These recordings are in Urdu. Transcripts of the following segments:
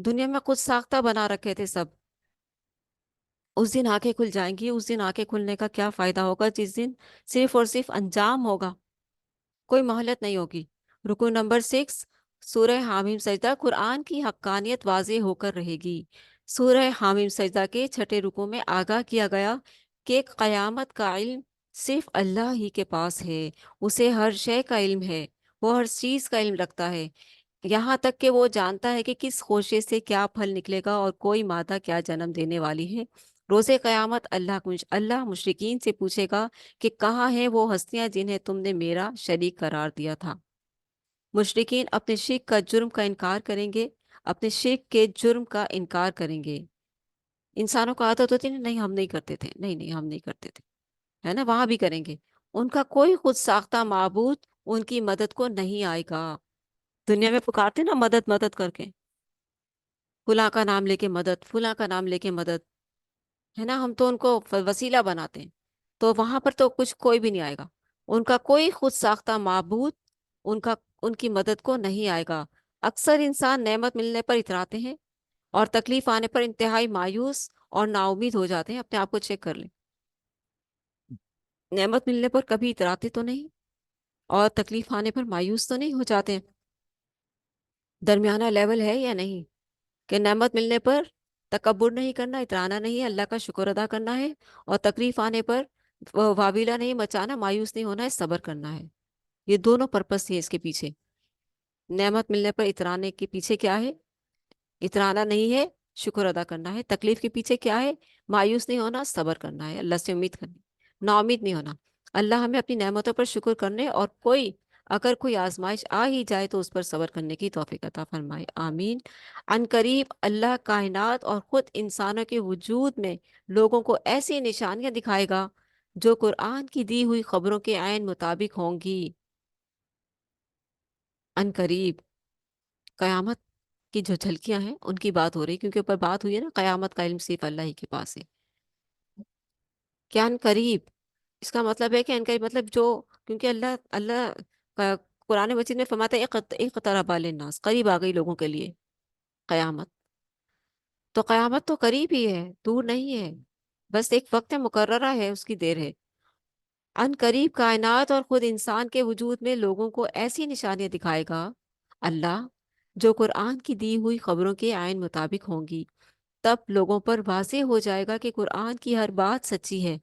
دنیا میں خود ساختہ بنا رکھے تھے سب، اس دن آنکھیں کھل جائیں گی۔ اس دن آنکھیں کھلنے کا کیا فائدہ ہوگا جس دن صرف اور صرف انجام ہوگا، کوئی مہلت نہیں ہوگی۔ رکو نمبر 6، سورہ حامیم سجدہ، قرآن کی حقانیت واضح ہو کر رہے گی۔ سورہ حامیم سجدہ کے چھٹے رکو میں آگاہ کیا گیا کہ قیامت کا علم صرف اللہ ہی کے پاس ہے، اسے ہر شے کا علم ہے، وہ ہر چیز کا علم رکھتا ہے، یہاں تک کہ وہ جانتا ہے کہ کس خوشے سے کیا پھل نکلے گا اور کوئی مادہ کیا جنم دینے والی ہے۔ روز قیامت اللہ مشرکین سے پوچھے گا کہ کہاں ہیں وہ ہستیاں جنہیں تم نے میرا شریک قرار دیا تھا۔ مشرکین اپنے شرک کا جرم کا انکار کریں گے، اپنے شرک کے جرم کا انکار کریں گے۔ انسانوں کو عادت ہوتی ہے نہیں ہم نہیں کرتے تھے، نہیں نہیں ہم نہیں کرتے تھے، ہے نا، وہاں بھی کریں گے۔ ان کا کوئی خود ساختہ معبود ان کی مدد کو نہیں آئے گا۔ دنیا میں پکارتے نا مدد مدد کر کے، فلاں کا نام لے کے مدد، فلاں کا نام لے کے مدد، ہے نا، ہم تو ان کو وسیلہ بناتے ہیں، تو وہاں پر تو کچھ کوئی بھی نہیں آئے گا۔ ان کا کوئی خود ساختہ معبود ان کا ان کی مدد کو نہیں آئے گا۔ اکثر انسان نعمت ملنے پر اتراتے ہیں اور تکلیف آنے پر انتہائی مایوس اور نا امید ہو جاتے ہیں۔ اپنے آپ کو چیک کر لیں، نعمت ملنے پر کبھی اتراتے تو نہیں، اور تکلیف آنے پر مایوس تو نہیں ہو جاتے ہیں۔ درمیانہ لیول ہے یا نہیں، کہ نعمت ملنے پر تکبر نہیں کرنا، اترانا نہیں ہے، اللہ کا شکر ادا کرنا ہے، اور تکلیف آنے پر واویلا نہیں مچانا، مایوس نہیں ہونا ہے، صبر کرنا ہے۔ یہ دونوں پرپس تھے اس کے پیچھے۔ نعمت ملنے پر اترانے کے پیچھے کیا ہے؟ اترانا نہیں ہے، شکر ادا کرنا ہے۔ تکلیف کے پیچھے کیا ہے؟ مایوس نہیں ہونا، صبر کرنا ہے، اللہ سے امید کرنی، نا امید نہیں ہونا۔ اللہ ہمیں اپنی نعمتوں پر شکر کرنے اور اگر کوئی آزمائش آ ہی جائے تو اس پر صبر کرنے کی توفیق عطا فرمائے، آمین۔ ان قریب اللہ کائنات اور خود انسانوں کے وجود میں لوگوں کو ایسی نشانیاں دکھائے گا جو قرآن کی دی ہوئی خبروں کے عین مطابق ہوں گی۔ ان قریب قیامت کی جو جھلکیاں ہیں ان کی بات ہو رہی، کیونکہ اوپر بات ہوئی ہے نا قیامت کا علم صرف اللہ ہی کے پاس ہے۔ کیا ان قریب، اس کا مطلب ہے کہ ان قریب مطلب جو، کیونکہ اللہ کا قرآن مجید میں فرماتا ہے اقترب للناس، قریب آ گئی لوگوں کے لیے قیامت، تو قیامت تو قریب ہی ہے، دور نہیں ہے، بس ایک وقت مقررہ ہے، اس کی دیر ہے۔ ان قریب کائنات اور خود انسان کے وجود میں لوگوں کو ایسی نشانیاں دکھائے گا اللہ جو قرآن کی دی ہوئی خبروں کے عین مطابق ہوں گی۔ تب لوگوں پر واضح ہو جائے گا کہ قرآن کی ہر بات سچی ہے،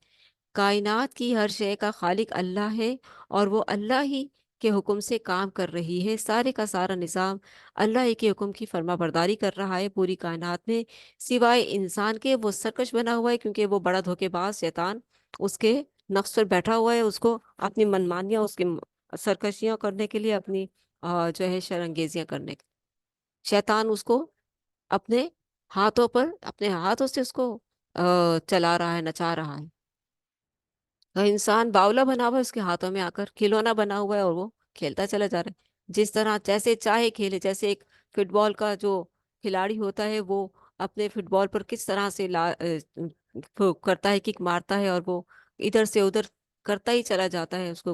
کائنات کی ہر شے کا خالق اللہ ہے، اور وہ اللہ ہی کے حکم سے کام کر رہی ہے۔ سارے کا سارا نظام اللہ ہی کے حکم کی فرما برداری کر رہا ہے پوری کائنات میں، سوائے انسان کے، وہ سرکش بنا ہوا ہے کیونکہ وہ بڑا دھوکے باز شیطان اس کے نقش پر بیٹھا ہوا ہے، اس کو اپنی منمانیاں، اس کی سرکشیاں کرنے کے لیے، اپنی جو ہے شرانگیزیاں کرنے کے، شیطان اس کو اپنے ہاتھوں پر، اپنے ہاتھوں سے اس کو چلا رہا ہے، نچا رہا ہے۔ انسان باولا بنا ہوا ہے، اس کے ہاتھوں میں آ کر کھلونا بنا ہوا ہے، اور وہ کھیلتا چلا جا رہا ہے جس طرح جیسے چاہے کھیلے۔ جیسے ایک فٹ بال کا جو کھلاڑی ہوتا ہے، وہ اپنے فٹ بال پر کس طرح سے کرتا ہے، کک مارتا ہے، اور وہ ادھر سے ادھر کرتا ہی چلا جاتا ہے اس کو،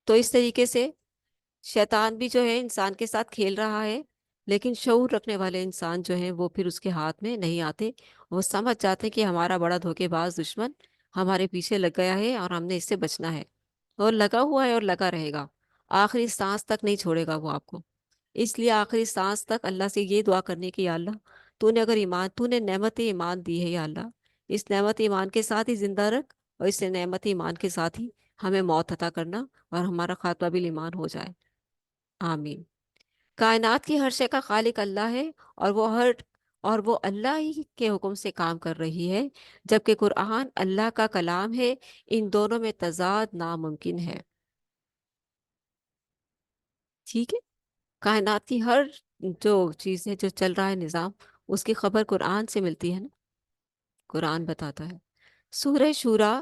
تو اس طریقے سے شیطان بھی جو ہے انسان کے ساتھ کھیل رہا ہے، لیکن شعور رکھنے والے انسان جو ہیں وہ پھر اس کے ہاتھ میں نہیں آتے، وہ سمجھ جاتے ہیں کہ ہمارا بڑا دھوکے باز دشمن ہمارے پیچھے لگ گیا ہے اور ہم نے اس سے بچنا ہے، اور لگا ہوا ہے اور لگا رہے گا، آخری سانس تک نہیں چھوڑے گا وہ آپ کو۔ اس لیے آخری سانس تک اللہ سے یہ دعا کرنے کی، یا اللہ تو نے نعمت ایمان دی ہے، یا اللہ اس نعمت ایمان کے ساتھ ہی زندہ رکھ، اور اس نعمت ایمان کے ساتھ ہی ہمیں موت عطا کرنا، اور ہمارا خاتمہ بھی ایمان ہو جائے، آمین۔ کائنات کی ہر شے کا خالق اللہ ہے، اور وہ اللہ ہی کے حکم سے کام کر رہی ہے، جبکہ قرآن اللہ کا کلام ہے، ان دونوں میں تضاد ناممکن ہے۔ ٹھیک ہے، کائنات کی ہر جو چیز ہے، جو چل رہا ہے نظام، اس کی خبر قرآن سے ملتی ہے نا، قرآن بتاتا ہے۔ سورہ شورا،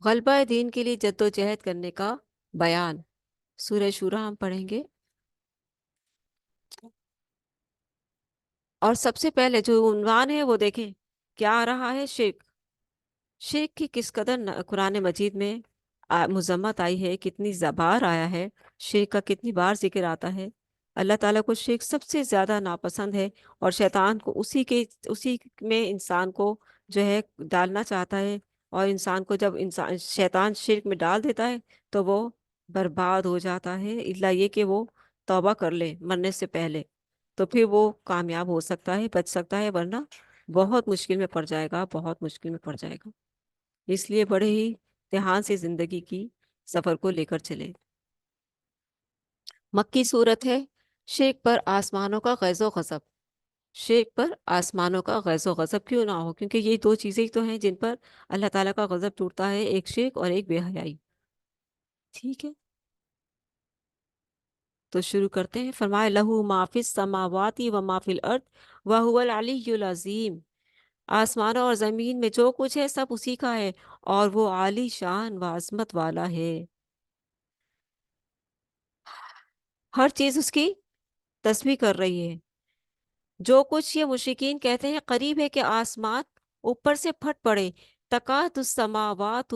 غلبہ دین کے لیے جد و جہد کرنے کا بیان۔ سورہ شورا ہم پڑھیں گے، اور سب سے پہلے جو عنوان ہے وہ دیکھیں کیا آ رہا ہے، شرک۔ شرک کی کس قدر قرآن مجید میں مذمت آئی ہے، کتنی بار آیا ہے، شرک کا کتنی بار ذکر آتا ہے۔ اللہ تعالیٰ کو شرک سب سے زیادہ ناپسند ہے، اور شیطان کو اسی میں انسان کو جو ہے ڈالنا چاہتا ہے، اور انسان کو جب شیطان شرک میں ڈال دیتا ہے تو وہ برباد ہو جاتا ہے، الا یہ کہ وہ توبہ کر لے مرنے سے پہلے، تو پھر وہ کامیاب ہو سکتا ہے، بچ سکتا ہے، ورنہ بہت مشکل میں پڑ جائے گا، بہت مشکل میں پڑ جائے گا۔ اس لیے بڑے ہی دھیان سے زندگی کی سفر کو لے کر چلے۔ مکی صورت ہے، شرک پر آسمانوں کا غیظ و غضب۔ شرک پر آسمانوں کا غیظ و غضب کیوں نہ ہو؟ کیونکہ یہ دو چیزیں تو ہیں جن پر اللہ تعالیٰ کا غضب ٹوٹتا ہے، ایک شرک اور ایک بے حیائی۔ ٹھیک ہے، تو شروع کرتے ہیں۔ فرمائے لہو ما فی السماوات و ما فی الارض وہو العلی العظیم۔ آسمانوں اور زمین میں جو کچھ ہے سب اسی کا ہے، اور وہ عالی شان و عظمت والا ہے۔ ہر چیز اس کی تسبیح کر رہی ہے۔ جو کچھ یہ مشرکین کہتے ہیں قریب ہے کہ آسمان اوپر سے پھٹ پڑے، تکاد السماوات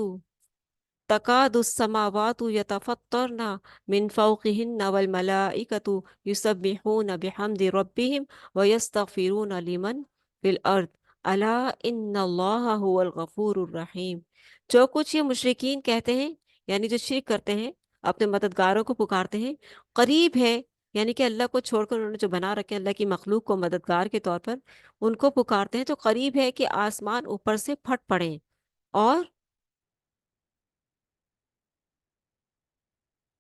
تکاد السماوات یتفطرن من فوقہن والملائکۃ یسبحون بحمد ربہم ویستغفرون لمن فی الارض الا ان اللہ هو الغفور الرحیم۔ جو کچھ یہ مشرکین کہتے ہیں، یعنی جو شرک کرتے ہیں، اپنے مددگاروں کو پکارتے ہیں، قریب ہے، یعنی کہ اللہ کو چھوڑ کر انہوں نے جو بنا رکھے ہیں اللہ کی مخلوق کو مددگار کے طور پر، ان کو پکارتے ہیں، تو قریب ہے کہ آسمان اوپر سے پھٹ پڑے،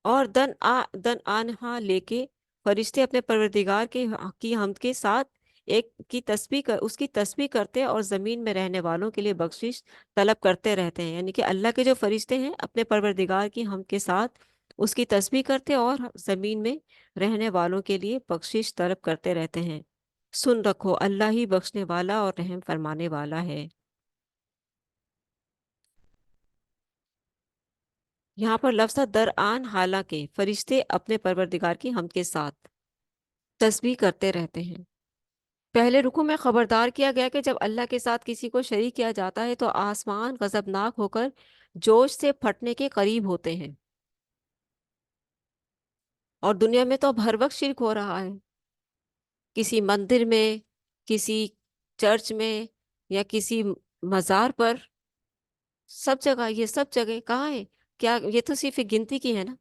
اور دن آنہا لے کے فرشتے اپنے پروردگار کی حمد کے ساتھ اس کی تسبیح کرتے اور زمین میں رہنے والوں کے لیے بخشش طلب کرتے رہتے ہیں۔ یعنی کہ اللہ کے جو فرشتے ہیں اپنے پروردگار کی حمد کے ساتھ اس کی تسبیح کرتے اور زمین میں رہنے والوں کے لیے بخشش طلب کرتے رہتے ہیں۔ سن رکھو، اللہ ہی بخشنے والا اور رحم فرمانے والا ہے۔ یہاں پر لفظ درآن، حالانکہ فرشتے اپنے پروردگار کی حمد کے ساتھ تسبیح کرتے رہتے ہیں۔ پہلے رکوع میں خبردار کیا گیا کہ جب اللہ کے ساتھ کسی کو شریک کیا جاتا ہے تو آسمان غضبناک ہو کر جوش سے پھٹنے کے قریب ہوتے ہیں، اور دنیا میں تو اب ہر وقت شرک ہو رہا ہے، کسی مندر میں، کسی چرچ میں، یا کسی مزار پر، سب جگہ، یہ سب جگہ کہاں ہے؟ کیا یہ تو صرف ایک گنتی کی ہے نا؟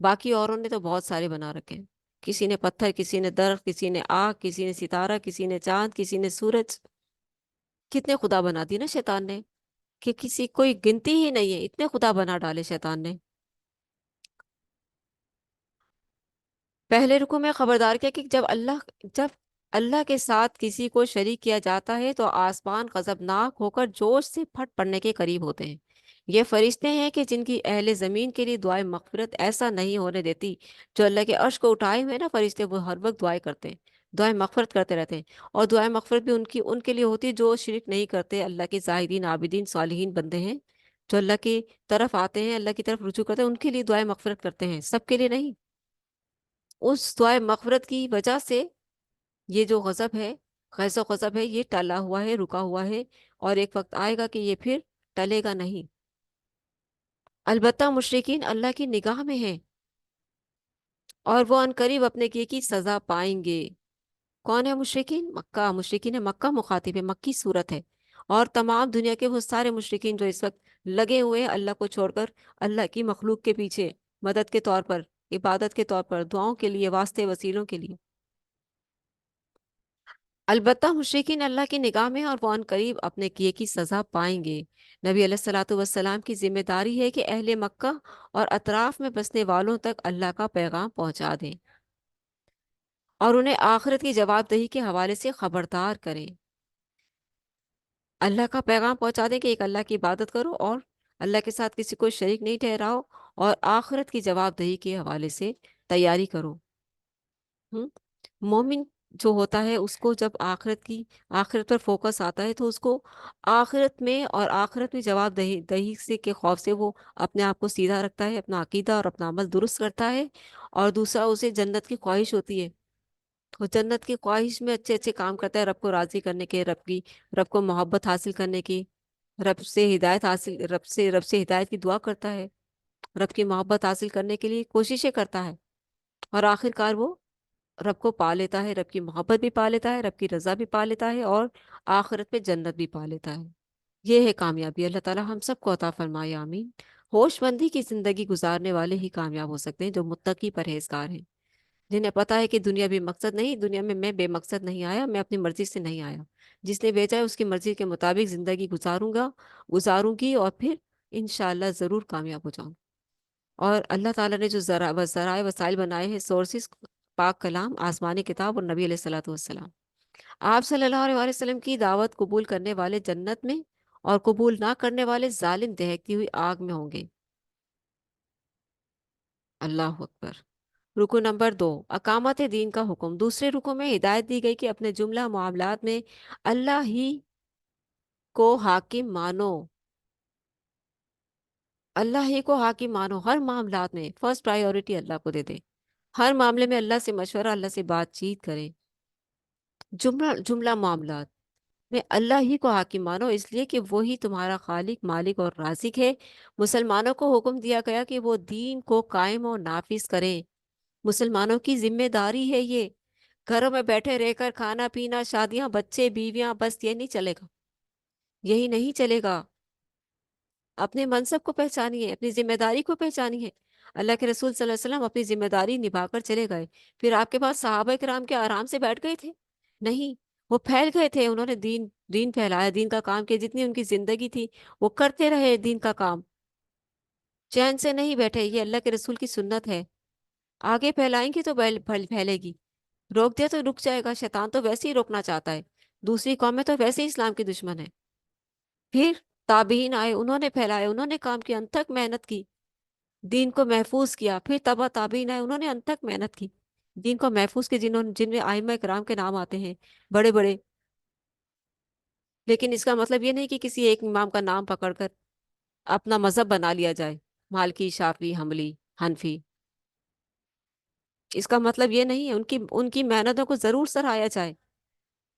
باقی اوروں نے تو بہت سارے بنا رکھے ہیں، کسی نے پتھر، کسی نے درخت، کسی نے آگ، کسی نے ستارہ، کسی نے چاند، کسی نے سورج، کتنے خدا بنا دی نا شیطان نے، کہ کسی کوئی گنتی ہی نہیں ہے، اتنے خدا بنا ڈالے شیطان نے۔ پہلے رکوع میں خبردار کیا کہ جب اللہ کے ساتھ کسی کو شریک کیا جاتا ہے تو آسمان غضبناک ہو کر جوش سے پھٹ پڑنے کے قریب ہوتے ہیں۔ یہ فرشتے ہیں کہ جن کی اہل زمین کے لیے دعائیں مغفرت ایسا نہیں ہونے دیتی۔ جو اللہ کے عرش کو اٹھائے ہوئے نا فرشتے، وہ ہر وقت دعائیں کرتے ہیں، دعائیں مغفرت کرتے رہتے ہیں، اور دعائیں مغفرت بھی ان کے لیے ہوتی ہے جو شرک نہیں کرتے، اللہ کے زاہدین، عابدین، صالحین بندے ہیں، جو اللہ کی طرف آتے ہیں، اللہ کی طرف رجوع کرتے ہیں، ان کے لیے دعائیں مغفرت کرتے ہیں، سب کے لیے نہیں۔ اس دعائیں مغفرت کی وجہ سے یہ جو غضب ہے، غیظ و غضب ہے، یہ ٹلا ہوا ہے، رکا ہوا ہے، اور ایک وقت آئے گا کہ یہ پھر ٹلے گا نہیں۔ البتہ مشرکین اللہ کی نگاہ میں ہیں، اور وہ عنقریب اپنے کیے کی سزا پائیں گے۔ کون ہے مشرکین؟ مکہ، مشرکین مکہ مخاطب ہے، مکی صورت ہے، اور تمام دنیا کے وہ سارے مشرکین جو اس وقت لگے ہوئے ہیں اللہ کو چھوڑ کر اللہ کی مخلوق کے پیچھے، مدد کے طور پر، عبادت کے طور پر، دعاؤں کے لیے، واسطے وسیلوں کے لیے۔ البتہ مشرکین اللہ کی نگاہ میں، اور وہ عنقریب اپنے کیے کی سزا پائیں گے۔ نبی علیہ الصلوۃ والسلام کی ذمہ داری ہے کہ اہل مکہ اور اطراف میں بسنے والوں تک اللہ کا پیغام پہنچا دیں، اور انہیں آخرت کی جواب دہی کے حوالے سے خبردار کریں۔ اللہ کا پیغام پہنچا دیں کہ ایک اللہ کی عبادت کرو، اور اللہ کے ساتھ کسی کو شریک نہیں ٹھہراؤ، اور آخرت کی جواب دہی کے حوالے سے تیاری کرو۔ ہم؟ مومن جو ہوتا ہے اس کو جب آخرت پر فوکس آتا ہے تو اس کو آخرت میں، اور آخرت میں جواب دہی سے کے خوف سے وہ اپنے آپ کو سیدھا رکھتا ہے، اپنا عقیدہ اور اپنا عمل درست کرتا ہے، اور دوسرا اسے جنت کی خواہش ہوتی ہے، وہ جنت کی خواہش میں اچھے اچھے کام کرتا ہے، رب کو راضی کرنے کے، رب کو محبت حاصل کرنے کی، رب سے ہدایت کی دعا کرتا ہے، رب کی محبت حاصل کرنے کے لیے کوششیں کرتا ہے، اور آخر کار وہ رب کو پا لیتا ہے، رب کی محبت بھی پا لیتا ہے، رب کی رضا بھی پا لیتا ہے، اور آخرت میں جنت بھی پا لیتا ہے۔ یہ ہے کامیابی۔ اللہ تعالی ہم سب کو عطا فرمائے، آمین۔ ہوش مندی کی زندگی گزارنے والے ہی کامیاب ہو سکتے ہیں، جو متقی پرہیزگار ہیں، جنہیں پتا ہے کہ دنیا بھی مقصد نہیں، دنیا میں بے مقصد نہیں آیا، میں اپنی مرضی سے نہیں آیا، جس نے بھیجا ہے اس کی مرضی کے مطابق زندگی گزاروں گی، اور پھر انشاءاللہ ضرور کامیاب ہو جاؤں۔ اور اللہ تعالیٰ نے جو ذرائع وسائل بنائے ہیں، سورسز، پاک کلام، آسمانی کتاب، اور نبی علیہ الصلوۃ والسلام، آپ صلی اللہ علیہ وسلم کی دعوت قبول کرنے والے جنت میں، اور قبول نہ کرنے والے ظالم دہکتی ہوئی آگ میں ہوں گے۔ اللہ اکبر۔ رکو نمبر 2، اقامت دین کا حکم۔ دوسرے رکو میں ہدایت دی گئی کہ اپنے جملہ معاملات میں اللہ ہی کو حاکم مانو، اللہ ہی کو حاکم مانو، ہر معاملات میں فرسٹ پرائیورٹی اللہ کو دے دے، ہر معاملے میں اللہ سے مشورہ، اللہ سے بات چیت کریں۔ جملہ معاملات میں اللہ ہی کو حاکم مانو، اس لیے کہ وہی تمہارا خالق، مالک اور رازق ہے۔ مسلمانوں کو حکم دیا گیا کہ وہ دین کو قائم اور نافذ کریں۔ مسلمانوں کی ذمہ داری ہے یہ۔ گھروں میں بیٹھے رہ کر کھانا پینا، شادیاں، بچے، بیویاں، بس یہ نہیں چلے گا، یہی نہیں چلے گا۔ اپنے منصب کو پہچانیے، اپنی ذمہ داری کو پہچانیے۔ اللہ کے رسول صلی اللہ علیہ وسلم اپنی ذمہ داری نبھا کر چلے گئے، پھر آپ کے پاس صحابہ کرام کے آرام سے بیٹھ گئے تھے؟ نہیں، وہ پھیل گئے تھے، انہوں نے دین پھیلایا، دین کا کام کیا، جتنی ان کی زندگی تھی وہ کرتے رہے دین کا کام، چین سے نہیں بیٹھے۔ یہ اللہ کے رسول کی سنت ہے۔ آگے پھیلائیں گی تو پھیلے گی، روک دیا تو رک جائے گا۔ شیطان تو ویسے ہی روکنا چاہتا ہے، دوسری قومیں تو ویسے ہی اسلام کی دشمن ہے۔ پھر تابعین آئے، انہوں نے پھیلائے، انہوں نے کام کیا، انت تک محنت کی، دین کو محفوظ کیا۔ پھر تابعین آئے، انہوں نے انت تک محنت کی، دین کو محفوظ کی، جن میں ائمہ کرام کے نام آتے ہیں، بڑے بڑے۔ لیکن اس کا مطلب یہ نہیں کہ کسی ایک امام کا نام پکڑ کر اپنا مذہب بنا لیا جائے، مالکی، شافعی، حنبلی، حنفی۔ اس کا مطلب یہ نہیں ہے، ان کی محنتوں کو ضرور سراہا جائے،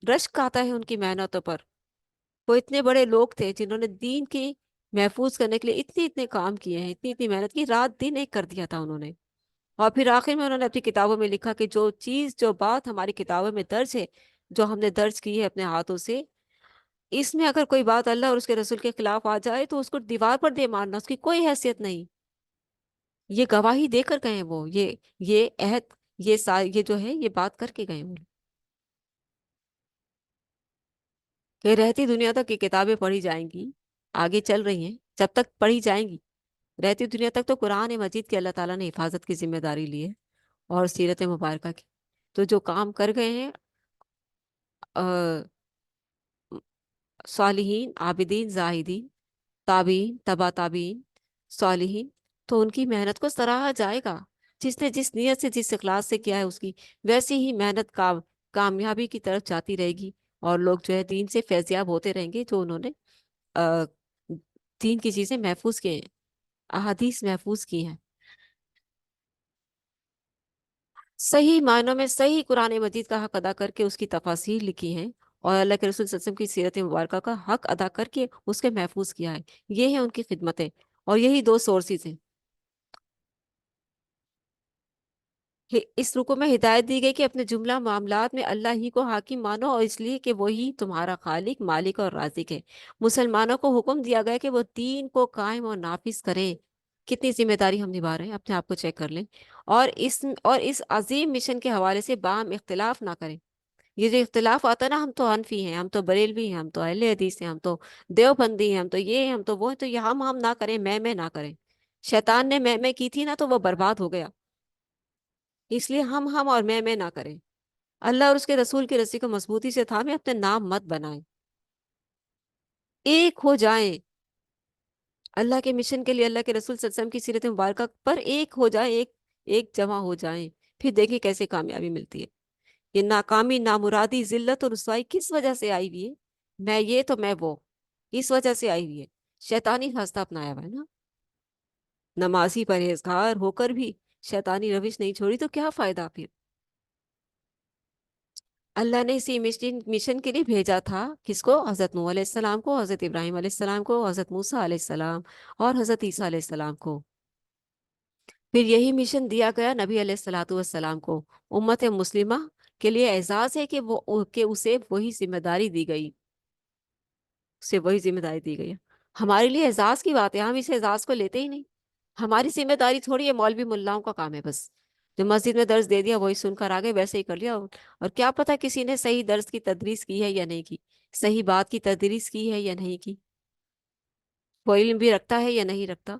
رشک آتا ہے ان کی محنتوں پر۔ وہ اتنے بڑے لوگ تھے جنہوں نے دین کی محفوظ کرنے کے لیے اتنے کام کیے ہیں، اتنی محنت کی، رات دن ایک کر دیا تھا انہوں نے۔ اور پھر آخر میں انہوں نے اپنی کتابوں میں لکھا کہ جو بات ہماری کتابوں میں درج ہے، جو ہم نے درج کی ہے اپنے ہاتھوں سے، اس میں اگر کوئی بات اللہ اور اس کے رسول کے خلاف آ جائے تو اس کو دیوار پر دے مارنا، اس کی کوئی حیثیت نہیں۔ یہ گواہی دے کر گئے ہیں وہ، یہ عہد، یہ جو ہے یہ بات کر کے گئے ہیں وہ، کہ رہتی دنیا تک یہ کتابیں پڑھی جائیں گی، آگے چل رہی ہیں، جب تک پڑھی جائیں گی رہتی دنیا تک، تو قرآن مجید کی اللہ تعالیٰ نے حفاظت کی ذمہ داری لی ہے، اور سیرت مبارکہ کی۔ تو جو کام کر گئے ہیں صالحین، عابدین، زاہدین، تابعین، تبا تابعین، صالحین، تو ان کی محنت کو سراہا جائے گا۔ جس نے جس نیت سے، جس اخلاص سے کیا ہے، اس کی ویسی ہی محنت کامیابی کی طرف جاتی رہے گی، اور لوگ جو ہے دین سے فیضیاب ہوتے رہیں گے، جو انہوں نے آ، دین کی چیزیں محفوظ کی ہیں، احادیث محفوظ کی ہیں، صحیح معنوں میں صحیح قرآن مجید کا حق ادا کر کے اس کی تفاسیر لکھی ہیں، اور اللہ کے رسول صلی اللہ علیہ وسلم کی سیرت مبارکہ کا حق ادا کر کے اس کے محفوظ کیا ہے۔ یہ ہیں ان کی خدمتیں، اور یہی دو سورسز ہیں۔ اس رکو میں ہدایت دی گئی کہ اپنے جملہ معاملات میں اللہ ہی کو حاکم مانو، اور اس لیے کہ وہی تمہارا خالق، مالک اور رازق ہے۔ مسلمانوں کو حکم دیا گیا کہ وہ دین کو قائم اور نافذ کریں۔ کتنی ذمہ داری ہم نبھا رہے ہیں، اپنے آپ کو چیک کر لیں، اور اس عظیم مشن کے حوالے سے باہم اختلاف نہ کریں۔ یہ جو اختلاف آتا ہے نا، ہم تو حنفی ہیں، ہم تو بریلوی ہیں، ہم تو اہل حدیث ہیں، ہم تو دیوبندی ہیں، ہم تو یہ ہیں، ہم تو وہ ہیں، تو یہ ہم نہ کریں، میں نہ کریں۔ شیطان نے میں کی تھی نا، تو وہ برباد ہو گیا۔ اس لیے ہم اور میں نہ کریں۔ اللہ اور اس کے رسول کی رسی کو مضبوطی سے تھامے، اپنے نام مت بنائیں، ایک ہو جائیں اللہ کے مشن کے لیے، اللہ کے رسول صلی اللہ علیہ وسلم کی سیرت مبارکہ پر ایک ہو جائیں، ایک جمع ہو جائیں، پھر دیکھیں کیسے کامیابی ملتی ہے۔ یہ ناکامی، نامرادی، ذلت اور رسوائی کس وجہ سے آئی ہوئی ہے؟ میں یہ تو میں وہ، اس وجہ سے آئی ہوئی ہے۔ شیطانی راستہ اپنایا ہوا ہے نا، نمازی پرہیزگار ہو کر بھی شیطانی روش نہیں چھوڑی، تو کیا فائدہ پھر؟ اللہ نے اسی مشن کے لیے بھیجا تھا، کس کو؟ حضرت نوح علیہ السلام کو، حضرت ابراہیم علیہ السلام کو، حضرت موسیٰ علیہ السلام، اور حضرت عیسیٰ علیہ السلام کو۔ پھر یہی مشن دیا گیا نبی علیہ الصلوۃ والسلام کو، امت مسلمہ کے لیے اعزاز ہے کہ اسے وہی ذمہ داری دی گئی، اسے وہی ذمہ داری دی گئی ہے۔ ہمارے لیے اعزاز کی بات ہے، ہم اس اعزاز کو لیتے ہی نہیں۔ ہماری ذمہ داری تھوڑی ہے، مولوی ملاؤں کا کام ہے بس، جو مسجد میں درس دے دیا وہی سن کر آگے ویسے ہی کر لیا، اور کیا پتہ کسی نے صحیح درس کی تدریس کی ہے یا نہیں کی، صحیح بات کی تدریس کی ہے یا نہیں کی، وہ علم بھی رکھتا ہے یا نہیں رکھتا۔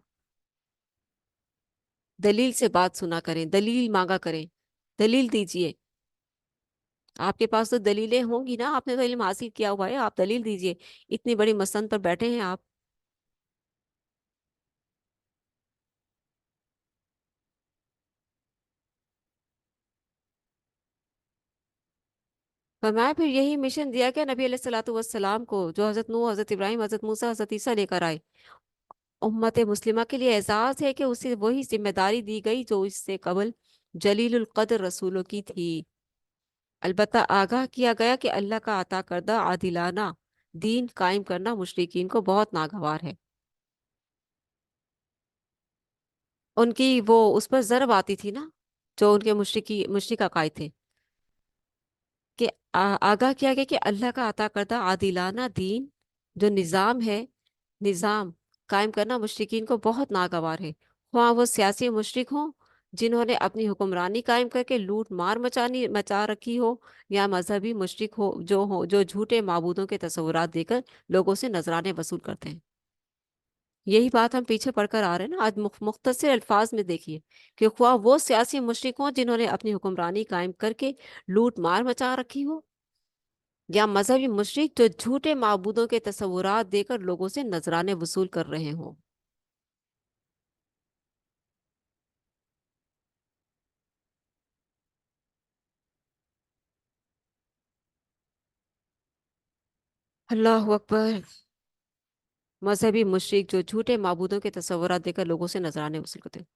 دلیل سے بات سنا کریں، دلیل مانگا کریں، دلیل دیجئے۔ آپ کے پاس تو دلیلیں ہوں گی نا، آپ نے تو علم حاصل کیا ہوا ہے، آپ دلیل دیجئے۔ اتنی بڑی مسند پر بیٹھے ہیں آپ۔ فرمایا پھر یہی مشن دیا گیا نبی علیہ الصلوۃ والسلام کو، جو حضرت نوح، حضرت ابراہیم، حضرت موسیٰ، حضرت عیسیٰ لے کر آئے۔ امت مسلمہ کے لیے اعزاز ہے کہ اسے وہی ذمہ داری دی گئی جو اس سے قبل جلیل القدر رسولوں کی تھی۔ البتہ آگاہ کیا گیا کہ اللہ کا عطا کردہ عادلانہ دین قائم کرنا مشرکین کو بہت ناگوار ہے۔ ان کی وہ اس پر ضرب آتی تھی نا، جو ان کے مشرک عقائد تھے، کہ آگاہ کیا گیا کہ اللہ کا عطا کردہ عادلانہ دین جو نظام ہے، نظام قائم کرنا مشرکین کو بہت ناگوار ہے، خواہ وہ سیاسی مشرک ہوں جنہوں نے اپنی حکمرانی قائم کر کے لوٹ مار مچا رکھی ہو، یا مذہبی مشرک ہو جو جھوٹے معبودوں کے تصورات دے کر لوگوں سے نذرانے وصول کرتے ہیں۔ یہی بات ہم پیچھے پڑھ کر آ رہے ہیں نا، آج مختصر الفاظ میں دیکھیے کہ خواہ وہ سیاسی مشرک ہوں جنہوں نے اپنی حکمرانی قائم کر کے لوٹ مار مچا رکھی ہو، یا مذہبی مشرک جو جھوٹے معبودوں کے تصورات دے کر لوگوں سے نذرانے وصول کر رہے ہوں۔ اللہ اکبر! مذہبی مشرک جو جھوٹے معبودوں کے تصورات دے کر لوگوں سے نذرانے وصول کرتے ہیں،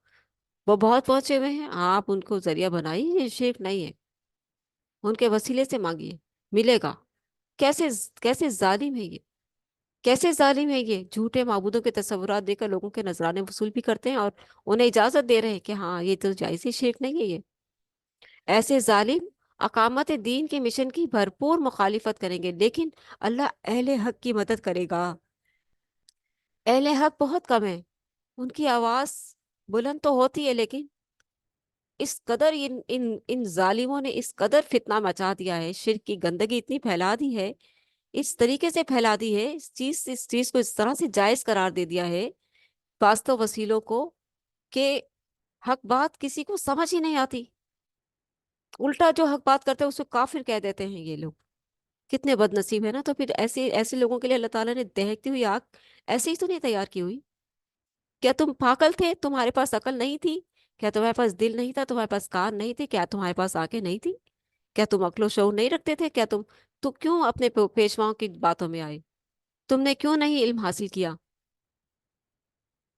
وہ بہت پہنچے ہوئے ہیں، آپ ان کو ذریعہ بنائیے، یہ شرک نہیں ہے، ان کے وسیلے سے مانگیے، ملے گا۔ کیسے کیسے ظالم ہے یہ! کیسے ظالم ہے یہ! جھوٹے معبودوں کے تصورات دے کر لوگوں کے نذرانے وصول بھی کرتے ہیں، اور انہیں اجازت دے رہے ہیں کہ ہاں یہ تو جائز ہی، شرک نہیں ہے یہ۔ ایسے ظالم اقامت دین کے مشن کی بھرپور مخالفت کریں گے، لیکن اللہ اہل حق کی مدد کرے گا۔ اہل حق بہت کم ہیں، ان کی آواز بلند تو ہوتی ہے، لیکن اس قدر ان ظالموں نے اس قدر فتنہ مچا دیا ہے، شرک کی گندگی اتنی پھیلا دی ہے، اس طریقے سے پھیلا دی ہے، اس چیز کو اس طرح سے جائز قرار دے دیا ہے، واسطوں وسیلوں کو، کہ حق بات کسی کو سمجھ ہی نہیں آتی، الٹا جو حق بات کرتے ہیں اس کو کافر کہہ دیتے ہیں یہ لوگ۔ کتنے بد نصیب ہے نا! تو پھر ایسے ایسے لوگوں کے لیے اللہ تعالیٰ نے دہکتی ہوئی آگ ایسے ہی تو نہیں تیار کی ہوئی۔ کیا تم پاگل تھے؟ تمہارے پاس عقل نہیں تھی؟ کیا تمہارے پاس دل نہیں تھا؟ تمہارے پاس کان نہیں تھے؟ کیا تمہارے پاس آنکھیں نہیں تھی؟ کیا تم عقل و شعور نہیں رکھتے تھے؟ کیا تم تو کیوں اپنے پیشواؤں کی باتوں میں آئے؟ تم نے کیوں نہیں علم حاصل کیا؟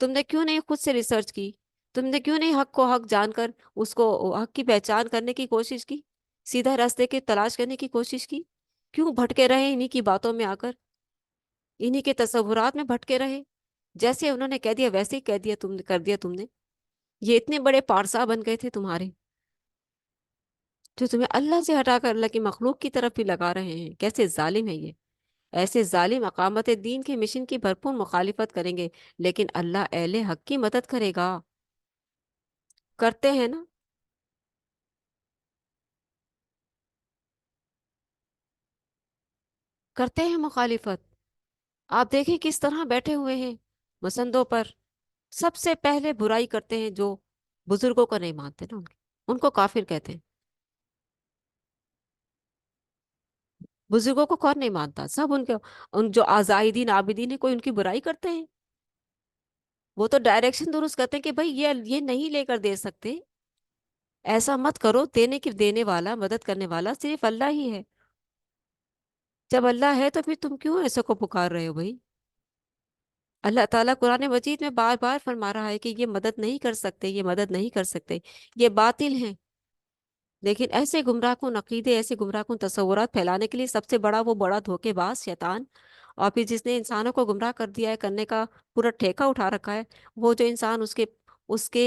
تم نے کیوں نہیں خود سے ریسرچ کی؟ تم نے کیوں نہیں حق کو حق جان کر اس کو حق کی پہچان کرنے کی کوشش کی، سیدھا راستے کی تلاش کرنے کی کوشش کی؟ کیوں بھٹکے رہے انہی کی باتوں میں آ کر، انہی کے تصورات میں بھٹکے رہے؟ جیسے انہوں نے کہہ دیا ویسے ہی کہہ دیا، تم نے کر دیا تم نے۔ یہ اتنے بڑے پارسا بن گئے تھے تمہارے، جو تمہیں اللہ سے ہٹا کر اللہ کی مخلوق کی طرف بھی لگا رہے ہیں۔ کیسے ظالم ہے یہ! ایسے ظالم اقامت دین کے مشن کی بھرپور مخالفت کریں گے، لیکن اللہ اہل حق کی مدد کرے گا۔ کرتے ہیں نا؟ کرتے ہیں مخالفت۔ آپ دیکھیں کس طرح بیٹھے ہوئے ہیں مسندوں پر، سب سے پہلے برائی کرتے ہیں جو بزرگوں کو نہیں مانتے نا، ان کو کافر کہتے ہیں۔ بزرگوں کو کون نہیں مانتا؟ سب ان جو آزائدین عابدین ہیں، کوئی ان کی برائی کرتے ہیں؟ وہ تو ڈائریکشن درست کرتے ہیں کہ بھائی یہ نہیں لے کر دے سکتے، ایسا مت کرو، دینے والا، مدد کرنے والا صرف اللہ ہی ہے۔ جب اللہ ہے تو پھر تم کیوں ایسا کو پکار رہے ہو بھائی؟ اللہ تعالیٰ قرآن مجید میں بار بار فرما رہا ہے کہ یہ مدد نہیں کر سکتے، یہ مدد نہیں کر سکتے، یہ باطل ہیں۔ لیکن ایسے گمراہ کن عقیدے، ایسے گمراہ کن تصورات پھیلانے کے لیے سب سے بڑا وہ بڑا دھوکے باز شیطان، اور پھر جس نے انسانوں کو گمراہ کر دیا ہے، کرنے کا پورا ٹھیکہ اٹھا رکھا ہے، وہ جو انسان اس کے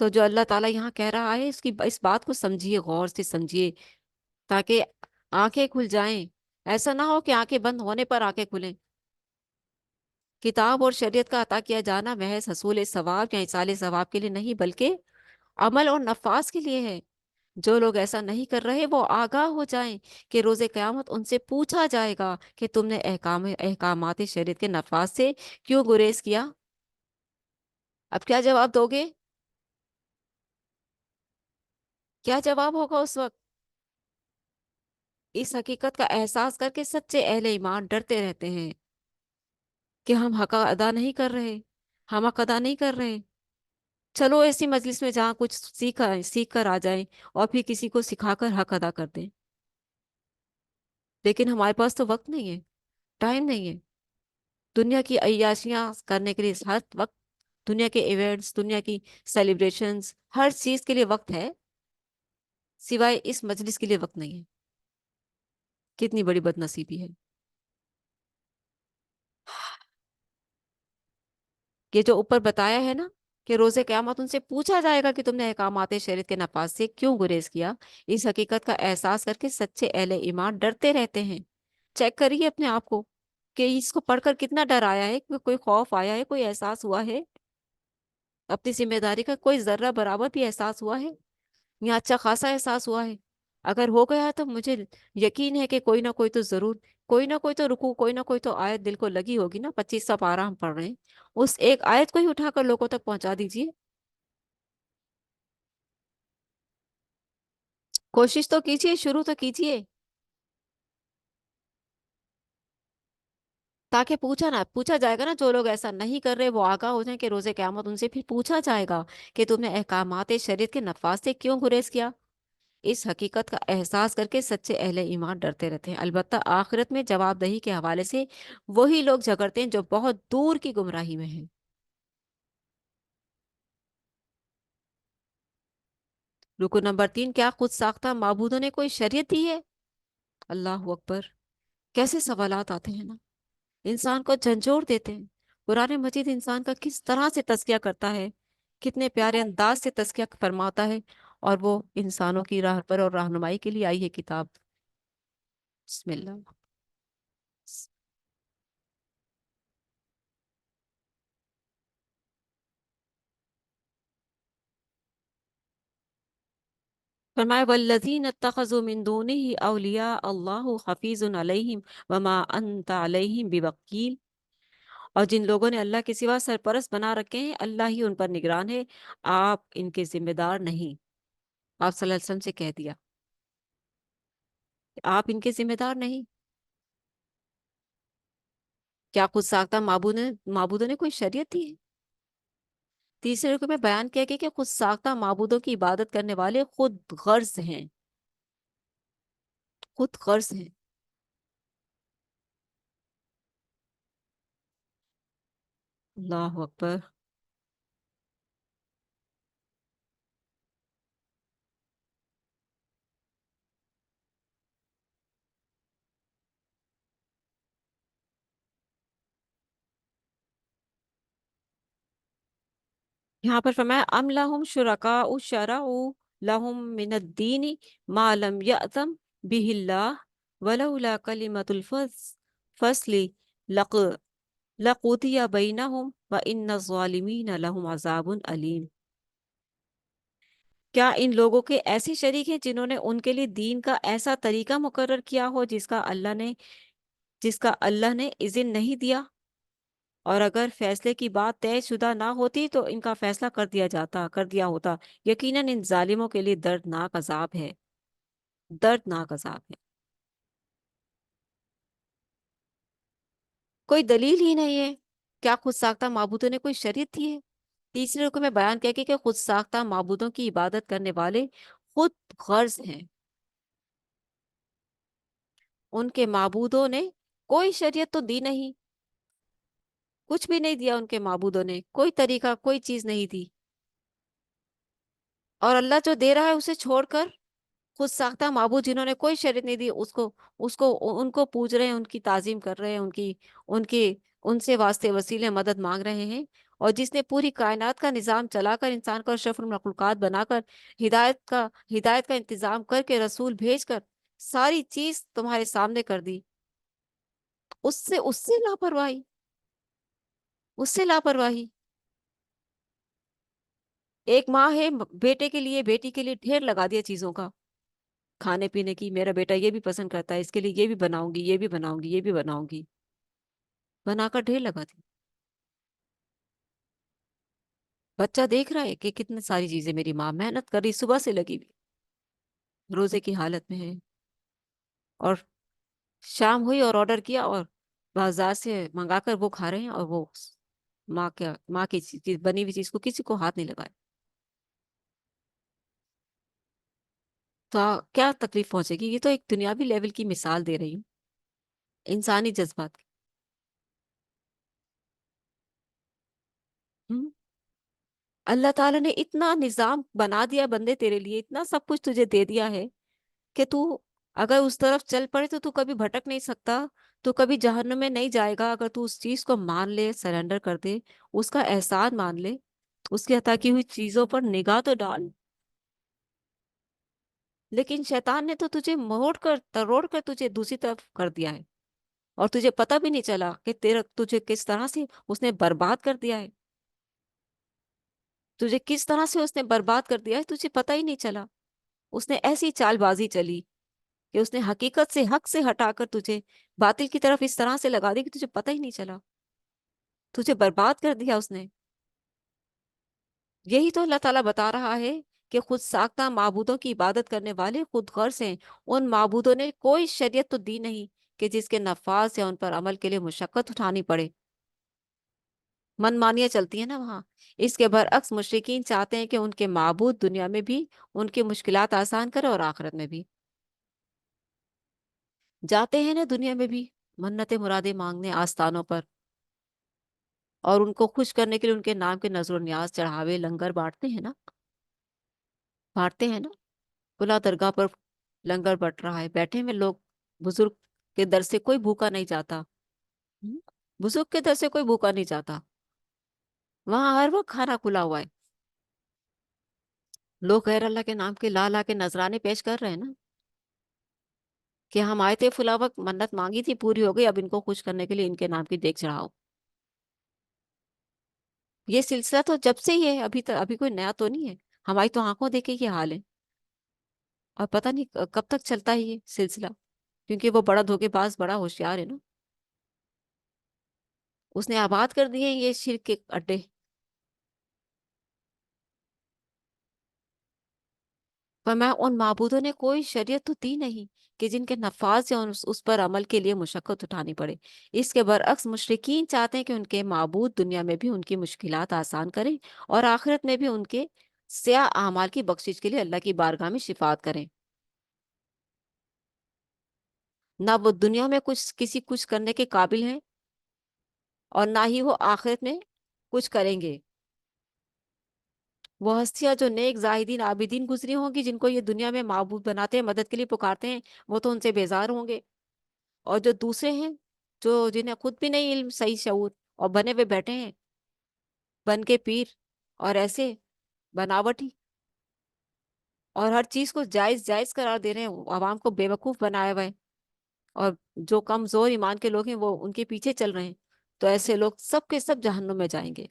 تو جو اللہ تعالیٰ یہاں کہہ رہا ہے اس بات کو سمجھیے، غور سے سمجھیے، تاکہ آنکھیں کھل جائیں۔ ایسا نہ ہو کہ آنکھیں بند ہونے پر آنکھیں کھلیں۔ کتاب اور شریعت کا عطا کیا جانا محض حصول ثواب یا ایصال ثواب کے لیے نہیں، بلکہ عمل اور نفاذ کے لیے ہے۔ جو لوگ ایسا نہیں کر رہے وہ آگاہ ہو جائیں کہ روز قیامت ان سے پوچھا جائے گا کہ تم نے احکامات شریعت کے نفاذ سے کیوں گریز کیا؟ اب کیا جواب دو گے؟ کیا جواب ہوگا اس وقت؟ اس حقیقت کا احساس کر کے سچے اہل ایمان ڈرتے رہتے ہیں کہ ہم حق ادا نہیں کر رہے، ہم حق ادا نہیں کر رہے۔ چلو ایسی مجلس میں جہاں کچھ سیکھ کر آ جائیں اور پھر کسی کو سکھا کر حق ادا کر دیں۔ لیکن ہمارے پاس تو وقت نہیں ہے، ٹائم نہیں ہے۔ دنیا کی عیاشیاں کرنے کے لیے ہر وقت، دنیا کے ایونٹس، دنیا کی سیلیبریشنز، ہر چیز کے لیے وقت ہے، سوائے اس مجلس کے لیے وقت نہیں ہے۔ کتنی بڑی بد نصیبی ہے یہ جو اوپر بتایا ہے نا، کہ روز قیامت ان سے پوچھا جائے گا کہ تم نے احکامات شریعت کے نفاذ سے کیوں گریز کیا۔ اس حقیقت کا احساس کر کے سچے اہل ایمان ڈرتے رہتے ہیں۔ چیک کریے اپنے آپ کو کہ اس کو پڑھ کر کتنا ڈر آیا ہے، کوئی خوف آیا ہے، کوئی احساس ہوا ہے، اپنی ذمہ داری کا کوئی ذرہ برابر بھی احساس ہوا ہے، یا اچھا خاصا احساس ہوا ہے؟ اگر ہو گیا تو مجھے یقین ہے کہ کوئی نہ کوئی تو ضرور، کوئی نہ کوئی تو رکو، کوئی نہ کوئی تو آیت دل کو لگی ہوگی نا۔ 25 پارہ ہم پڑھ رہے ہیں، اس ایک آیت کو ہی اٹھا کر لوگوں تک پہنچا دیجیے۔ کوشش تو کیجیے، شروع تو کیجیے، تاکہ پوچھا جائے گا نا۔ جو لوگ ایسا نہیں کر رہے وہ آگاہ ہو جائیں کہ روز قیامت ان سے پھر پوچھا جائے گا کہ تم نے احکامات شریعت کے نفاذ سے کیوں گریز کیا۔ اس حقیقت کا احساس کر کے سچے اہل ایمان ڈرتے رہتے ہیں۔ البتہ آخرت میں جواب دہی کے حوالے سے وہی لوگ جھگڑتے ہیں جو بہت دور کی گمراہی میں ہیں۔ رکو نمبر 3، کیا خود ساختہ معبودوں نے کوئی شریعت دی ہے؟ اللہ اکبر! کیسے سوالات آتے ہیں نا، انسان کو جھنجھوڑ دیتے ہیں۔ قرآن مجید انسان کا کس طرح سے تزکیہ کرتا ہے، کتنے پیارے انداز سے تزکیہ فرماتا ہے، اور وہ انسانوں کی راہ پر اور رہنمائی کے لیے آئی ہے کتاب۔ بسم اللہ۔ فرمایا والذین اتخذوا من دونہ اولیاء اللہ حفیظ علیہم وما انت علیہم بوکیل۔ اور جن لوگوں نے اللہ کے سوا سرپرست بنا رکھے ہیں، اللہ ہی ان پر نگران ہے، آپ ان کے ذمہ دار نہیں۔ آپ صلی اللہ علیہ وسلم سے کہہ دیا کہ آپ ان کے ذمہ دار نہیں۔ کیا خود ساختہ معبودوں نے کوئی شریعت دی ہے؟ تیسرے رکوع میں بیان کیا گیا کہ خود ساختہ معبودوں کی عبادت کرنے والے خود غرض ہیں، خود غرض ہیں۔ اللہ اکبر! یہاں پر فرمایا ام لہم شرکاء شرعوا لہم من الدین ما لم یأذن بہ اللہ ولولا کلمۃ الفصل لق لقضی بینہم وان الظالمین لہم عذاب علیم۔ کیا ان لوگوں کے ایسے شریک ہیں جنہوں نے ان کے لیے دین کا ایسا طریقہ مقرر کیا ہو جس کا اللہ نے اذن نہیں دیا؟ اور اگر فیصلے کی بات طے شدہ نہ ہوتی تو ان کا فیصلہ کر دیا ہوتا۔ یقیناً ان ظالموں کے لیے دردناک عذاب ہے، دردناک عذاب ہے۔ کوئی دلیل ہی نہیں ہے۔ کیا خود ساختہ معبودوں نے کوئی شریعت دی ہے؟ تیسرے رکوع میں بیان کیا کہ خود ساختہ معبودوں کی عبادت کرنے والے خود غرض ہیں۔ ان کے معبودوں نے کوئی شریعت تو دی نہیں، کچھ بھی نہیں دیا۔ ان کے معبودوں نے کوئی طریقہ، کوئی چیز نہیں دی، اور اللہ جو دے رہا ہے اسے چھوڑ کر خود ساختہ معبود جنہوں نے کوئی شریعت نہیں دی ان کو پوج رہے ہیں، ان کی تعظیم کر رہے ہیں، ان سے واسطے وسیلے مدد مانگ رہے ہیں۔ اور جس نے پوری کائنات کا نظام چلا کر انسان کو اشرف المخلوقات بنا کر ہدایت کا انتظام کر کے رسول بھیج کر ساری چیز تمہارے سامنے کر دی، اس سے لاپرواہی، اس سے لاپرواہی۔ ایک ماں ہے، بیٹے کے لیے بیٹی کے لیے ڈھیر لگا دیا چیزوں کا، کھانے پینے کی، میرا بیٹا یہ بھی پسند کرتا ہے، اس کے لیے یہ بھی بناؤں گی، یہ بھی بناؤں گی، یہ بھی بناؤں گی، بنا کر ڈھیر لگا دی۔ بچہ دیکھ رہا ہے کہ کتنی ساری چیزیں میری ماں محنت کر رہی، صبح سے لگی ہوئی، روزے کی حالت میں ہے، اور شام ہوئی اور آرڈر کیا اور بازار سے منگا کر وہ کھا رہے ہیں، اور وہ ماں کی چیز بنی ہوئی چیز کو کسی کو ہاتھ نہیں لگائے، تو کیا تکلیف پہنچے گی؟ یہ تو ایک دنیاوی لیول کی مثال دے رہی ہوں، انسانی جذبات کی۔ ہم؟ اللہ تعالیٰ نے اتنا نظام بنا دیا بندے تیرے لیے، اتنا سب کچھ تجھے دے دیا ہے کہ تو اگر اس طرف چل پڑے تو کبھی بھٹک نہیں سکتا، تو کبھی جہنم میں نہیں جائے گا، اگر تو اس چیز کو مان لے، سرنڈر کر دے، اس کا احسان مان لے، اس کی عطا کی ہوئی چیزوں پر نگاہ تو ڈال۔ لیکن شیطان نے تو تجھے موڑ کر تروڑ کر تجھے دوسری طرف کر دیا ہے، اور تجھے پتہ بھی نہیں چلا کہ تجھے کس طرح سے اس نے برباد کر دیا ہے، تجھے کس طرح سے اس نے برباد کر دیا ہے، تجھے پتہ ہی نہیں چلا۔ اس نے ایسی چال بازی چلی کہ اس نے حقیقت سے، حق سے ہٹا کر تجھے باطل کی طرف اس طرح سے لگا دی کہ تجھے پتہ ہی نہیں چلا، تجھے برباد کر دیا اس نے۔ یہی تو اللہ تعالیٰ بتا رہا ہے کہ خود ساختہ معبودوں کی عبادت کرنے والے خود غرض ہیں، ان معبودوں نے کوئی شریعت تو دی نہیں کہ جس کے نفاذ یا ان پر عمل کے لیے مشقت اٹھانی پڑے، من مانیاں چلتی ہیں نا وہاں۔ اس کے برعکس مشرکین چاہتے ہیں کہ ان کے معبود دنیا میں بھی ان کی مشکلات آسان کرے اور آخرت میں بھی۔ جاتے ہیں نا دنیا میں بھی منتیں مرادیں مانگنے آستانوں پر، اور ان کو خوش کرنے کے لیے ان کے نام کے نذر و نیاز، چڑھاوے، لنگر بانٹتے ہیں نا۔ کھلا درگاہ پر لنگر بٹ رہا ہے، بیٹھے میں لوگ، بزرگ کے در سے کوئی بھوکا نہیں جاتا، ہم؟ بزرگ کے در سے کوئی بھوکا نہیں جاتا، وہاں ہر وقت کھانا کھلا ہوا ہے، لوگ غیر اللہ کے نام کے لا لا کے نذرانے پیش کر رہے ہیں نا، کہ ہم آئے تھے فلاں وقت، منت مانگی تھی، پوری ہو گئی، اب ان کو خوش کرنے کے لیے ان کے نام کی دیگ چڑھاؤ۔ یہ سلسلہ تو جب سے ہی ہے، ابھی کوئی نیا تو نہیں ہے، ہماری تو آنکھوں دیکھے یہ حال ہے، اور پتہ نہیں کب تک چلتا ہے یہ سلسلہ، کیونکہ وہ بڑا دھوکے باز، بڑا ہوشیار ہے نا، اس نے آباد کر دیے ہیں یہ شرک کے اڈے۔ فرمایا ان معبودوں نے کوئی شریعت تو دی نہیں کہ جن کے نفاذ یا اس پر عمل کے لیے مشقت اٹھانی پڑے۔ اس کے برعکس مشرکین چاہتے ہیں کہ ان کے معبود دنیا میں بھی ان کی مشکلات آسان کریں، اور آخرت میں بھی ان کے سیاہ اعمال کی بخشش کے لیے اللہ کی بارگاہ میں شفاعت کریں۔ نہ وہ دنیا میں کچھ کرنے کے قابل ہیں، اور نہ ہی وہ آخرت میں کچھ کریں گے۔ وہ ہستیاں جو نیک زاہدین عابدین گزری ہوں گی، جن کو یہ دنیا میں معبود بناتے ہیں، مدد کے لیے پکارتے ہیں، وہ تو ان سے بیزار ہوں گے، اور جو دوسرے ہیں، جو جنہیں خود بھی نہیں علم، صحیح شعور، اور بنے ہوئے بیٹھے ہیں بن کے پیر، اور ایسے بناوٹی، اور ہر چیز کو جائز جائز قرار دے رہے ہیں، عوام کو بیوقوف بنایا ہوا ہے، اور جو کمزور ایمان کے لوگ ہیں وہ ان کے پیچھے چل رہے ہیں، تو ایسے لوگ سب کے سب جہنم میں جائیں گے۔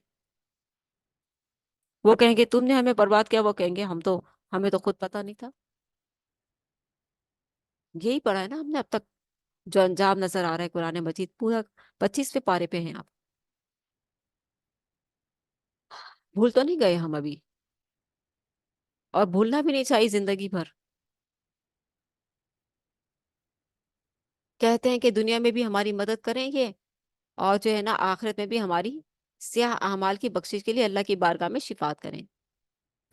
وہ کہیں گے تم نے ہمیں برباد کیا، وہ کہیں گے ہمیں تو خود پتہ نہیں تھا۔ یہی پڑھا ہے نا ہم نے اب تک، جو انجام نظر آ رہا ہے قرآن مجید پورا 25ویں پارے پہ ہیں آپ، بھول تو نہیں گئے ہم ابھی، اور بھولنا بھی نہیں چاہیے زندگی بھر۔ کہتے ہیں کہ دنیا میں بھی ہماری مدد کریں گے، اور جو ہے نا آخرت میں بھی ہماری سیاہ اعمال کی بخشش کے لیے اللہ کی بارگاہ میں شفاعت کریں۔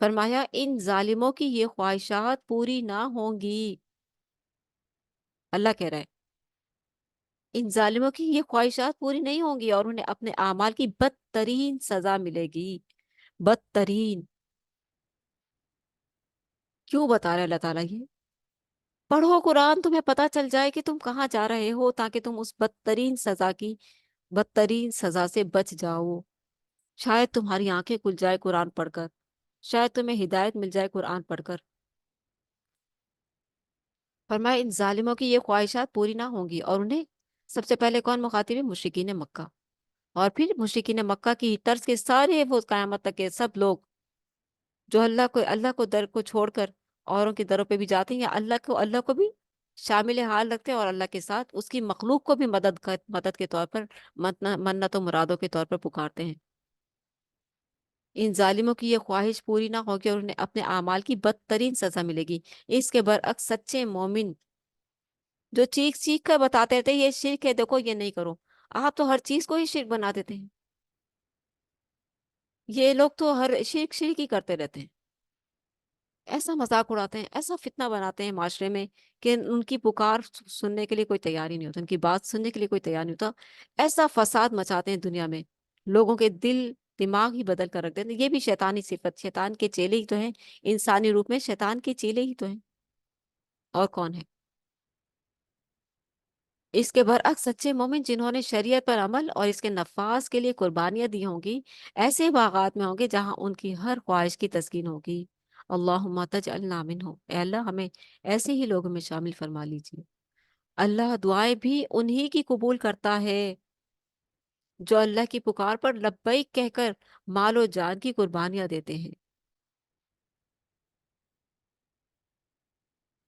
فرمایا ان ظالموں کی یہ خواہشات پوری نہ ہوں گی، اللہ کہہ رہا ہے ان ظالموں کی یہ خواہشات پوری نہیں ہوں گی، اور انہیں اپنے اعمال کی بدترین سزا ملے گی، بدترین۔ کیوں بتا رہا ہے اللہ تعالیٰ یہ؟ پڑھو قرآن، تمہیں پتا چل جائے کہ تم کہاں جا رہے ہو، تاکہ تم اس بدترین سزا سے بچ جاؤ۔ شاید تمہاری آنکھیں کھل جائے قرآن پڑھ کر، شاید تمہیں ہدایت مل جائے قرآن پڑھ کر۔ فرمایا ان ظالموں کی یہ خواہشات پوری نہ ہوں گی، اور انہیں سب سے پہلے کون مخاطب ہے؟ مشرکین مکہ، اور پھر مشرکین مکہ کی طرز کے سارے وہ قیامت تک کے سب لوگ جو اللہ کو در کو چھوڑ کر اوروں کے دروں پہ بھی جاتے ہیں، یا اللہ کو بھی شامل حال رکھتے ہیں، اور اللہ کے ساتھ اس کی مخلوق کو بھی مدد کے طور پر، منت و مرادوں کے طور پر پکارتے ہیں۔ ان ظالموں کی یہ خواہش پوری نہ ہوگی اور انہیں اپنے اعمال کی بدترین سزا ملے گی۔ اس کے برعکس سچے مومن جو چیخ چیخ کر بتاتے تھے یہ شرک ہے، دیکھو یہ نہیں کرو، آپ تو ہر چیز کو ہی شرک بنا دیتے ہیں، یہ لوگ تو ہر شرک شرک ہی کرتے رہتے ہیں، ایسا مذاق اڑاتے ہیں، ایسا فتنہ بناتے ہیں معاشرے میں کہ ان کی پکار سننے کے لیے کوئی تیار ہی نہیں ہوتا، ان کی بات سننے کے لیے کوئی تیار نہیں ہوتا، ایسا فساد مچاتے ہیں دنیا میں، لوگوں کے دل دماغ ہی بدل کر رکھ دیتے ہیں۔ یہ بھی شیطانی صفت، شیطان کے چیلے ہی تو ہیں، انسانی روپ میں شیطان کے چیلے ہی تو ہیں، اور کون ہے؟ اس کے برعکس سچے مومن جنہوں نے شریعت پر عمل اور اس کے نفاذ کے لیے قربانیاں دی ہوں گی، ایسے باغات میں ہوں گے جہاں ان کی ہر خواہش کی تسکین ہوگی۔ اللہم تجعلنا منہم، اے اللہ ہمیں ایسے ہی لوگوں میں شامل فرما لیجیے۔ اللہ دعائیں بھی انہی کی قبول کرتا ہے جو اللہ کی پکار پر لبیک کہہ کر مال و جان کی قربانیاں دیتے ہیں۔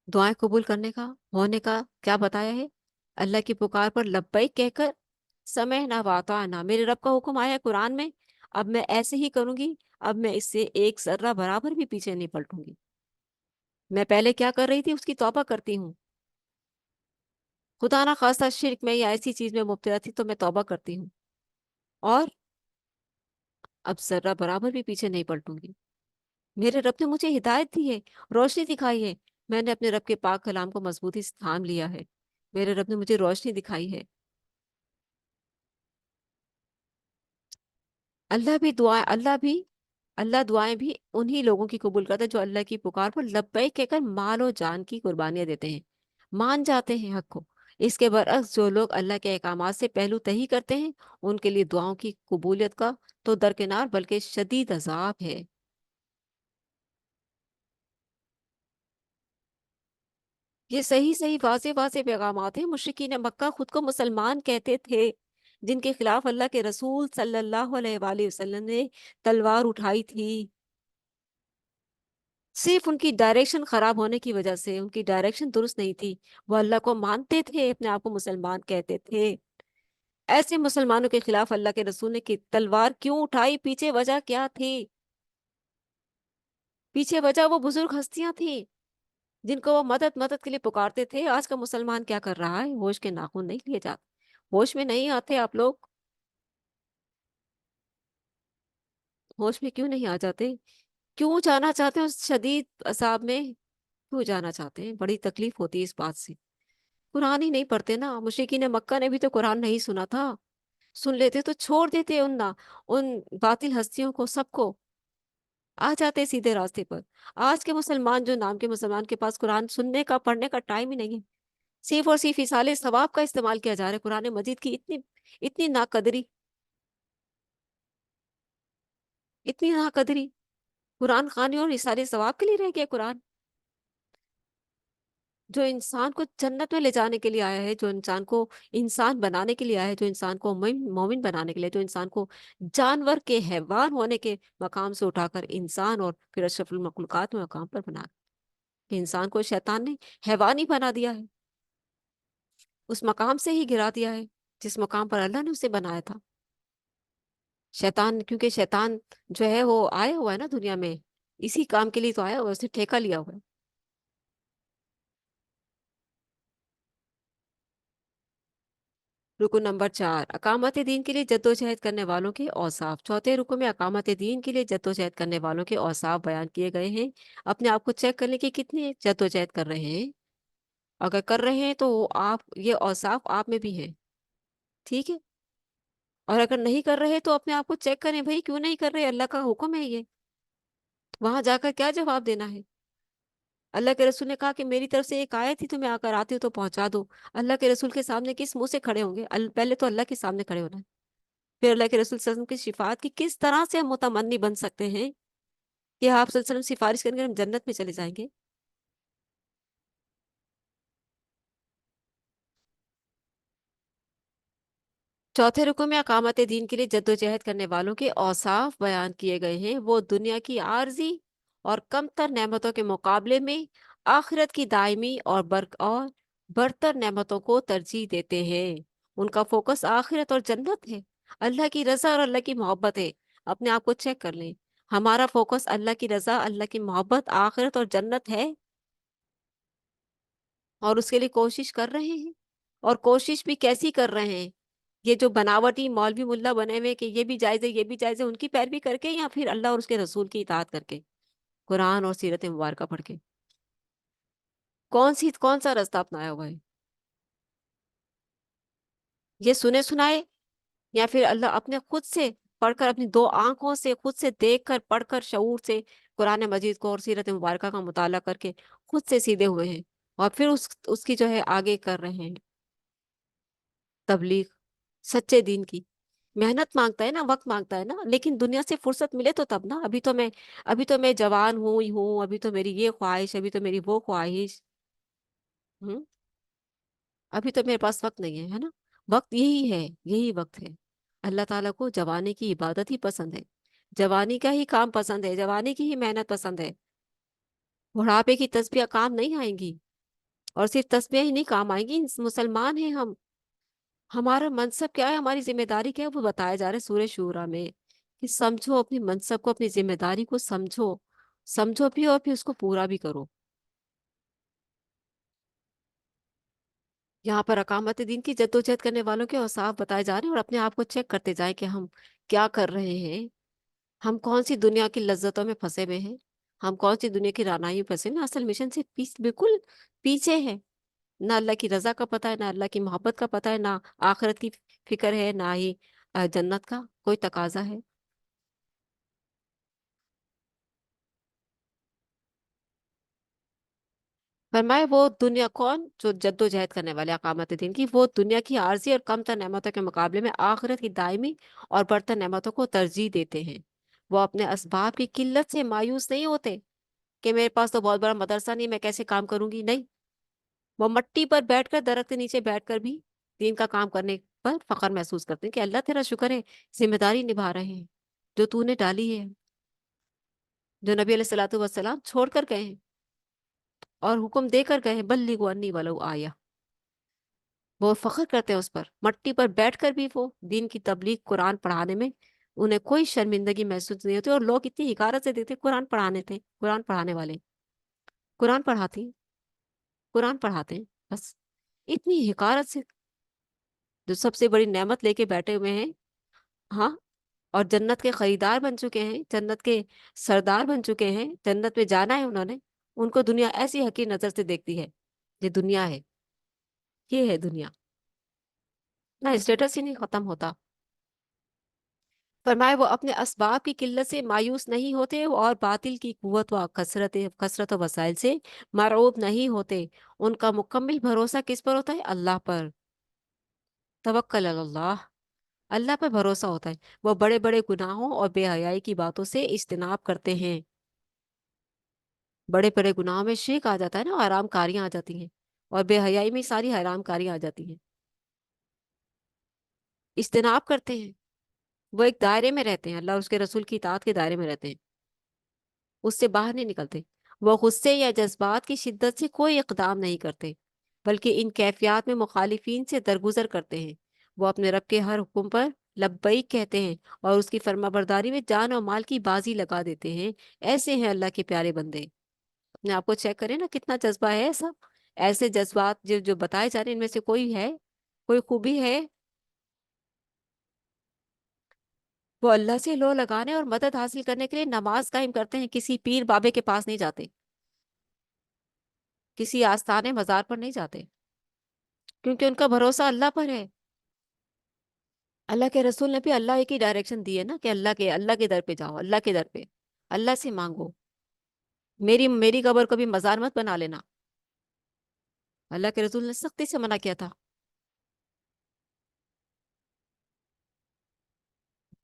دعائیں قبول کرنے کا ہونے کا کیا بتایا ہے؟ اللہ کی پکار پر لبیک کہہ کر سمعنا واطعنا، میرے رب کا حکم آیا ہے قرآن میں، اب میں ایسے ہی کروں گی، اب میں اس سے ایک ذرہ برابر بھی پیچھے نہیں پلٹوں گی۔ میں پہلے کیا کر رہی تھی اس کی توبہ کرتی ہوں، خدا نہ خواستہ شرک میں یا ایسی چیز میں مبتلا تھی تو میں توبہ کرتی ہوں، اور اب ذرہ برابر بھی پیچھے نہیں پلٹوں گی۔ میرے رب نے مجھے ہدایت دی ہے، روشنی دکھائی ہے، میں نے اپنے رب کے پاک کلام کو مضبوطی سے تھام لیا ہے، میرے رب نے مجھے روشنی دکھائی ہے۔ اللہ دعائیں بھی انہی لوگوں کی قبول کرتا ہے جو اللہ کی پکار پر لبیک کہہ کر مال و جان کی قربانیاں دیتے ہیں، مان جاتے ہیں حق کو۔ اس کے برعکس جو لوگ اللہ کے احکامات سے پہلو تہی کرتے ہیں، ان کے لیے دعاؤں کی قبولیت کا تو درکنار بلکہ شدید عذاب ہے۔ یہ صحیح صحیح واضح واضح پیغامات ہیں۔ مشرکین مکہ خود کو مسلمان کہتے تھے، جن کے خلاف اللہ کے رسول صلی اللہ علیہ وآلہ وسلم نے تلوار اٹھائی تھی، صرف ان کی ڈائریکشن خراب ہونے کی وجہ سے، ان کی ڈائریکشن درست نہیں تھی۔ وہ اللہ کو مانتے تھے، اپنے آپ کو مسلمان کہتے تھے، ایسے مسلمانوں کے خلاف اللہ کے رسول نے کی تلوار کیوں اٹھائی؟ پیچھے وجہ کیا تھی؟ پیچھے وجہ وہ بزرگ ہستیاں تھیں جن کو وہ مدد مدد کے لیے پکارتے تھے۔ آج کا مسلمان کیا کر رہا ہے؟ ہوش کے ناخن نہیں لیے جاتے، ہوش میں نہیں آتے آپ لوگ، ہوش میں کیوں نہیں آ جاتے؟ کیوں جانا چاہتے ہیں اس شدید عذاب میں؟ کیوں جانا چاہتے ہیں؟ بڑی تکلیف ہوتی ہے اس بات سے۔ قرآن ہی نہیں پڑھتے نا، مشرکین مکہ نے بھی تو قرآن نہیں سنا تھا، سن لیتے تو چھوڑ دیتے ان باطل ہستیوں کو، سب کو آ جاتے سیدھے راستے پر۔ آج کے مسلمان، جو نام کے مسلمان، کے پاس قرآن سننے کا پڑھنے کا ٹائم ہی نہیں ہے، صرف اور صرف اصالے ثواب کا استعمال کیا جا رہا ہے۔ قرآن مجید کی اتنی اتنی ناقدری، اتنی ناقدری، قرآن خوانی اور اصالے ثواب کے لیے رہ گیا قرآن، جو انسان کو جنت میں لے جانے کے لیے آیا ہے، جو انسان کو انسان بنانے کے لیے آیا ہے، جو انسان کو مومن بنانے کے لیے، جو انسان کو جانور کے حیوان ہونے کے مقام سے اٹھا کر انسان اور پھر اشرف المخلوقات میں مقام پر بنا، کہ انسان کو شیطان نے حیوان ہی بنا دیا ہے، اس مقام سے ہی گرا دیا ہے جس مقام پر اللہ نے اسے بنایا تھا۔ شیطان، کیونکہ شیطان جو ہے وہ آیا ہوا ہے نا دنیا میں، اسی کام کے لیے تو آیا ہوا ہے، اس نے ٹھیکہ لیا ہوا ہے۔ رکن نمبر 4، اقامت دین کے لیے جدوجہد کرنے والوں کے اوصاف۔ چوتھے رکن میں اقامت دین کے لیے جدوجہد کرنے والوں کے اوصاف بیان کیے گئے ہیں۔ اپنے آپ کو چیک کرنے کی کتنی جدوجہد کر رہے ہیں؟ اگر کر رہے ہیں تو وہ آپ، یہ اوصاف آپ میں بھی ہیں، ٹھیک ہے؟ اور اگر نہیں کر رہے تو اپنے آپ کو چیک کریں، بھائی کیوں نہیں کر رہے؟ اللہ کا حکم ہے یہ، وہاں جا کر کیا جواب دینا ہے؟ اللہ کے رسول نے کہا کہ میری طرف سے ایک آیت تھی، تمہیں آ کر آتی ہو تو پہنچا دو۔ اللہ کے رسول کے سامنے کس منہ سے کھڑے ہوں گے؟ پہلے تو اللہ کے سامنے کھڑے ہونا ہے، پھر اللہ کے رسول صلی اللہ علیہ وسلم کی شفاعت کی کس طرح سے ہم متمنی بن سکتے ہیں کہ آپ صلی اللہ علیہ وسلم سفارش کریں گے ہم جنت میں چلے جائیں گے؟ چوتھے رکوع میں اقامت دین کے لیے جدوجہد کرنے والوں کے اوصاف بیان کیے گئے ہیں۔ وہ دنیا کی عارضی اور کم تر نعمتوں کے مقابلے میں آخرت کی دائمی اور برتر نعمتوں کو ترجیح دیتے ہیں۔ ان کا فوکس آخرت اور جنت ہے، اللہ کی رضا اور اللہ کی محبت ہے۔ اپنے آپ کو چیک کر لیں، ہمارا فوکس اللہ کی رضا، اللہ کی محبت، آخرت اور جنت ہے، اور اس کے لیے کوشش کر رہے ہیں، اور کوشش بھی کیسی کر رہے ہیں؟ یہ جو بناوٹی مولوی ملا بنے ہوئے کہ یہ بھی جائز ہے یہ بھی جائز ہے، ان کی پیروی کر کے، یا پھر اللہ اور اس کے رسول کی اطاعت کر کے، قرآن اور سیرت مبارکہ پڑھ کے؟ کون سا راستہ اپنایا ہوا ہے؟ یہ سنے سنائے، یا پھر اللہ اپنے خود سے پڑھ کر، اپنی دو آنکھوں سے خود سے دیکھ کر پڑھ کر شعور سے قرآن مجید کو اور سیرت مبارکہ کا مطالعہ کر کے خود سے سیدھے ہوئے ہیں، اور پھر اس کی جو ہے آگے کر رہے ہیں تبلیغ سچے دین کی؟ محنت مانگتا ہے نا، وقت مانگتا ہے نا، لیکن دنیا سے فرصت ملے تو تب نا۔ ابھی تو میں جوان ہوں، ابھی تو میری یہ خواہش، ابھی تو میری وہ خواہش، ہوں ابھی تو میرے پاس وقت نہیں ہے نا؟ وقت یہی ہے، یہی وقت ہے۔ اللہ تعالیٰ کو جوانی کی عبادت ہی پسند ہے، جوانی کا ہی کام پسند ہے، جوانی کی ہی محنت پسند ہے۔ بڑھاپے کی تسبیح کام نہیں آئیں گی، اور صرف تسبیح ہی نہیں کام آئیں گی۔ مسلمان ہیں ہم، ہمارا منصب کیا ہے، ہماری ذمہ داری کیا ہے، وہ بتایا جا رہا ہے سورہ شورا میں، کہ سمجھو اپنی منصب کو، اپنی ذمہ داری کو سمجھو، سمجھو بھی اور پھر اس کو پورا بھی کرو۔ یہاں پر اقامت دین کی جدوجہد کرنے والوں کے اوصاف بتائے جا رہے ہیں، اور اپنے آپ کو چیک کرتے جائیں کہ ہم کیا کر رہے ہیں، ہم کون سی دنیا کی لذتوں میں پھنسے ہوئے ہیں، ہم کون سی دنیا کی رعنائی میں پھنسے ہوئے ہیں، اصل مشن سے بالکل پیچھے ہے۔ نہ اللہ کی رضا کا پتہ ہے، نہ اللہ کی محبت کا پتہ ہے، نہ آخرت کی فکر ہے، نہ ہی جنت کا کوئی تقاضا ہے۔ فرمائے وہ دنیا کون جو جد و جہد کرنے والے اقامت دین کی، وہ دنیا کی عارضی اور کم تر نعمتوں کے مقابلے میں آخرت کی دائمی اور برتر نعمتوں کو ترجیح دیتے ہیں۔ وہ اپنے اسباب کی قلت سے مایوس نہیں ہوتے کہ میرے پاس تو بہت بڑا مدرسہ نہیں، میں کیسے کام کروں گی، نہیں۔ وہ مٹی پر بیٹھ کر، درخت کے نیچے بیٹھ کر بھی دین کا کام کرنے پر فخر محسوس کرتے ہیں کہ اللہ تیرا شکر ہے، ذمہ داری نبھا رہے ہیں جو تو نے ڈالی ہے، جو نبی علیہ الصلوۃ والسلام چھوڑ کر گئے ہیں اور حکم دے کر گئے ہیں، بلغوا انی ولو آیا۔ وہ فخر کرتے ہیں اس پر، مٹی پر بیٹھ کر بھی وہ دین کی تبلیغ، قرآن پڑھانے میں انہیں کوئی شرمندگی محسوس نہیں ہوتی، اور لوگ اتنی حقارت سے دیتے، قرآن پڑھانے تھے، قرآن پڑھانے والے، قرآن پڑھاتی، قرآن پڑھاتے ہیں، بس اتنی حقارت سے، جو سب سے بڑی نعمت لے کے بیٹھے ہوئے ہیں، ہاں، اور جنت کے خریدار بن چکے ہیں، جنت کے سردار بن چکے ہیں، جنت میں جانا ہے انہوں نے، ان کو دنیا ایسی حقیر نظر سے دیکھتی ہے، یہ دنیا ہے، یہ ہے دنیا، نہ اسٹیٹس ہی نہیں ختم ہوتا۔ فرمائے وہ اپنے اسباب کی قلت سے مایوس نہیں ہوتے، اور باطل کی قوت و کثرت و وسائل سے مرعوب نہیں ہوتے۔ ان کا مکمل بھروسہ کس پر ہوتا ہے؟ اللہ پر، توکل علی اللہ، اللہ پر بھروسہ ہوتا ہے۔ وہ بڑے بڑے گناہوں اور بے حیائی کی باتوں سے اجتناب کرتے ہیں۔ بڑے بڑے گناہوں میں شرک آ جاتا ہے نا، حرام کاریاں آ جاتی ہیں، اور بے حیائی میں ساری حرام کاریاں آ جاتی ہیں، اجتناب کرتے ہیں۔ وہ ایک دائرے میں رہتے ہیں، اللہ اور اس کے رسول کی اطاعت کے دائرے میں رہتے ہیں، اس سے باہر نہیں نکلتے۔ وہ غصے یا جذبات کی شدت سے کوئی اقدام نہیں کرتے، بلکہ ان کیفیات میں مخالفین سے درگزر کرتے ہیں۔ وہ اپنے رب کے ہر حکم پر لبیک کہتے ہیں، اور اس کی فرما برداری میں جان اور مال کی بازی لگا دیتے ہیں۔ ایسے ہیں اللہ کے پیارے بندے۔ اپنے آپ کو چیک کریں نا، کتنا جذبہ ہے ایسا، ایسے جذبات جو بتائے جا رہے ہیں، ان میں سے کوئی ہے، کوئی خوبی ہے؟ وہ اللہ سے لو لگانے اور مدد حاصل کرنے کے لیے نماز قائم کرتے ہیں، کسی پیر بابے کے پاس نہیں جاتے، کسی آستانے مزار پر نہیں جاتے، کیونکہ ان کا بھروسہ اللہ پر ہے۔ اللہ کے رسول نے بھی اللہ ایک ہی ڈائریکشن دی ہے نا، کہ اللہ کے در پہ جاؤ، اللہ کے در پہ اللہ سے مانگو، میری قبر کو بھی مزار مت بنا لینا، اللہ کے رسول نے سختی سے منع کیا تھا۔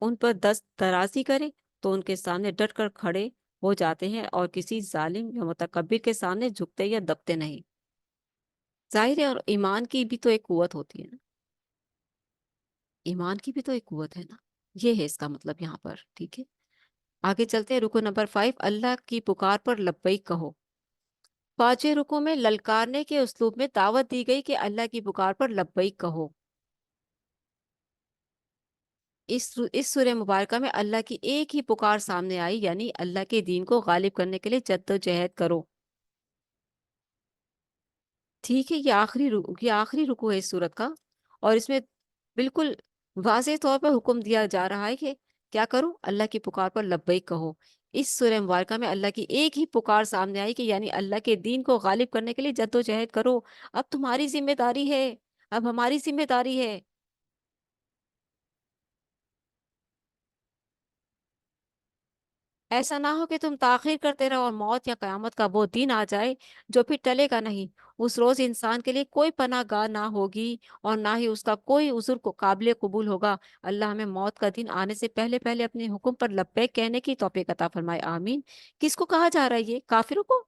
ان پر دست درازی کرے تو ان کے سامنے ڈٹ کر کھڑے ہو جاتے ہیں اور کسی ظالم یا متکبر کے سامنے جھکتے یا دبتے نہیں۔ ظاہر ہے، اور ایمان کی بھی تو ایک قوت ہوتی ہے نا، ایمان کی بھی تو ایک قوت ہے نا، یہ ہے اس کا مطلب یہاں پر، ٹھیک ہے۔ آگے چلتے ہیں، رکو نمبر 5، اللہ کی پکار پر لبیک کہو۔ پانچویں رکو میں للکارنے کے اسلوب میں دعوت دی گئی کہ اللہ کی پکار پر لبیک کہو۔ اس سورہ مبارکہ میں اللہ کی ایک ہی پکار سامنے آئی، یعنی اللہ کے دین کو غالب کرنے کے لیے جد و جہد کرو۔ ٹھیک ہے، یہ آخری رکو ہے اس سورت کا، اور اس میں بالکل واضح طور پر حکم دیا جا رہا ہے کہ کیا کرو، اللہ کی پکار پر لبیک کہو۔ اس سورہ مبارکہ میں اللہ کی ایک ہی پکار سامنے آئی کہ یعنی اللہ کے دین کو غالب کرنے کے لیے جد و جہد کرو۔ اب تمہاری ذمہ داری ہے، اب ہماری ذمہ داری ہے۔ ایسا نہ ہو کہ تم تاخیر کرتے رہو اور موت یا قیامت کا وہ دن آ جائے جو پھر ٹلے گا نہیں۔ اس روز انسان کے لیے کوئی پناہ گاہ نہ ہوگی اور نہ ہی اس کا کوئی عذر کو قابل قبول ہوگا۔ اللہ ہمیں موت کا دن آنے سے پہلے پہلے اپنے حکم پر لبیک کہنے کی توفیق عطا فرمائے، آمین۔ کس کو کہا جا رہا ہے؟ یہ کافروں کو؟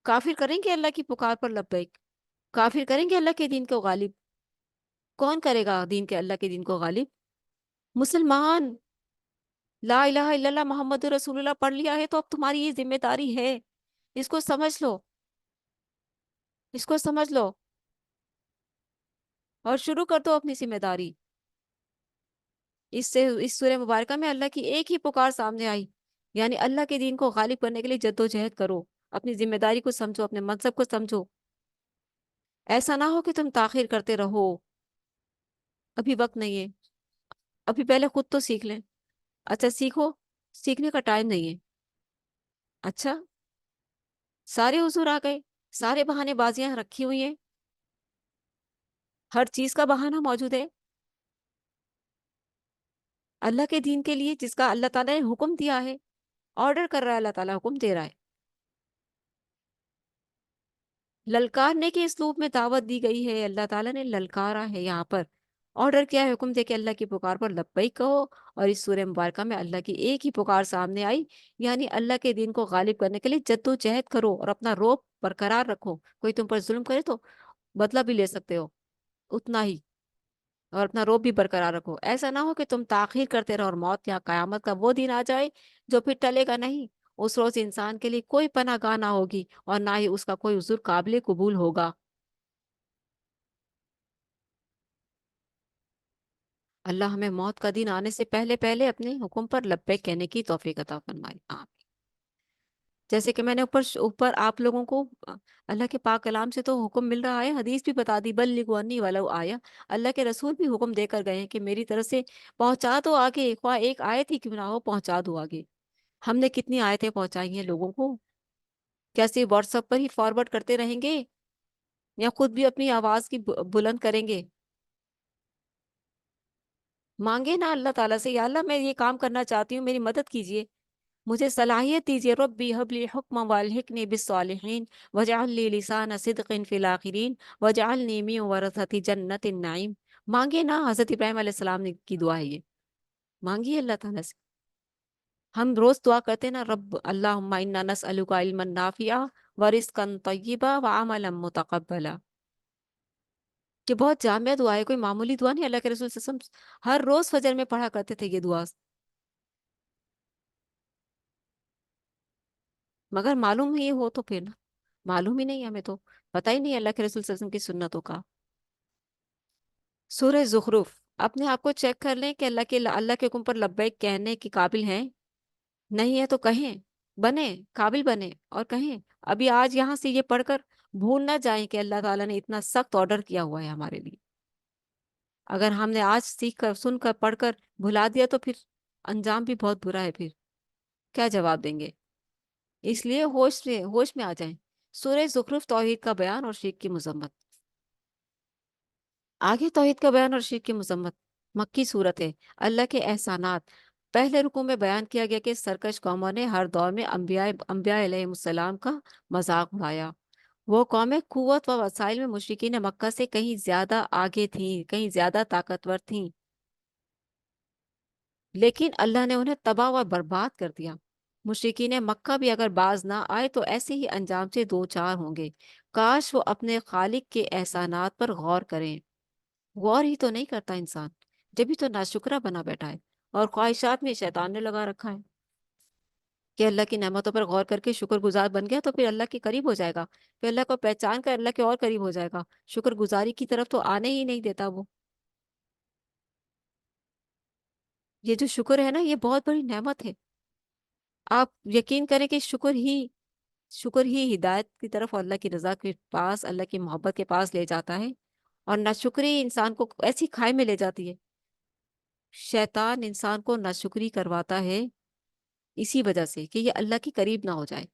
کافر کریں گے اللہ کی پکار پر لبیک؟ کافر کریں گے اللہ کے دین کو غالب؟ کون کرے گا دین کے، اللہ کے دین کو غالب؟ مسلمان۔ لا الہ الا اللہ محمد رسول اللہ پڑھ لیا ہے تو اب تمہاری یہ ذمہ داری ہے، اس کو سمجھ لو، اس کو سمجھ لو اور شروع کر دو اپنی ذمہ داری۔ اس سورہ مبارکہ میں اللہ کی ایک ہی پکار سامنے آئی، یعنی اللہ کے دین کو غالب کرنے کے لیے جد و جہد کرو، اپنی ذمہ داری کو سمجھو، اپنے منصب کو سمجھو۔ ایسا نہ ہو کہ تم تاخیر کرتے رہو، ابھی وقت نہیں ہے، ابھی پہلے خود تو سیکھ لیں۔ اچھا سیکھو، سیکھنے کا ٹائم نہیں ہے؟ اچھا، سارے حضور آ گئے، سارے بہانے بازیاں رکھی ہوئی ہیں، ہر چیز کا بہانہ موجود ہے اللہ کے دین کے لیے، جس کا اللہ تعالیٰ نے حکم دیا ہے، آرڈر کر رہا ہے، اللہ تعالیٰ حکم دے رہا ہے۔ للکارنے کے اسلوب میں دعوت دی گئی ہے، اللہ تعالیٰ نے للکارا ہے یہاں پر، آرڈر کیا ہے، حکم دے کہ اللہ کی پکار پر لبیک کہو۔ اور اس سورہ مبارکہ میں اللہ کی ایک ہی پکار سامنے آئی، یعنی اللہ کے دین کو غالب کرنے کے لیے جد و جہد کرو اور اپنا روب برقرار رکھو۔ کوئی تم پر ظلم کرے تو بدلہ بھی لے سکتے ہو اتنا ہی، اور اپنا روب بھی برقرار رکھو۔ ایسا نہ ہو کہ تم تاخیر کرتے رہو اور موت یا قیامت کا وہ دن آ جائے جو پھر ٹلے گا نہیں۔ اس روز انسان کے لیے کوئی پناہ گاہ نہ ہوگی اور نہ ہی اس کا کوئی عذر قابل قبول ہوگا۔ اللہ ہمیں موت کا دن آنے سے پہلے پہلے اپنے حکم پر لبیک کہنے کی توفیق عطا فرمائے، آمین۔ جیسے کہ میں نے اوپر آپ لوگوں کو اللہ کے پاک کلام سے تو حکم مل رہا ہے، حدیث بھی بتا دی، بلغوا انی ولو آیا، اللہ کے رسول بھی حکم دے کر گئے ہیں کہ میری طرف سے پہنچا دو آگے، خواہ ایک آیت ہی کیوں نہ ہو، پہنچا دو آگے۔ ہم نے کتنی آیتیں پہنچائی ہیں لوگوں کو؟ کیا صرف واٹس ایپ پر ہی فارورڈ کرتے رہیں گے یا خود بھی اپنی آواز کی بلند کریں گے؟ مانگے نا اللہ تعالیٰ سے، یا اللہ میں یہ کام کرنا چاہتی ہوں، میری مدد کیجیے، مجھے صلاحیت دیجیے، ربی حب لی حکما والحقنی بالصالحین وجعل لی لسان صدق فی الاخرین وجعلنی من ورثۃ جنت النعیم۔ مانگے نا، حضرت ابراہیم علیہ السلام نے کی دعا ہے یہ، مانگیے اللہ تعالیٰ سے۔ ہم روز دعا کرتے ہیں نا، رب اللہم انا نسألک علما نافعا ورزقا طیبا وعملا متقبلا، کہ بہت جامع دعا ہے، کوئی معمولی دعا نہیں۔ اللہ کے رسول صلی اللہ علیہ وسلم ہر روز فجر میں پڑھا کرتے تھے یہ دعا، مگر معلوم ہی ہو تو پھر نا، معلوم ہی نہیں ہمیں تو، پتہ ہی نہیں اللہ کے رسول صلی اللہ علیہ وسلم کی سنتوں کا۔ سورہ زخرف، اپنے آپ کو چیک کر لیں کہ اللہ کے حکم پر لبیک کہنے کے قابل ہیں، نہیں ہے تو کہیں، بنے قابل بنے اور کہیں۔ ابھی آج یہاں سے یہ پڑھ کر بھول نہ جائیں کہ اللہ تعالیٰ نے اتنا سخت آرڈر کیا ہوا ہے ہمارے لیے۔ اگر ہم نے آج سیکھ کر، سن کر، پڑھ کر بھلا دیا تو پھر انجام بھی بہت برا ہے، پھر کیا جواب دیں گے؟ اس لیے ہوش میں آ جائیں۔ سورہ زخرف توحید کا بیان اور شرک کی مذمت۔ آگے توحید کا بیان اور شرک کی مذمت، مکی صورت ہے۔ اللہ کے احسانات، پہلے رکوع میں بیان کیا گیا کہ سرکش قوموں نے ہر دور میں انبیاء علیہ السلام کا مذاق اڑایا۔ وہ قومیں قوت و وسائل میں مشرکین مکہ سے کہیں زیادہ آگے تھیں، کہیں زیادہ طاقتور تھیں۔ لیکن اللہ نے انہیں تباہ و برباد کر دیا۔ مشرکین مکہ بھی اگر باز نہ آئے تو ایسے ہی انجام سے دو چار ہوں گے۔ کاش وہ اپنے خالق کے احسانات پر غور کریں۔ غور ہی تو نہیں کرتا انسان، جبھی تو ناشکرا بنا بیٹھا ہے اور خواہشات میں شیطان نے لگا رکھا ہے کہ اللہ کی نعمتوں پر غور کر کے شکر گزار بن گیا تو پھر اللہ کے قریب ہو جائے گا، پھر اللہ کو پہچان کر اللہ کے اور قریب ہو جائے گا۔ شکر گزاری کی طرف تو آنے ہی نہیں دیتا وہ۔ یہ جو شکر ہے نا، یہ بہت بڑی نعمت ہے۔ آپ یقین کریں کہ شکر ہی ہدایت کی طرف، اللہ کی رضا کے پاس، اللہ کی محبت کے پاس لے جاتا ہے، اور ناشکری انسان کو ایسی کھائی میں لے جاتی ہے۔ شیطان انسان کو ناشکری کرواتا ہے اسی وجہ سے کہ یہ اللہ کے قریب نہ ہو جائے،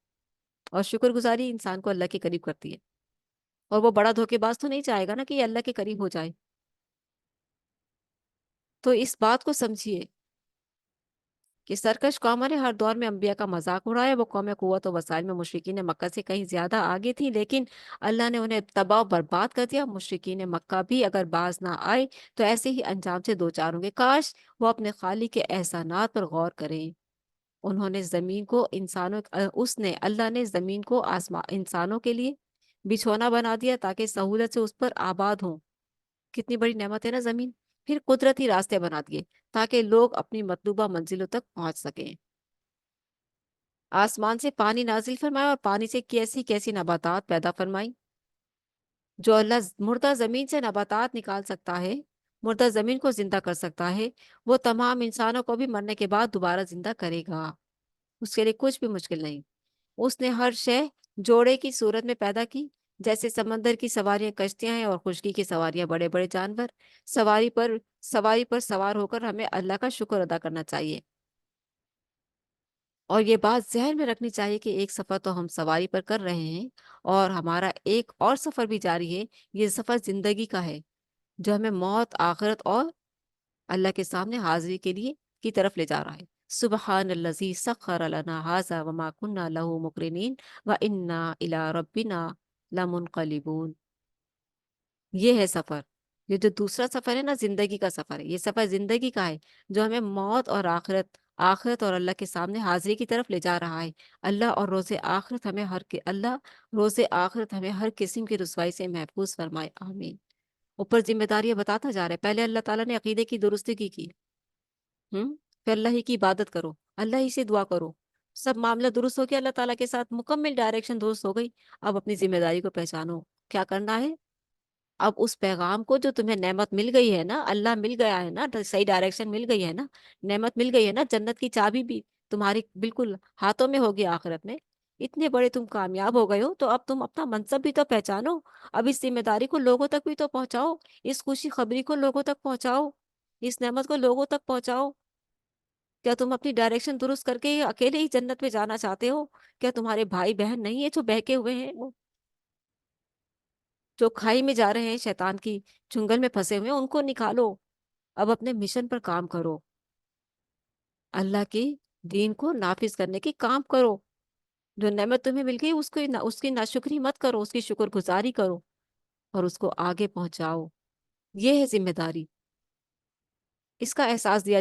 اور شکر گزاری انسان کو اللہ کے قریب کرتی ہے۔ اور وہ بڑا دھوکے باز تو نہیں چاہے گا نا کہ یہ اللہ کے قریب ہو جائے۔ تو اس بات کو سمجھیے کہ سرکش قوموں نے ہر دور میں انبیاء کا مذاق اڑایا۔ وہ قوم قوت و وسائل میں مشرکین مکہ سے کہیں زیادہ آگے تھی، لیکن اللہ نے انہیں تباہ و برباد کر دیا۔ مشرکین مکہ بھی اگر باز نہ آئے تو ایسے ہی انجام سے دو چار ہوں گے۔ کاش وہ اپنے خالق کے احسانات پر غور کریں۔ انہوں نے زمین کو اللہ نے زمین کو انسانوں کے لیے بچھونا بنا دیا تاکہ سہولت سے اس پر آباد ہوں۔ کتنی بڑی نعمت ہے نا زمین۔ پھر قدرتی راستے بنا دیے تاکہ لوگ اپنی مطلوبہ منزلوں تک پہنچ سکیں۔ آسمان سے پانی نازل فرمایا اور پانی سے کیسی کیسی نباتات پیدا فرمائی۔ جو اللہ مردہ زمین سے نباتات نکال سکتا ہے، مردہ زمین کو زندہ کر سکتا ہے، وہ تمام انسانوں کو بھی مرنے کے بعد دوبارہ زندہ کرے گا۔ اس کے لیے کچھ بھی مشکل نہیں۔ اس نے ہر شے جوڑے کی صورت میں پیدا کی، جیسے سمندر کی سواریاں کشتیاں ہیں اور خشکی کی سواریاں بڑے بڑے جانور۔ سواری پر سوار ہو کر ہمیں اللہ کا شکر ادا کرنا چاہیے، اور یہ بات ذہن میں رکھنی چاہیے کہ ایک سفر تو ہم سواری پر کر رہے ہیں، اور ہمارا ایک اور سفر بھی جاری ہے۔ یہ سفر زندگی کا ہے جو ہمیں موت، آخرت اور اللہ کے سامنے حاضری کے لیے کی طرف لے جا رہا ہے۔ سبحان الذی سخر لنا ھذا وما كنا له مقرنین وانا الی ربنا لمنقلبون۔ یہ ہے سفر۔ یہ جو دوسرا سفر ہے نا، زندگی کا سفر ہے۔ یہ سفر زندگی کا ہے جو ہمیں موت اور آخرت اور اللہ کے سامنے حاضری کی طرف لے جا رہا ہے۔ اللہ روز آخرت ہمیں ہر قسم کی رسوائی سے محفوظ فرمائے، آمین۔ اوپر ذمہ داریاں بتاتا جا رہا ہے۔ پہلے اللہ تعالیٰ نے عقیدے کی درستگی کی، پھر اللہ ہی کی عبادت کرو، اللہ ہی سے دعا کرو، سب معاملہ درست ہو گیا، اللہ تعالیٰ کے ساتھ مکمل ڈائریکشن درست ہو گئی۔ اب اپنی ذمہ داری کو پہچانو، کیا کرنا ہے۔ اب اس پیغام کو، جو تمہیں نعمت مل گئی ہے نا، اللہ مل گیا ہے نا، صحیح ڈائریکشن مل گئی ہے نا، نعمت مل گئی ہے نا، جنت کی چابی بھی تمہاری بالکل ہاتھوں میں ہوگی آخرت میں، اتنے بڑے تم کامیاب ہو گئے ہو، تو اب تم اپنا منصب بھی تو پہچانو۔ اب اس ذمہ داری کو لوگوں تک بھی تو پہنچاؤ، اس خوشی خبری کو لوگوں تک پہنچاؤ، اس نعمت کو لوگوں تک پہنچاؤ۔ کیا تم اپنی ڈائریکشن درست کر کے اکیلے ہی جنت میں جانا چاہتے ہو؟ کیا تمہارے بھائی بہن نہیں ہیں جو بہکے ہوئے ہیں، وہ جو کھائی میں جا رہے ہیں، شیطان کی چنگل میں پھنسے ہوئے ہیں؟ ان کو نکالو، اب اپنے مشن پر کام کرو، اللہ کی دین کو نافذ کرنے کی کام کرو۔ جو نعمت تمہیں مل گئی اس کی ناشکری مت کرو، اس کی شکر گزاری کرو اور اس کو آگے پہنچاؤ۔ یہ ہے ذمہ داری، اس کا احساس دیا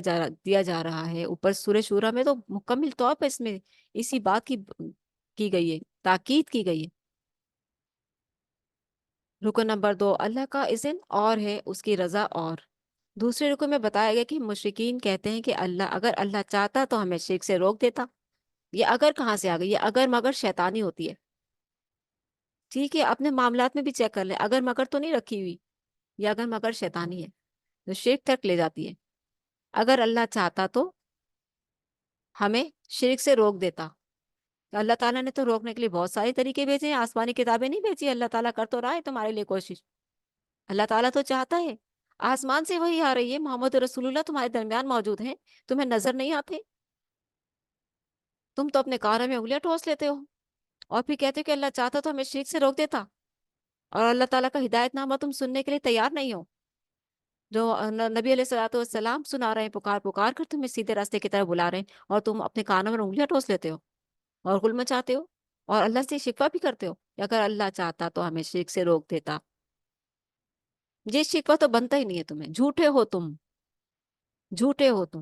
جا رہا ہے۔ اوپر سورہ شورا میں تو مکمل طور پر اس میں اسی بات کی گئی ہے، تاکید کی گئی ہے۔ رکن نمبر 2، اللہ کا اذن اور ہے، اس کی رضا اور۔ دوسرے رکن میں بتایا گیا کہ مشرکین کہتے ہیں کہ اگر اللہ چاہتا تو ہمیں شرک سے روک دیتا۔ یہ اگر کہاں سے آ گئی؟ یہ اگر مگر شیطانی ہوتی ہے۔ ٹھیک ہے، اپنے معاملات میں بھی چیک کر لیں، اگر مگر تو نہیں رکھی ہوئی، یہ اگر مگر شیطانی ہے جو شرک تک لے جاتی ہے۔ اگر اللہ چاہتا تو ہمیں شرک سے روک دیتا۔ اللہ تعالیٰ نے تو روکنے کے لیے بہت سارے طریقے بھیجے ہیں، آسمانی کتابیں نہیں بھیجی۔ اللہ تعالیٰ کر تو رہا ہے تمہارے لیے کوشش، اللہ تعالیٰ تو چاہتا ہے۔ آسمان سے وہی آ رہی ہے، محمد رسول اللہ تمہارے درمیان موجود ہیں، تمہیں نظر نہیں آتے؟ تم تو اپنے کانوں میں انگلیاں ٹھوس لیتے ہو اور پھر کہتے ہو کہ اللہ چاہتا تو ہمیں شرک سے روک دیتا، اور اللہ تعالیٰ کا ہدایت نامہ تم سننے کے لیے تیار نہیں ہو۔ جو نبی علیہ الصلوۃ والسلام سنا رہے ہیں، پکار پکار کر تمہیں سیدھے راستے کی طرف بلا رہے ہیں، اور تم اپنے کانوں میں انگلیاں ٹھوس لیتے ہو اور غل مچاتے ہو اور اللہ سے شکوہ بھی کرتے ہو کہ اگر اللہ چاہتا تو ہمیں شرک سے روک دیتا۔ یہ شکوہ تو بنتا ہی نہیں ہے تمہیں، جھوٹے ہو تم، جھوٹے ہو تم۔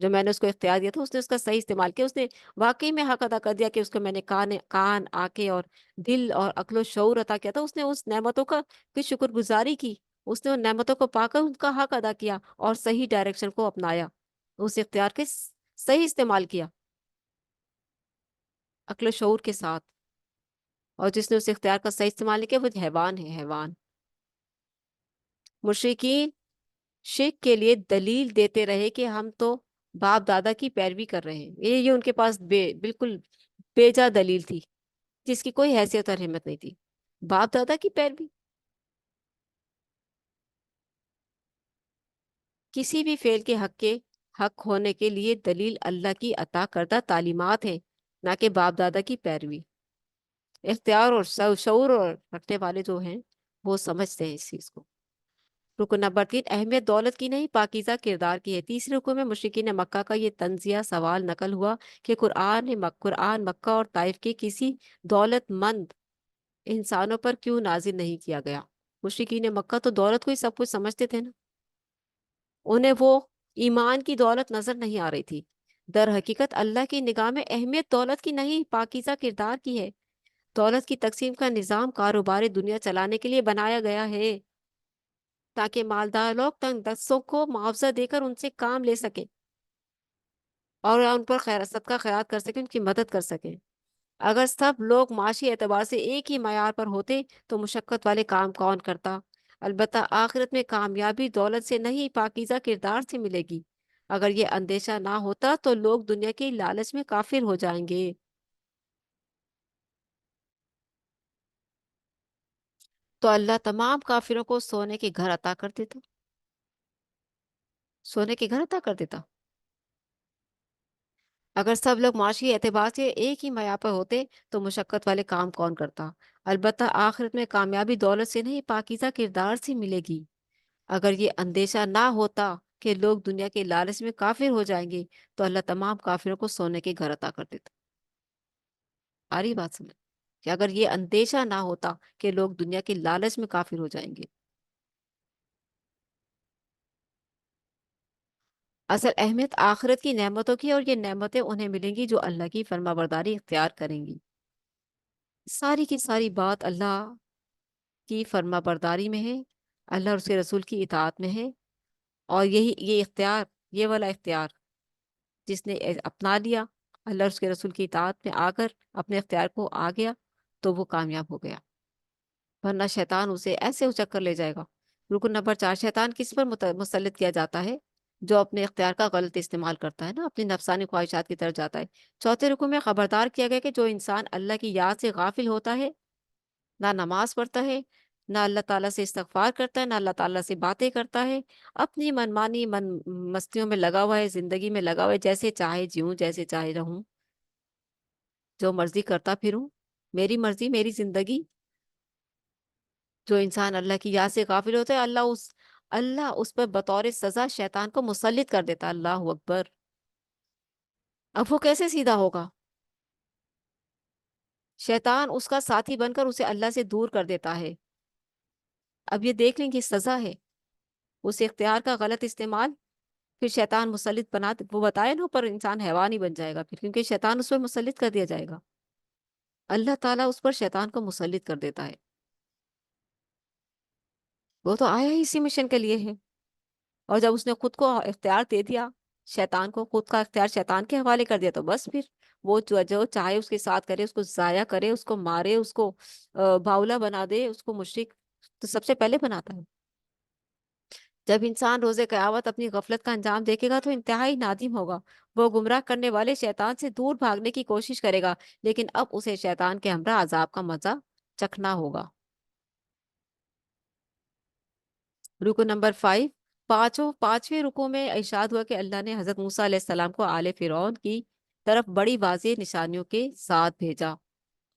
جو میں نے اس کو اختیار دیا تھا اس نے اس کا صحیح استعمال کیا، اس نے واقعی میں حق ادا کر دیا کہ اس کو میں نے کان آنکھیں اور دل اور عقل و شعور عطا کیا تھا، اس نے اس نعمتوں کا کی شکر گزاری کی، اس نے ان نعمتوں کو پا کر ان کا حق ادا کیا اور صحیح ڈائریکشن کو اپنایا، اس اختیار کے صحیح استعمال کیا عقل و شعور کے ساتھ۔ اور جس نے اس اختیار کا صحیح استعمال نہیں کیا وہ حیوان ہے، حیوان۔ مشرکین شرک کے لیے دلیل دیتے رہے کہ ہم تو باپ دادا کی پیروی کر رہے ہیں، یہ ان کے پاس بالکل بیجا دلیل تھی جس کی کوئی حیثیت اور اہمیت نہیں تھی۔ باپ دادا کی پیروی، کسی بھی فعل کے حق ہونے کے لیے دلیل اللہ کی عطا کردہ تعلیمات ہیں، نہ کہ باپ دادا کی پیروی۔ اختیار اور شعور اور رکھنے والے جو ہیں وہ سمجھتے ہیں اس چیز کو۔ رکن نمبر 3، اہمیت دولت کی نہیں پاکیزہ کردار کی ہے۔ تیسرے رکن میں مشرکین مکہ کا یہ تنزیہ سوال نقل ہوا کہ قرآن مکہ اور طائف کے کسی دولت مند انسانوں پر کیوں نازل نہیں کیا گیا؟ مشرکین مکہ تو دولت کو ہی سب کچھ سمجھتے تھے نا، انہیں وہ ایمان کی دولت نظر نہیں آ رہی تھی۔ در حقیقت اللہ کی نگاہ میں اہمیت دولت کی نہیں پاکیزہ کردار کی ہے۔ دولت کی تقسیم کا نظام کاروبار دنیا چلانے کے لیے بنایا گیا ہے تاکہ مالدار لوگ تنگ دستوں کو معاوضہ دے کر ان سے کام لے سکیں اور ان پر خیر صدقہ خیرات کر سکیں، ان کی مدد کر سکیں۔ اگر سب لوگ معاشی اعتبار سے ایک ہی معیار پر ہوتے تو مشقت والے کام کون کرتا؟ البتہ آخرت میں کامیابی دولت سے نہیں پاکیزہ کردار سے ملے گی۔ اگر یہ اندیشہ نہ ہوتا تو لوگ دنیا کے لالچ میں کافر ہو جائیں گے۔ تو اللہ تمام کافروں کو سونے کے گھر عطا کر دیتا، سونے کے گھر عطا کر دیتا۔ اگر سب لوگ معاشی اعتبار سے ایک ہی معیار پر ہوتے تو مشقت والے کام کون کرتا؟ البتہ آخرت میں کامیابی دولت سے نہیں پاکیزہ کردار سے ملے گی۔ اگر یہ اندیشہ نہ ہوتا کہ لوگ دنیا کے لالچ میں کافر ہو جائیں گے تو اللہ تمام کافروں کو سونے کے گھر عطا کر دیتا۔ آ رہی بات سمجھ؟ کہ اگر یہ اندیشہ نہ ہوتا کہ لوگ دنیا کے لالچ میں کافر ہو جائیں گے۔ اصل اہمیت آخرت کی نعمتوں کی، اور یہ نعمتیں انہیں ملیں گی جو اللہ کی فرما برداری اختیار کریں گی۔ ساری کی ساری بات اللہ کی فرما برداری میں ہے، اللہ اور اس کے رسول کی اطاعت میں ہے، اور یہ اختیار، یہ والا اختیار جس نے اپنا لیا اللہ اور اس کے رسول کی اطاعت میں آ کر اپنے اختیار کو آ گیا تو وہ کامیاب ہو گیا، ورنہ شیطان اسے ایسے اچک کر لے جائے گا۔ رکن نمبر 4، شیطان کس پر مسلط کیا جاتا ہے؟ جو اپنے اختیار کا غلط استعمال کرتا ہے نا، اپنی نفسانی خواہشات کی طرف جاتا ہے۔ چوتھے رکن میں خبردار کیا گیا کہ جو انسان اللہ کی یاد سے غافل ہوتا ہے، نہ نماز پڑھتا ہے، نہ اللہ تعالیٰ سے استغفار کرتا ہے، نہ اللہ تعالیٰ سے باتیں کرتا ہے، اپنی منمانی مستیوں میں لگا ہوا ہے، زندگی میں لگا ہوا ہے، جیسے چاہے جیوں، جیسے چاہے رہوں، جو مرضی کرتا پھروں، میری مرضی میری زندگی۔ جو انسان اللہ کی یاد سے غافل ہوتا ہے، اللہ اس پر بطور سزا شیطان کو مسلط کر دیتا۔ اللہ اکبر! اب وہ کیسے سیدھا ہوگا؟ شیطان اس کا ساتھی بن کر اسے اللہ سے دور کر دیتا ہے۔ اب یہ دیکھ لیں کہ سزا ہے اس اختیار کا غلط استعمال، پھر شیطان مسلط وہ بتائے نا، پر انسان حیوان ہی بن جائے گا پھر، کیونکہ شیطان اس پر مسلط کر دیا جائے گا، اللہ تعالیٰ اس پر شیطان کو مسلط کر دیتا ہے۔ وہ تو آیا ہی اسی مشن کے لیے ہے، اور جب اس نے خود کو اختیار دے دیا شیطان کو، خود کا اختیار شیطان کے حوالے کر دیا، تو بس پھر وہ جو چاہے اس کے ساتھ کرے، اس کو ضائع کرے، اس کو مارے، اس کو باولا بنا دے، اس کو مشرک تو سب سے پہلے بناتا ہے۔ جب انسان روز قیامت اپنی غفلت کا انجام دیکھے گا تو انتہائی نادم ہوگا، وہ گمراہ کرنے والے شیطان سے دور بھاگنے کی کوشش کرے گا، لیکن اب اسے شیطان کے ہمراہ عذاب کا مزہ چکھنا ہوگا۔ رکو نمبر 5، پانچویں رکو میں ارشاد ہوا کہ اللہ نے حضرت موسیٰ علیہ السلام کو آل فرعون کی طرف بڑی واضح نشانیوں کے ساتھ بھیجا۔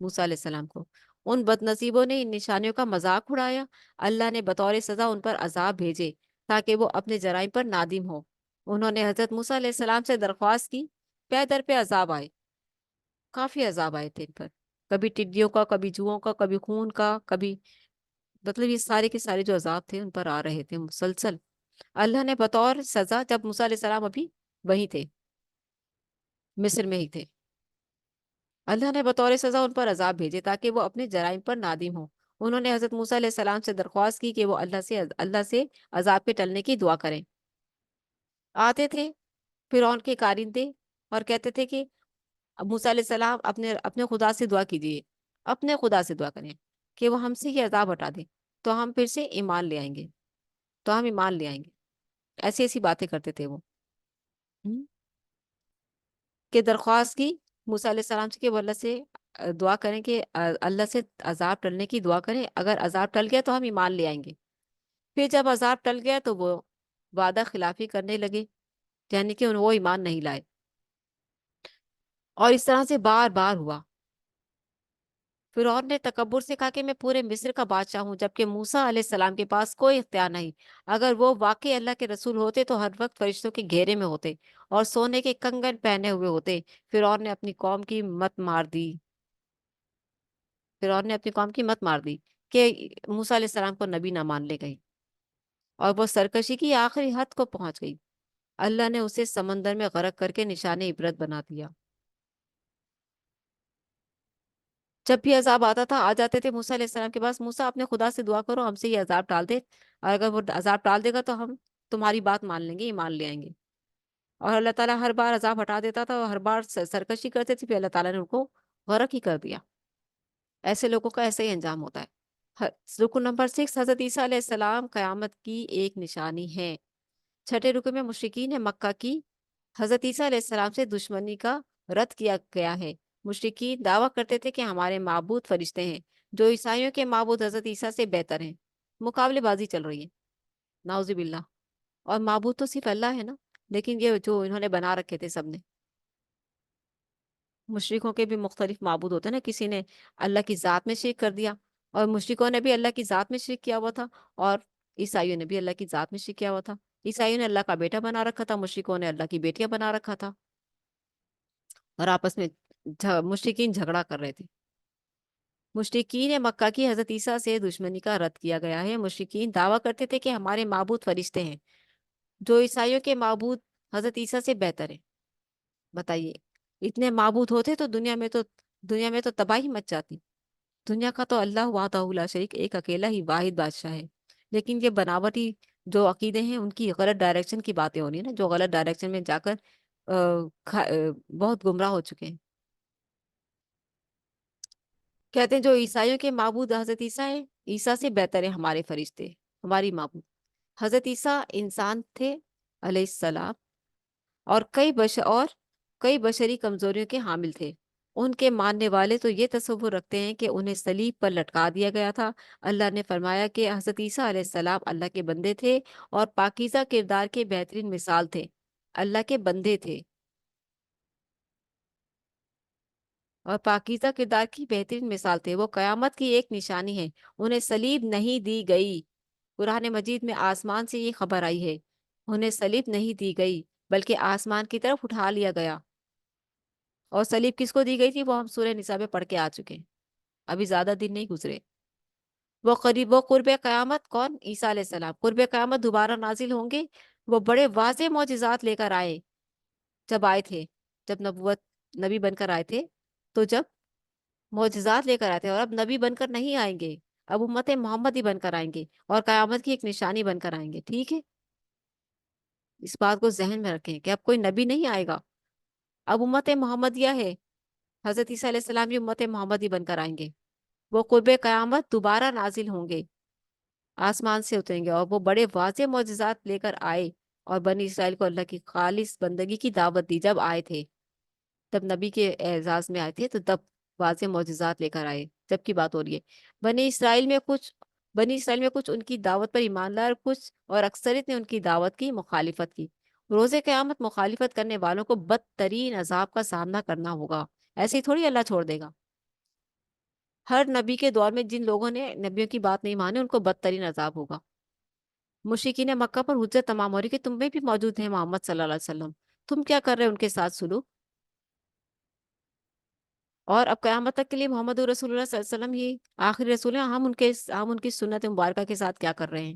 موسیٰ علیہ السلام کو ان بد نصیبوں نے ان نشانیوں کا مذاق اڑایا، اللہ نے بطور سزا ان پر عذاب بھیجے تاکہ وہ اپنے جرائم پر نادم ہو۔ انہوں نے حضرت موسیٰ علیہ السلام سے درخواست کی، پے در پہ عذاب آئے، کافی عذاب آئے تھے ان پر، کبھی ٹڈیوں کا، کبھی جوؤں کا، کبھی خون کا، کبھی مطلب یہ سارے کے سارے جو عذاب تھے ان پر آ رہے تھے مسلسل۔ اللہ نے بطور سزا، جب موسیٰ علیہ السلام ابھی وہی تھے، مصر میں ہی تھے۔ اللہ نے بطور سزا ان پر عذاب بھیجے تاکہ وہ اپنے جرائم پر نادم ہوں۔ انہوں نے حضرت موسیٰ علیہ السلام سے درخواست کی کہ وہ اللہ سے عذاب کے ٹلنے کی دعا کریں۔ آتے تھے فرعون کے کارندے اور کہتے تھے کہ موسیٰ علیہ السلام اپنے اپنے خدا سے دعا کیجیے، اپنے خدا سے دعا کریں کہ وہ ہم سے یہ عذاب ہٹا دے، تو ہم پھر سے ایمان لے آئیں گے، تو ہم ایمان لے آئیں گے۔ ایسی ایسی باتیں کرتے تھے وہ، ہم، کہ درخواست کی موسیٰ علیہ السلام سے کہ وہ اللہ سے دعا کریں کہ اللہ سے عذاب ٹلنے کی دعا کریں، اگر عذاب ٹل گیا تو ہم ایمان لے آئیں گے۔ پھر جب عذاب ٹل گیا تو وہ وعدہ خلافی کرنے لگے، یعنی کہ وہ ایمان نہیں لائے، اور اس طرح سے بار بار ہوا۔ فرعون نے تکبر سے کہا کہ میں پورے مصر کا بادشاہ ہوں، جبکہ موسیٰ علیہ السلام کے پاس کوئی اختیار نہیں۔ اگر وہ واقعی اللہ کے رسول ہوتے تو ہر وقت فرشتوں کے گھیرے میں ہوتے اور سونے کے کنگن پہنے ہوئے ہوتے۔ فرعون نے اپنی قوم کی مت مار دی، فرعون نے اپنی قوم کی مت مار دی کہ موسیٰ علیہ السلام کو نبی نہ مان لے گئی، اور وہ سرکشی کی آخری حد کو پہنچ گئی۔ اللہ نے اسے سمندر میں غرق کر کے نشان عبرت بنا دیا۔ جب بھی عذاب آتا تھا، آ جاتے تھے موسیٰ علیہ السلام کے پاس، موسیٰ اپنے خدا سے دعا کرو ہم سے یہ عذاب ٹال دے، اور اگر وہ عذاب ٹال دے گا تو ہم تمہاری بات مان لیں گے، ایمان لے آئیں گے۔ اور اللہ تعالیٰ ہر بار عذاب ہٹا دیتا تھا، اور ہر بار سرکشی کرتے تھے، پھر اللہ تعالیٰ نے ان کو غرق ہی کر دیا۔ ایسے لوگوں کا ایسا ہی انجام ہوتا ہے۔ رکن نمبر 6، حضرت عیسیٰ علیہ السلام قیامت کی ایک نشانی ہے۔ چھٹے رکن میں مشرکین مکہ کی حضرت عیسیٰ علیہ السلام سے دشمنی کا رد کیا گیا ہے۔ مشرکین دعویٰ کرتے تھے کہ ہمارے معبود فرشتے ہیں، جو عیسائیوں کے معبود حضرت عیسیٰ سے بہتر ہیں۔ مقابلے بازی چل رہی ہے، نعوذ باللہ۔ اور معبود تو صرف اللہ ہے نا، لیکن یہ جو انہوں نے بنا رکھے تھے سب نے، مشرکوں کے بھی مختلف معبود ہوتے ہیں نا، کسی نے اللہ کی ذات میں شرک کر دیا، اور مشرکوں نے بھی اللہ کی ذات میں شرک کیا ہوا تھا، اور عیسائیوں نے بھی اللہ کی ذات میں شرک کیا ہوا تھا۔ عیسائیوں نے اللہ کا بیٹا بنا رکھا تھا، مشرکوں نے اللہ کی بیٹیاں بنا رکھا تھا، اور آپس میں مشرکین جھگڑا کر رہے تھے۔ مشرکین مکہ کی حضرت عیسیٰ سے دشمنی کا رد کیا گیا ہے۔ مشرکین دعویٰ کرتے تھے کہ ہمارے معبود فرشتے ہیں، جو عیسائیوں کے معبود حضرت عیسیٰ سے بہتر ہیں۔ بتائیے، اتنے معبود ہوتے تو دنیا میں تو تباہی مچ جاتی۔ دنیا کا تو اللہ وحدہ لا شریک، ایک اکیلا ہی واحد بادشاہ ہے، لیکن یہ بناوٹی جو عقیدے ہیں، ان کی غلط ڈائریکشن کی باتیں ہو رہی ہیں نا، جو غلط ڈائریکشن میں جا کر بہت گمراہ ہو چکے ہیں۔ کہتے ہیں جو عیسائیوں کے معبود حضرت عیسیٰ ہیں، عیسیٰ سے بہتر ہے ہمارے فرشتے، ہماری معبود۔ حضرت عیسیٰ انسان تھے علیہ السلام، اور کئی بشری کمزوریوں کے حامل تھے۔ ان کے ماننے والے تو یہ تصور رکھتے ہیں کہ انہیں صلیب پر لٹکا دیا گیا تھا۔ اللہ نے فرمایا کہ حضرت عیسیٰ علیہ السلام اللہ کے بندے تھے اور پاکیزہ کردار کے بہترین مثال تھے، اللہ کے بندے تھے اور پاکیزہ کردار کی بہترین مثال تھے۔ وہ قیامت کی ایک نشانی ہے، انہیں صلیب نہیں دی گئی۔ قرآن مجید میں آسمان سے یہ خبر آئی ہے، انہیں صلیب نہیں دی گئی بلکہ آسمان کی طرف اٹھا لیا گیا۔ اور صلیب کس کو دی گئی تھی وہ ہم سورہ نساء میں پڑھ کے آ چکے ہیں، ابھی زیادہ دن نہیں گزرے۔ وہ قرب قیامت کون؟ عیسیٰ علیہ السلام قرب قیامت دوبارہ نازل ہوں گے۔ وہ بڑے واضح معجزات لے کر آئے، جب آئے تھے، جب نبی بن کر آئے تھے، تو جب معجزات لے کر آئے تھے، اور اب نبی بن کر نہیں آئیں گے، اب امت محمد ہی بن کر آئیں گے، اور قیامت کی ایک نشانی بن کر آئیں گے۔ ٹھیک ہے، اس بات کو ذہن میں رکھیں کہ اب کوئی نبی نہیں آئے گا، اب امت محمدیہ ہے، حضرت عیسیٰ علیہ السلام بھی امت محمد ہی بن کر آئیں گے۔ وہ قرب قیامت دوبارہ نازل ہوں گے، آسمان سے اتریں گے، اور وہ بڑے واضح معجزات لے کر آئے، اور بنی اسرائیل کو اللہ کی خالص بندگی کی دعوت دی۔ جب آئے تھے، تب نبی کے اعزاز میں آئے تھے، تو تب واضح معجزات لے کر آئے، جب کی بات ہو رہی ہے۔ بنی اسرائیل میں کچھ ان کی دعوت پر ایمان لائے، اور اکثریت نے ان کی دعوت کی مخالفت کی۔ روز قیامت مخالفت کرنے والوں کو بدترین عذاب کا سامنا کرنا ہوگا، ایسے ہی تھوڑی اللہ چھوڑ دے گا۔ ہر نبی کے دور میں جن لوگوں نے نبیوں کی بات نہیں مانی، ان کو بدترین عذاب ہوگا۔ مشرکین مکہ پر حجت تمام ہو رہی کہ تم میں بھی موجود ہیں محمد صلی اللہ علیہ وسلم، تم کیا کر رہے ان کے ساتھ سلوک؟ اور اب قیامت تک کے لیے محمد رسول اللہ صلی اللہ علیہ وسلم ہی آخری رسول ہیں، ہم ان کی سنت مبارکہ کے ساتھ کیا کر رہے ہیں؟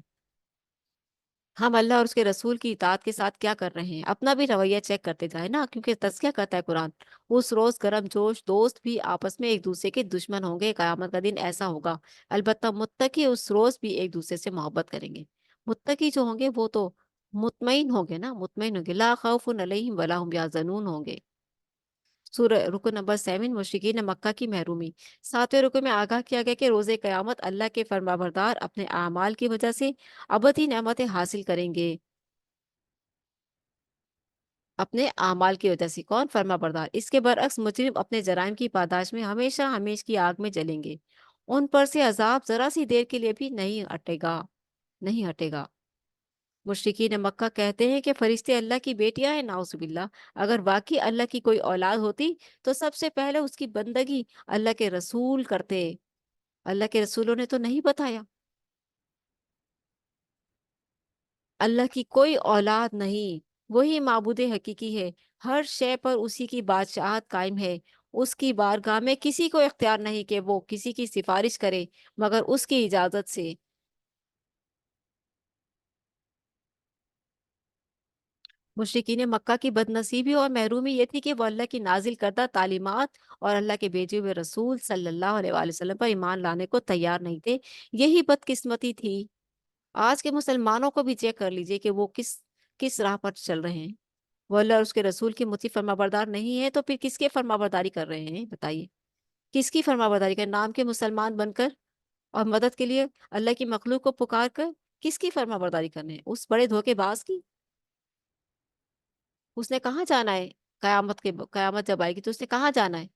ہم اللہ اور اس کے رسول کی اطاعت کے ساتھ کیا کر رہے ہیں، اپنا بھی رویہ چیک کرتے جائیں نا، کیونکہ تزکیہ کرتا ہے قرآن۔ اس روز گرم جوش دوست بھی آپس میں ایک دوسرے کے دشمن ہوں گے، قیامت کا دن ایسا ہوگا۔ البتہ متقی اس روز بھی ایک دوسرے سے محبت کریں گے۔ متقی جو ہوں گے وہ تو مطمئن ہوں گے نا، مطمئن ہوں گے، لا خوف علیہم ولا هم یحزنون ہوں گے۔ سورہ رکو نمبر 7، مشرکین مکہ کی محرومی۔ 7ویں رکو میں آگاہ کیا گیا کہ روز قیامت اللہ کے فرمانبردار اپنے اعمال کی وجہ سے ابدی نعمتیں حاصل کریں گے۔ اپنے اعمال کی وجہ سے کون؟ فرما بردار۔ اس کے برعکس مجرم اپنے جرائم کی پاداش میں ہمیشہ ہمیش کی آگ میں جلیں گے۔ ان پر سے عذاب ذرا سی دیر کے لیے بھی نہیں ہٹے گا، نہیں ہٹے گا۔ مشرکین مکہ کہتے ہیں کہ فرشتے اللہ کی بیٹیاں ہیں، نعوذ باللہ۔ اگر واقعی اللہ کی کوئی اولاد ہوتی تو سب سے پہلے اس کی بندگی اللہ کے رسول کرتے۔ اللہ کے رسولوں نے تو نہیں بتایا۔ اللہ کی کوئی اولاد نہیں، وہی معبود حقیقی ہے، ہر شے پر اسی کی بادشاہت قائم ہے۔ اس کی بارگاہ میں کسی کو اختیار نہیں کہ وہ کسی کی سفارش کرے مگر اس کی اجازت سے۔ مشرکین مکہ کی بد نصیبی اور محرومی یہ تھی کہ وہ اللہ کی نازل کردہ تعلیمات اور اللہ کے بھیجے ہوئے رسول صلی اللہ علیہ وآلہ وسلم پر ایمان لانے کو تیار نہیں تھے۔ یہی بدقسمتی تھی۔ آج کے مسلمانوں کو بھی چیک کر لیجئے کہ وہ کس راہ پر چل رہے ہیں۔ وہ اللہ اور اس کے رسول کے مطیع فرما بردار نہیں ہے تو پھر کس کے فرما برداری کر رہے ہیں؟ بتائیے، کس کی فرما برداری کر؟ نام کے مسلمان بن کر اور مدد کے لیے اللہ کی مخلوق کو پکار کر کس کی فرما برداری کرنے ہیں؟ اس بڑے دھوکے باز کی۔ اس نے کہاں جانا ہے؟ قیامت جب آئے گی تو اس نے کہاں جانا ہے؟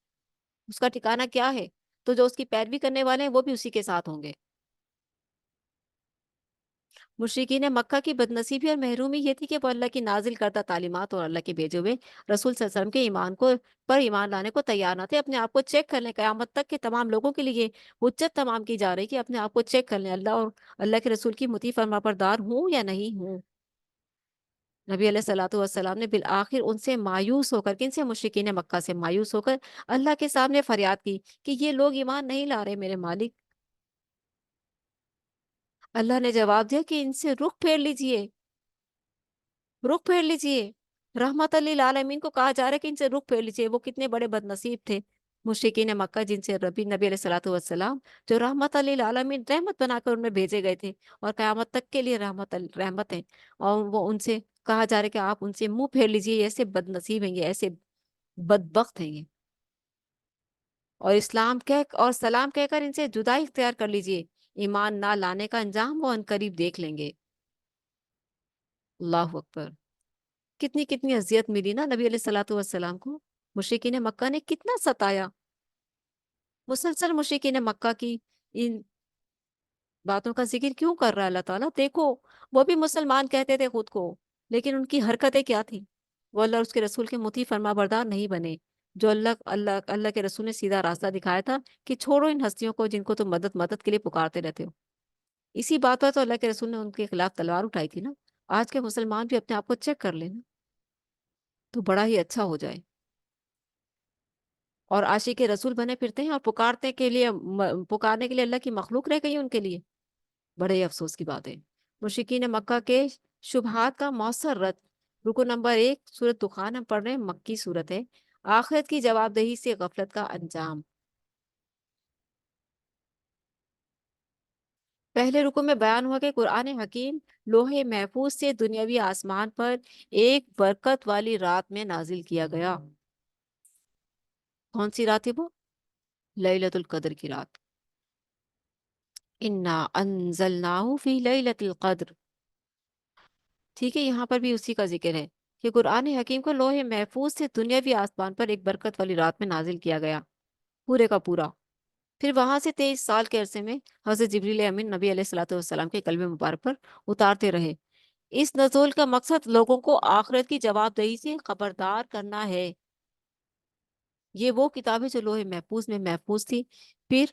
اس کا ٹھکانہ کیا ہے؟ تو جو اس کی پیروی کرنے والے ہیں وہ بھی اسی کے ساتھ ہوں گے۔ مشرکین مکہ کی بدنصیبی اور محرومی یہ تھی کہ وہ اللہ کی نازل کردہ تعلیمات اور اللہ کے بھیجے ہوئے رسول صلی اللہ علیہ وسلم کے ایمان لانے کو تیار نہ تھے۔ اپنے آپ کو چیک کر لیں، قیامت تک کے تمام لوگوں کے لیے حجت تمام کی جا رہی کہ اپنے آپ کو چیک کر لیں، اللہ اور اللہ کے رسول کی مطیع فرما بردار ہوں یا نہیں ہوں۔ نبی علیہ الصلوۃ والسلام نے بالآخر ان سے مایوس ہو کر، کن سے؟ مشرکین مکہ سے مایوس ہو کر اللہ کے سامنے فریاد کی کہ یہ لوگ ایمان نہیں لا رہے میرے مالک۔ اللہ نے جواب دیا کہ ان سے رخ پھیر لیجئے، رخ پھیر لیجئے۔ رحمت للعالمین کو کہا جا رہا ہے کہ ان سے رخ پھیر لیجئے۔ وہ کتنے بڑے بد نصیب تھے مشرکین مکہ، جن سے نبی علیہ الصلوۃ والسلام جو رحمت للعالمین، رحمت بنا کر ان میں بھیجے گئے تھے اور قیامت تک کے لیے رحمت ہیں، اور وہ ان سے کہا جا رہا ہے کہ آپ ان سے منہ پھیر لیجئے، یہ ایسے بد نصیب ہیں، یہ ایسے بدبخت ہیں یہ، اور اسلام کہہ اور سلام کہہ کر ان سے جدائی اختیار کر لیجئے۔ ایمان نہ لانے کا انجام وہ عنقریب دیکھ لیں گے۔ اللہ اکبر۔ کتنی کتنی اذیت ملی نا نبی علیہ الصلوۃ والسلام کو، مشرکین مکہ نے کتنا ستایا۔ مسلسل مشرکین مکہ کی ان باتوں کا ذکر کیوں کر رہا ہے اللہ تعالیٰ؟ دیکھو، وہ بھی مسلمان کہتے تھے خود کو، لیکن ان کی حرکتیں کیا تھی؟ وہ اللہ اور اس کے رسول کے مطیع فرما بردار نہیں بنے۔ جو اللہ کے رسول نے سیدھا راستہ دکھایا تھا کہ چھوڑو ان ہستیوں کو جن کو تم مدد مدد کے لیے پکارتے رہتے ہو۔ اسی بات پر تو اللہ کے رسول نے ان کے خلاف تلوار اٹھائی تھی نا۔ آج کے مسلمان بھی اپنے آپ کو چیک کر لینا تو بڑا ہی اچھا ہو جائے، اور عاشق رسول بنے پھرتے ہیں اور پکارنے کے لیے اللہ کی مخلوق رہ گئی ان کے لیے۔ بڑے ہی افسوس کی بات ہے۔ مشرکین مکہ کے شبہات کا مؤثر رد۔ رکو نمبر 1، سورۃ دخان ہم پڑھ رہے ہیں، مکی سورت ہے۔ آخرت کی جواب دہی سے غفلت کا انجام۔ پہلے رکو میں بیان ہوا کہ قرآن حکیم لوح محفوظ سے دنیاوی آسمان پر ایک برکت والی رات میں نازل کیا گیا۔ کون سی رات ہے وہ؟ لیلۃ القدر کی رات۔ انا انزلناہ فی لیلۃ القدر۔ ٹھیک ہے، یہاں پر بھی اسی کا ذکر ہے کہ قرآن حکیم کو لوح محفوظ سے دنیاوی آسمان پر ایک برکت والی رات میں نازل کیا گیا، پورے کا پورا۔ پھر وہاں سے 23 سال کے عرصے میں حضرت جبریل امین نبی علیہ الصلوۃ والسلام کے قلب مبارک پر اتارتے رہے۔ اس نزول کا مقصد لوگوں کو آخرت کی جواب دہی سے خبردار کرنا ہے۔ یہ وہ کتابیں جو لوح محفوظ میں محفوظ تھی، پھر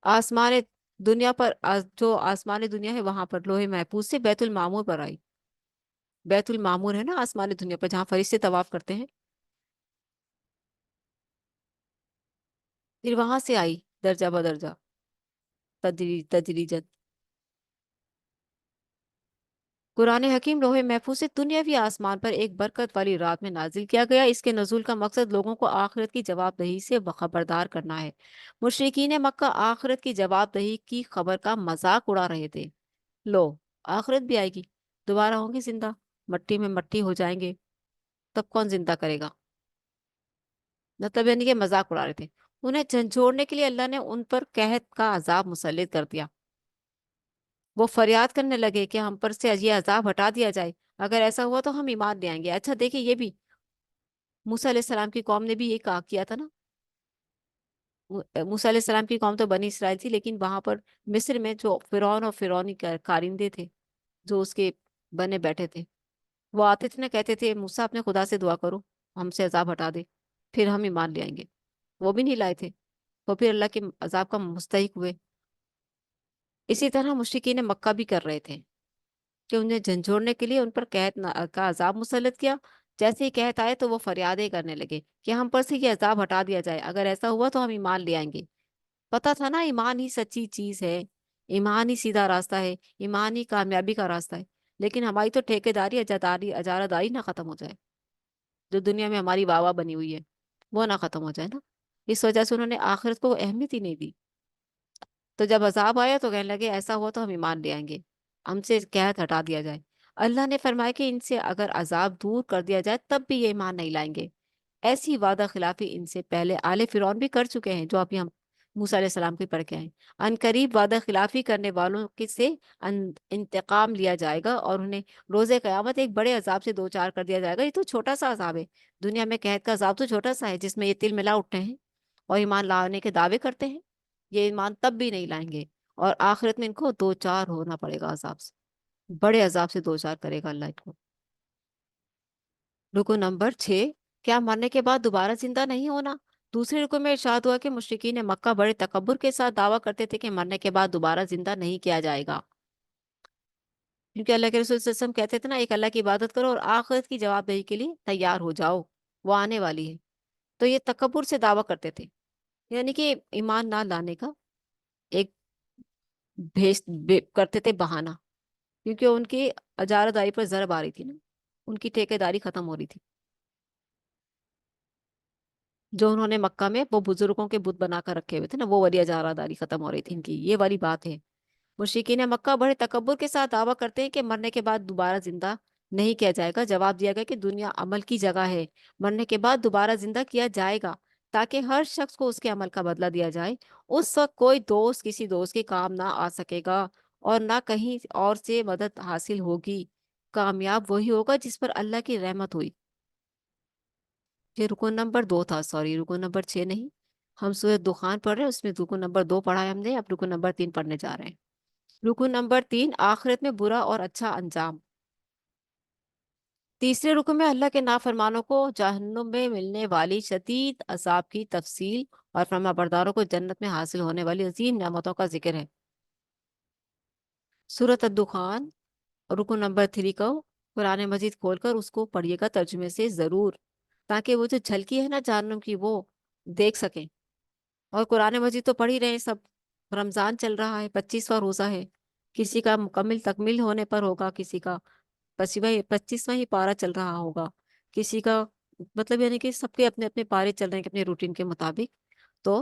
آسمان دنیا پر جو آسمان دنیا ہے وہاں پر لوح محفوظ سے بیت المعمور پر آئی۔ بیت المعمور ہے نا آسمان دنیا پر، جہاں فرشتے طواف کرتے ہیں، پھر وہاں سے آئی درجہ بدرجہ، تدریجن۔ قرآن حکیم لوح محفوظ سے دنیاوی آسمان پر ایک برکت والی رات میں نازل کیا گیا۔ اس کے نزول کا مقصد لوگوں کو آخرت کی جواب دہی سے خبردار کرنا ہے۔ مشرکین مکہ آخرت کی جواب دہی کی خبر کا مذاق اڑا رہے تھے۔ لو، آخرت بھی آئے گی، دوبارہ ہوں گے زندہ، مٹی میں مٹی ہو جائیں گے، تب کون زندہ کرے گا؟ مطلب یعنی کہ مذاق اڑا رہے تھے۔ انہیں جھنجھوڑنے کے لیے اللہ نے ان پر قحط کا عذاب مسلط کر دیا۔ وہ فریاد کرنے لگے کہ ہم پر سے یہ عذاب ہٹا دیا جائے، اگر ایسا ہوا تو ہم ایمان لے آئیں گے۔ اچھا دیکھیں، یہ بھی موسیٰ علیہ السلام کی قوم نے بھی یہ کہا کیا تھا نا۔ موسیٰ علیہ السلام کی قوم تو بنی اسرائیل تھی، لیکن وہاں پر مصر میں جو فرعون اور فرعونی کارندے تھے، جو اس کے بنے بیٹھے تھے، وہ آتے تھے نا، کہتے تھے موسیٰ اپنے خدا سے دعا کرو ہم سے عذاب ہٹا دے، پھر ہم ایمان لے آئیں گے۔ وہ بھی نہیں لائے تھے، وہ پھر اللہ کے عذاب کا مستحق ہوئے۔ اسی طرح مشرکین مکہ بھی کر رہے تھے کہ انہیں جھنجھوڑنے کے لیے ان پر قحط کا عذاب مسلط کیا۔ جیسے ہی قحط آئے تو وہ فریادیں کرنے لگے کہ ہم پر سے یہ عذاب ہٹا دیا جائے، اگر ایسا ہوا تو ہم ایمان لے آئیں گے۔ پتہ تھا نا ایمان ہی سچی چیز ہے، ایمان ہی سیدھا راستہ ہے، ایمان ہی کامیابی کا راستہ ہے۔ لیکن ہماری تو ٹھیکے داری، اجارہ داری نہ ختم ہو جائے، جو دنیا میں ہماری واہ واہ بنی ہوئی ہے وہ نہ ختم ہو جائے نا۔ اس وجہ سے انہوں نے آخرت کو اہمیت ہی نہیں دی۔ تو جب عذاب آیا تو کہنے لگے ایسا ہوا تو ہم ایمان لے آئیں گے، ہم سے قحط ہٹا دیا جائے۔ اللہ نے فرمایا کہ ان سے اگر عذاب دور کر دیا جائے تب بھی یہ ایمان نہیں لائیں گے۔ ایسی وعدہ خلافی ان سے پہلے آل فرعون بھی کر چکے ہیں، جو ابھی ہم موسیٰ علیہ السلام کے پڑھ کے آئے۔ ان قریب وعدہ خلافی کرنے والوں کے سے انتقام لیا جائے گا اور انہیں روز قیامت ایک بڑے عذاب سے دوچار کر دیا جائے گا۔ یہ تو چھوٹا سا عذاب ہے، دنیا میں قحط کا عذاب تو چھوٹا سا ہے، جس میں یہ تل ملا اٹھتے ہیں اور ایمان لانے کے دعوے کرتے ہیں، یہ ایمان تب بھی نہیں لائیں گے، اور آخرت میں ان کو دوچار ہونا پڑے گا عذاب سے، بڑے عذاب سے دوچار کرے گا اللہ ان کو۔ رکو نمبر 6، کیا مرنے کے بعد دوبارہ زندہ نہیں ہونا؟ دوسرے رکو میں ارشاد ہوا کہ مشرکین مکہ بڑے تکبر کے ساتھ دعویٰ کرتے تھے کہ مرنے کے بعد دوبارہ زندہ نہیں کیا جائے گا، کیونکہ اللہ کے رسول صلی اللہ علیہ وسلم کہتے تھے نا، ایک اللہ کی عبادت کرو اور آخرت کی جواب دہی کے لیے تیار ہو جاؤ، وہ آنے والی ہے۔ تو یہ تکبر سے دعویٰ کرتے تھے، یعنی کہ ایمان نہ لانے کا ایک کرتے تھے بہانہ، کیونکہ ان کی اجارہ داری پر ضرب آ رہی تھی نا، ان کی ٹھیکے داری ختم ہو رہی تھی، جو انہوں نے مکہ میں وہ بزرگوں کے بت بنا کر رکھے ہوئے تھے نا، وہ والی اجارہ داری ختم ہو رہی تھی ان کی، یہ والی بات ہے۔ مشرکین مکہ بڑے تکبر کے ساتھ دعویٰ کرتے ہیں کہ مرنے کے بعد دوبارہ زندہ نہیں کیا جائے گا۔ جواب دیا گیا کہ دنیا عمل کی جگہ ہے، مرنے کے بعد دوبارہ زندہ کیا جائے گا تاکہ ہر شخص کو اس کے عمل کا بدلہ دیا جائے۔ اس وقت کوئی دوست کسی دوست کے کام نہ آ سکے گا اور نہ کہیں اور سے مدد حاصل ہوگی، کامیاب وہی ہوگا جس پر اللہ کی رحمت ہوئی۔ یہ رکن نمبر 2 تھا، سوری رکن نمبر 6 نہیں، ہم سورہ دخان پڑھ رہے ہیں، اس میں رکن نمبر 2 پڑھا ہے ہم نے، اب رکن نمبر 3 پڑھنے جا رہے ہیں۔ رکن نمبر 3، آخرت میں برا اور اچھا انجام۔ تیسرے رکن میں اللہ کے نافرمانوں کو جہنم میں ملنے والی شدید عذاب کی تفصیل اور فرما برداروں کو جنت میں حاصل ہونے والی عظیم نعمتوں کا ذکر ہے۔ سورۃ الدخان رکن نمبر 3 کو قرآن مجید کھول کر اس کو پڑھیے گا ترجمے سے ضرور، تاکہ وہ جو جھلکی ہے نا جہنم کی وہ دیکھ سکیں۔ اور قرآن مجید تو پڑھ ہی رہے ہیں سب، رمضان چل رہا ہے، 25واں روزہ ہے، کسی کا مکمل تکمیل ہونے پر ہوگا، کسی کا 25واں ہی پارہ چل رہا ہوگا، کسی کا مطلب یعنی کہ سب کے اپنے اپنے پارے چل رہے ہیں اپنے روٹین کے مطابق۔ تو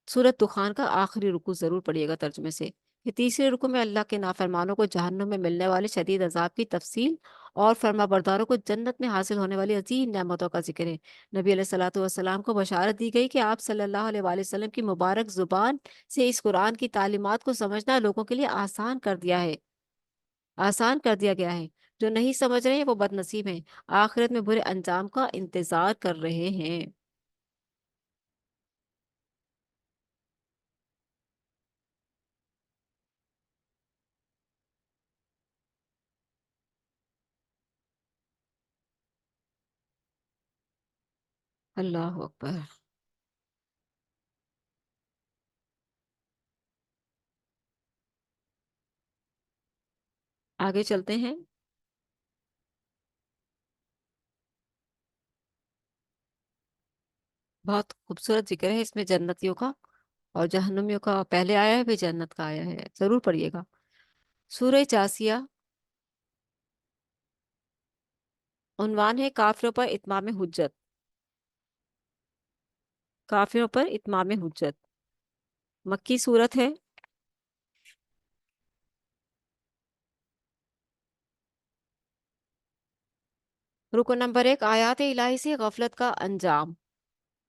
سورۃ دخان کا آخری رکو ضرور پڑھیے گا ترجمے سے۔ یہ تیسرے رکو میں اللہ کے نافرمانوں کو جہنم میں ملنے والے شدید عذاب کی تفصیل اور فرما برداروں کو جنت میں حاصل ہونے والی عظیم نعمتوں کا ذکر ہے۔ نبی علیہ الصلوۃ والسلام کو بشارت دی گئی کہ آپ صلی اللہ علیہ وآلہ وسلم کی مبارک زبان سے اس قرآن کی تعلیمات کو سمجھنا لوگوں کے لیے آسان کر دیا ہے، آسان کر دیا گیا ہے۔ جو نہیں سمجھ رہے ہیں وہ بد نصیب ہیں، آخرت میں برے انجام کا انتظار کر رہے ہیں۔ اللہ اکبر۔ آگے چلتے ہیں۔ بہت خوبصورت ذکر ہے اس میں جنتیوں کا اور جہنمیوں کا، پہلے آیا ہے پھر جنت کا آیا ہے، ضرور پڑھیے گا۔ سورہ جاسیہ عنوان ہے کافروں پر اتمام حجت، کافروں پر اتمام حجت، مکی صورت ہے۔ رکن نمبر 1، آیات الہی سے غفلت کا انجام۔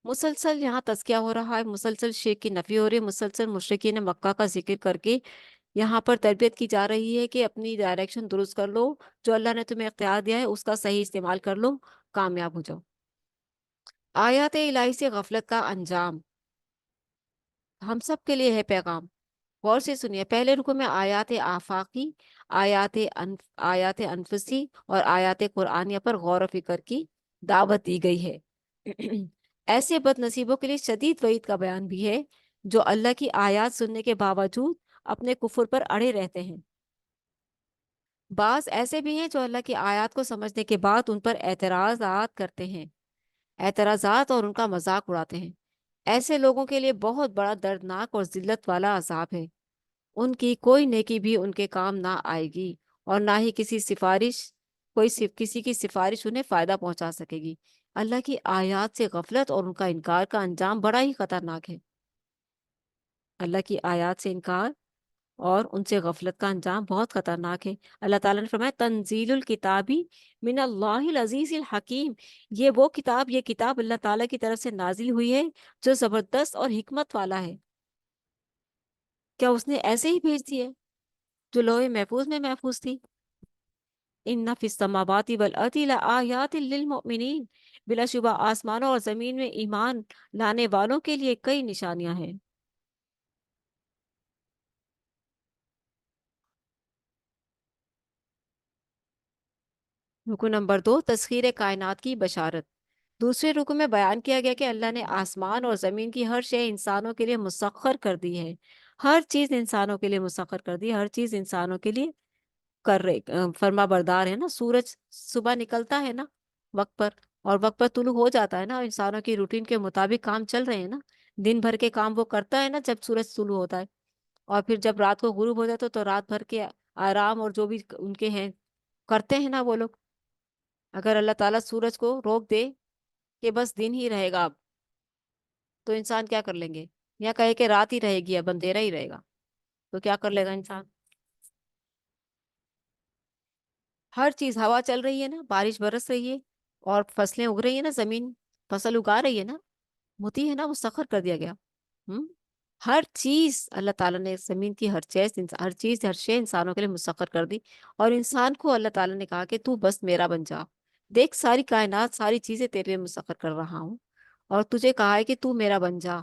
مسلسل یہاں تذکیہ ہو رہا ہے، مسلسل شرک کی نفی ہو رہی ہے، مسلسل مشرکین مکہ کا ذکر کر کے یہاں پر تربیت کی جا رہی ہے کہ اپنی ڈائریکشن درست کر لو، جو اللہ نے تمہیں اختیار دیا ہے اس کا صحیح استعمال کر لو، کامیاب ہو جاؤ۔ آیات الہی سے غفلت کا انجام ہم سب کے لیے ہے پیغام۔ غور سے سنیے، پہلے رکو میں آیات آفاقی، آیات انفسی اور آیات قرآنیہ پر غور و فکر کی دعوت دی گئی ہے۔ ایسے بد نصیبوں کے لیے شدید وعید کا بیان بھی ہے جو اللہ کی آیات سننے کے باوجود اپنے کفر پر اڑے رہتے ہیں۔ بعض ایسے بھی ہیں جو اللہ کی آیات کو سمجھنے کے بعد ان پر اعتراضات کرتے ہیں، اعتراضات اور ان کا مذاق اڑاتے ہیں۔ ایسے لوگوں کے لیے بہت بڑا دردناک اور ذلت والا عذاب ہے۔ ان کی کوئی نیکی بھی ان کے کام نہ آئے گی اور نہ ہی کسی کی سفارش انہیں فائدہ پہنچا سکے گی۔ اللہ کی آیات سے غفلت اور ان کا انکار کا انجام بڑا ہی خطرناک ہے۔ اللہ کی آیات سے انکار اور ان سے غفلت کا انجام بہت خطرناک ہے۔ اللہ تعالیٰ نے فرمایا تنزیل الکتابی من اللہ العزیز الحکیم، یہ کتاب اللہ تعالیٰ کی طرف سے نازل ہوئی ہے جو زبردست اور حکمت والا ہے۔ کیا اس نے ایسے ہی بھیج دی ہے جو لوح محفوظ میں محفوظ تھی؟ ان فی السماوات والارض لآیات للمؤمنین، بلا شبہ آسمانوں اور زمین میں ایمان لانے والوں کے لیے کئی نشانیاں ہیں۔ رکو نمبر 2، تسخیر کائنات کی بشارت۔ دوسرے رکو میں بیان کیا گیا کہ اللہ نے آسمان اور زمین کی ہر شے انسانوں کے لیے مسخر کر دی ہے۔ ہر چیز انسانوں کے لیے مسخر کر دی ہے، ہر چیز انسانوں کے لیے فرما بردار ہے نا۔ سورج صبح نکلتا ہے نا وقت پر، اور وقت پر طلوع ہو جاتا ہے نا، اور انسانوں کی روٹین کے مطابق کام چل رہے ہیں نا۔ دن بھر کے کام وہ کرتا ہے نا جب سورج طلوع ہوتا ہے، اور پھر جب رات کو غروب ہو جاتا ہے تو رات بھر کے آرام اور جو بھی ان کے ہیں کرتے ہیں نا وہ لوگ۔ اگر اللہ تعالیٰ سورج کو روک دے کہ بس دن ہی رہے گا اب، تو انسان کیا کر لیں گے؟ یا کہے کہ رات ہی رہے گی اب اندھیرا ہی رہے گا، تو کیا کر لے گا انسان؟ ہر چیز، ہوا چل رہی ہے نا، بارش برس رہی ہے، اور فصلیں اگ رہی ہیں نا، زمین فصل اگا رہی ہے نا، ہوتی ہے نا، وہ سخر کر دیا گیا۔ ہم ہر چیز اللہ تعالیٰ نے، زمین کی ہر شے انسانوں کے لیے مسخر کر دی، اور انسان کو اللہ تعالیٰ نے کہا کہ تو بس میرا بن جا، دیکھ ساری کائنات، ساری چیزیں تیرے لیے مسخر کر رہا ہوں، اور تجھے کہا ہے کہ تو میرا بن جا،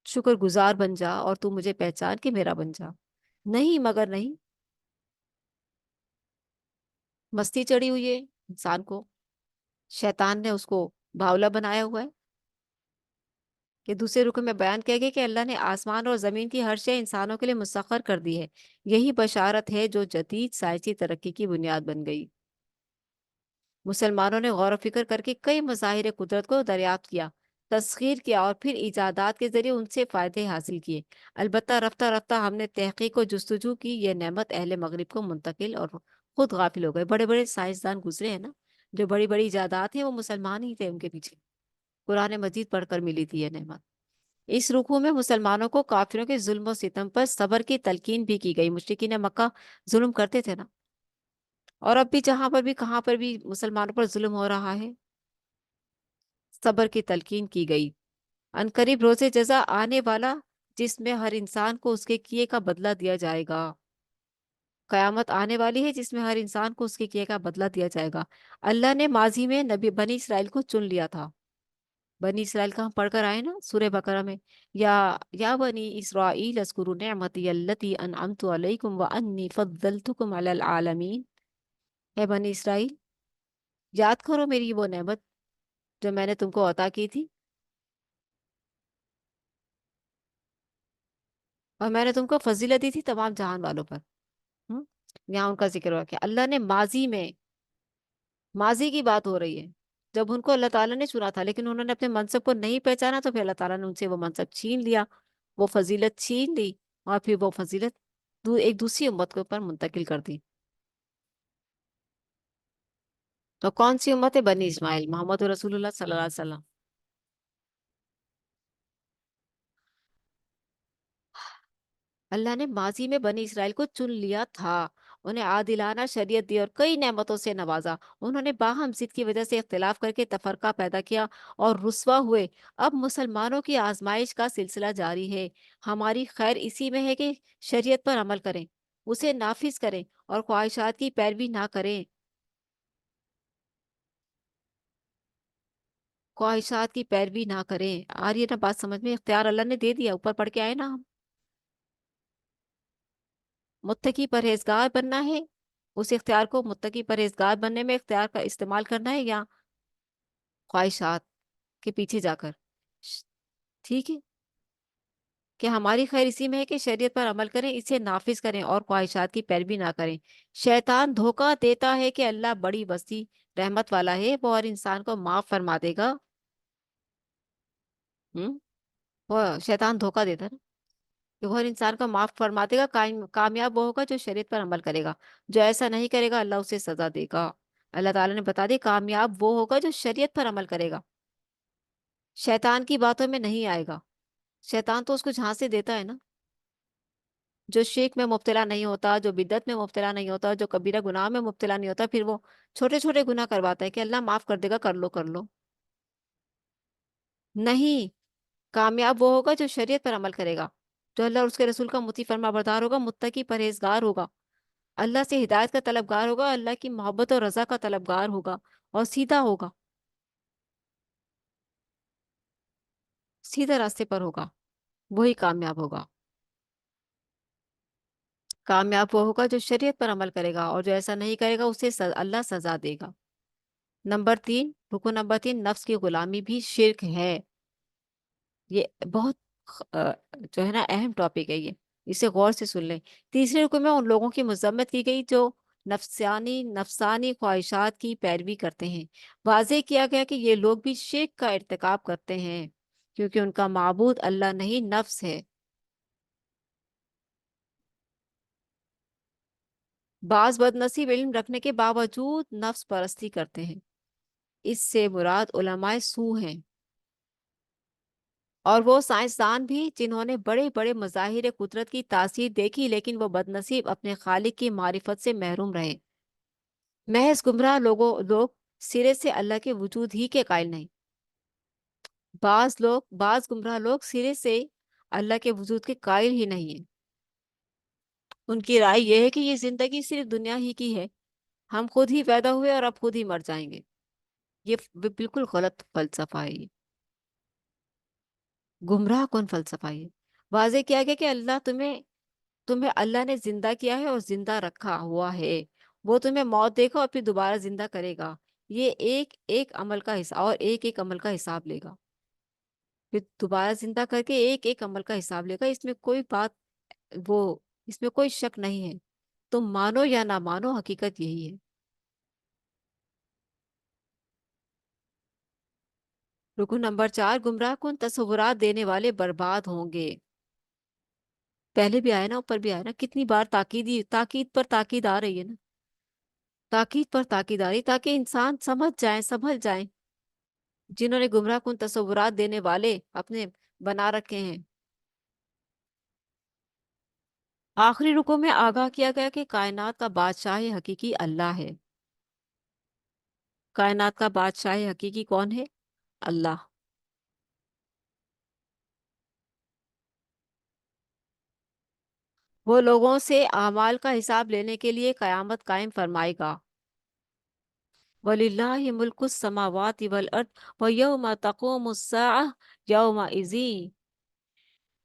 شکر گزار بن جا، اور تو مجھے پہچان کے میرا بن جا۔ نہیں مگر نہیں، مستی چڑھی ہوئی ہے انسان کو، شیطان نے اس کو باولا بنایا ہوا ہے۔ کہ دوسرے رکو میں بیان کیا گیا کہ اللہ نے آسمان اور زمین کی ہر شے انسانوں کے لیے مسخر کر دی ہے، یہی بشارت ہے جو جدید سائنسی ترقی کی بنیاد بن گئی۔ مسلمانوں نے غور و فکر کر کے کئی مظاہر قدرت کو دریافت کیا، تسخیر کیا، اور پھر ایجادات کے ذریعے ان سے فائدے حاصل کیے۔ البتہ رفتہ رفتہ ہم نے تحقیق و جستجو کی یہ نعمت اہل مغرب کو منتقل، اور خود غافل ہو گئے۔ بڑے بڑے سائنسدان گزرے ہیں نا، جو بڑی بڑی ایجادات ہیں، وہ مسلمان ہی تھے ان کے پیچھے، قرآن مجید پڑھ کر ملی تھی یہ نعمت۔ اس رکوع میں مسلمانوں کو کافروں کے ظلم و ستم پر صبر کی تلقین بھی کی گئی۔ مشرکین مکہ ظلم کرتے تھے نا، اور اب بھی جہاں پر بھی کہاں پر بھی مسلمانوں پر ظلم ہو رہا ہے، صبر کی تلقین کی گئی۔ عنقریب روز جزا آنے والا، جس میں ہر انسان کو اس کے کیے کا بدلہ دیا جائے گا۔ قیامت آنے والی ہے جس میں ہر انسان کو اس کے کیے کا بدلہ دیا جائے گا۔ اللہ نے ماضی میں نبی بنی اسرائیل کو چن لیا تھا۔ بنی اسرائیل کا ہم پڑھ کر آئے نا سورہ بقرہ میں، یا بنی اسرائیل اذکروا نعمتی التی انعمت علیکم وانی فضلتکم علی العالمین۔ اے بنی اسرائیل، یاد کرو میری وہ نعمت جو میں نے تم کو عطا کی تھی، اور میں نے تم کو فضیلت دی تھی تمام جہان والوں پر۔ ہم؟ یہاں ان کا ذکر ہوا کہ اللہ نے ماضی میں، ماضی کی بات ہو رہی ہے، جب ان کو اللہ تعالیٰ نے چنا تھا لیکن انہوں نے اپنے منصب کو نہیں پہچانا، تو پھر اللہ تعالیٰ نے ان سے وہ منصب چھین لیا، وہ فضیلت چھین لی، اور پھر وہ فضیلت ایک دوسری امت کے اوپر منتقل کر دی۔ تو کون سی امت ہے؟ بنی اسماعیل، محمد رسول اللہ صلی اللہ علیہ وسلم۔ اللہ نے ماضی میں بنی اسرائیل کو چن لیا تھا، انہیں عادلانہ شریعت دی اور کئی نعمتوں سے نوازا۔ انہوں نے باہم ضد کی وجہ سے اختلاف کر کے تفرقہ پیدا کیا اور رسوا ہوئے۔ اب مسلمانوں کی آزمائش کا سلسلہ جاری ہے۔ ہماری خیر اسی میں ہے کہ شریعت پر عمل کریں، اسے نافذ کریں اور خواہشات کی پیروی نہ کریں۔ خواہشات کی پیروی نہ کریں، آ رہی ہے نا بات سمجھ میں؟ اختیار اللہ نے دے دیا، اوپر پڑھ کے آئے نا ہم۔ متقی پرہیزگار بننا ہے، اس اختیار کو متقی پرہیزگار بننے میں اختیار کا استعمال کرنا ہے، یا خواہشات کے پیچھے جا کر؟ ٹھیک ہے کہ ہماری خیر اسی میں ہے کہ شریعت پر عمل کریں، اسے نافذ کریں اور خواہشات کی پیروی نہ کریں۔ شیطان دھوکہ دیتا ہے کہ اللہ بڑی وسیع رحمت والا ہے، وہ ہر انسان کو معاف فرما دے گا۔ ہم؟ وہ شیطان دھوکہ دیتا ہے نا کہ وہ ہر انسان کو معاف فرما دے گا، کامیاب وہ ہوگا جو شریعت پر عمل کرے گا، جو ایسا نہیں کرے گا اللہ اسے سزا دے گا۔ اللہ تعالیٰ نے بتا دی کامیاب وہ ہوگا جو شریعت پر عمل کرے گا، شیطان کی باتوں میں نہیں آئے گا۔ شیطان تو اس کو جھانسے دیتا ہے نا، جو شرک میں مبتلا نہیں ہوتا، جو بدعت میں مبتلا نہیں ہوتا، جو کبیرہ گناہ میں مبتلا نہیں ہوتا، پھر وہ چھوٹے چھوٹے گناہ کرواتا ہے کہ اللہ معاف کر دے گا، کر لو کر لو۔ نہیں، کامیاب وہ ہوگا جو شریعت پر عمل کرے گا، جو اللہ اور اس کے رسول کا مطیع فرما بردار ہوگا، متقی پرہیزگار ہوگا، اللہ سے ہدایت کا طلبگار ہوگا، اللہ کی محبت اور رضا کا طلبگار ہوگا اور سیدھا ہوگا، سیدھے راستے پر ہوگا، وہی کامیاب ہوگا۔ کامیاب وہ ہوگا جو شریعت پر عمل کرے گا، اور جو ایسا نہیں کرے گا اسے اللہ سزا دے گا۔ رکن نمبر 3، نفس کی غلامی بھی شرک ہے۔ یہ بہت جو ہے نا اہم ٹاپک ہے یہ، اسے غور سے سن لیں۔ تیسرے رکن میں ان لوگوں کی مذمت کی گئی جو نفسانی خواہشات کی پیروی کرتے ہیں۔ واضح کیا گیا کہ یہ لوگ بھی شرک کا ارتکاب کرتے ہیں، کیونکہ ان کا معبود اللہ نہیں نفس ہے۔ بعض بد نصیب علم رکھنے کے باوجود نفس پرستی کرتے ہیں، اس سے مراد علماء سو ہیں، اور وہ سائنسدان بھی جنہوں نے بڑے بڑے مظاہر قدرت کی تاثیر دیکھی، لیکن وہ بد نصیب اپنے خالق کی معرفت سے محروم رہے۔ محض گمراہ لوگ سرے سے اللہ کے وجود ہی کے قائل نہیں۔ بعض گمراہ لوگ سرے سے اللہ کے وجود کے قائل ہی نہیں ہیں۔ ان کی رائے یہ ہے کہ یہ زندگی صرف دنیا ہی کی ہے، ہم خود ہی پیدا ہوئے اور اب خود ہی مر جائیں گے۔ یہ بالکل غلط فلسفہ ہے، یہ گمراہ کون فلسفہ ہے۔ واضح کیا گیا کہ تمہیں اللہ نے زندہ کیا ہے اور زندہ رکھا ہوا ہے، وہ تمہیں موت دے گا اور پھر دوبارہ زندہ کرے گا، یہ ایک ایک عمل کا حساب، اور ایک ایک عمل کا حساب لے گا، پھر دوبارہ زندہ کر کے ایک ایک عمل کا حساب لے گا۔ اس میں کوئی بات وہ اس میں کوئی شک نہیں ہے، تم مانو یا نہ مانو، حقیقت یہی ہے۔ رکن نمبر 4، گمراہ کن تصورات دینے والے برباد ہوں گے۔ پہلے بھی آیا نا، اوپر بھی آیا نا، کتنی بار تاکید پر تاکید آ رہی ہے نا، تاکید پر تاکید آ رہی تاکہ انسان سمجھ جائیں، سنبھل جائیں، جنہوں نے گمراہ کن تصورات دینے والے اپنے بنا رکھے ہیں۔ آخری رکو میں آگاہ کیا گیا کہ کائنات کا بادشاہ حقیقی اللہ ہے۔ کائنات کا بادشاہ حقیقی کون ہے؟ اللہ۔ وہ لوگوں سے اعمال کا حساب لینے کے لیے قیامت قائم فرمائے گا۔ وَلِلَّهِ مُلْكُ السَّمَاوَاتِ وَالْأَرْضِ وَيَوْمَ تَقُومُ السَّاعَةُ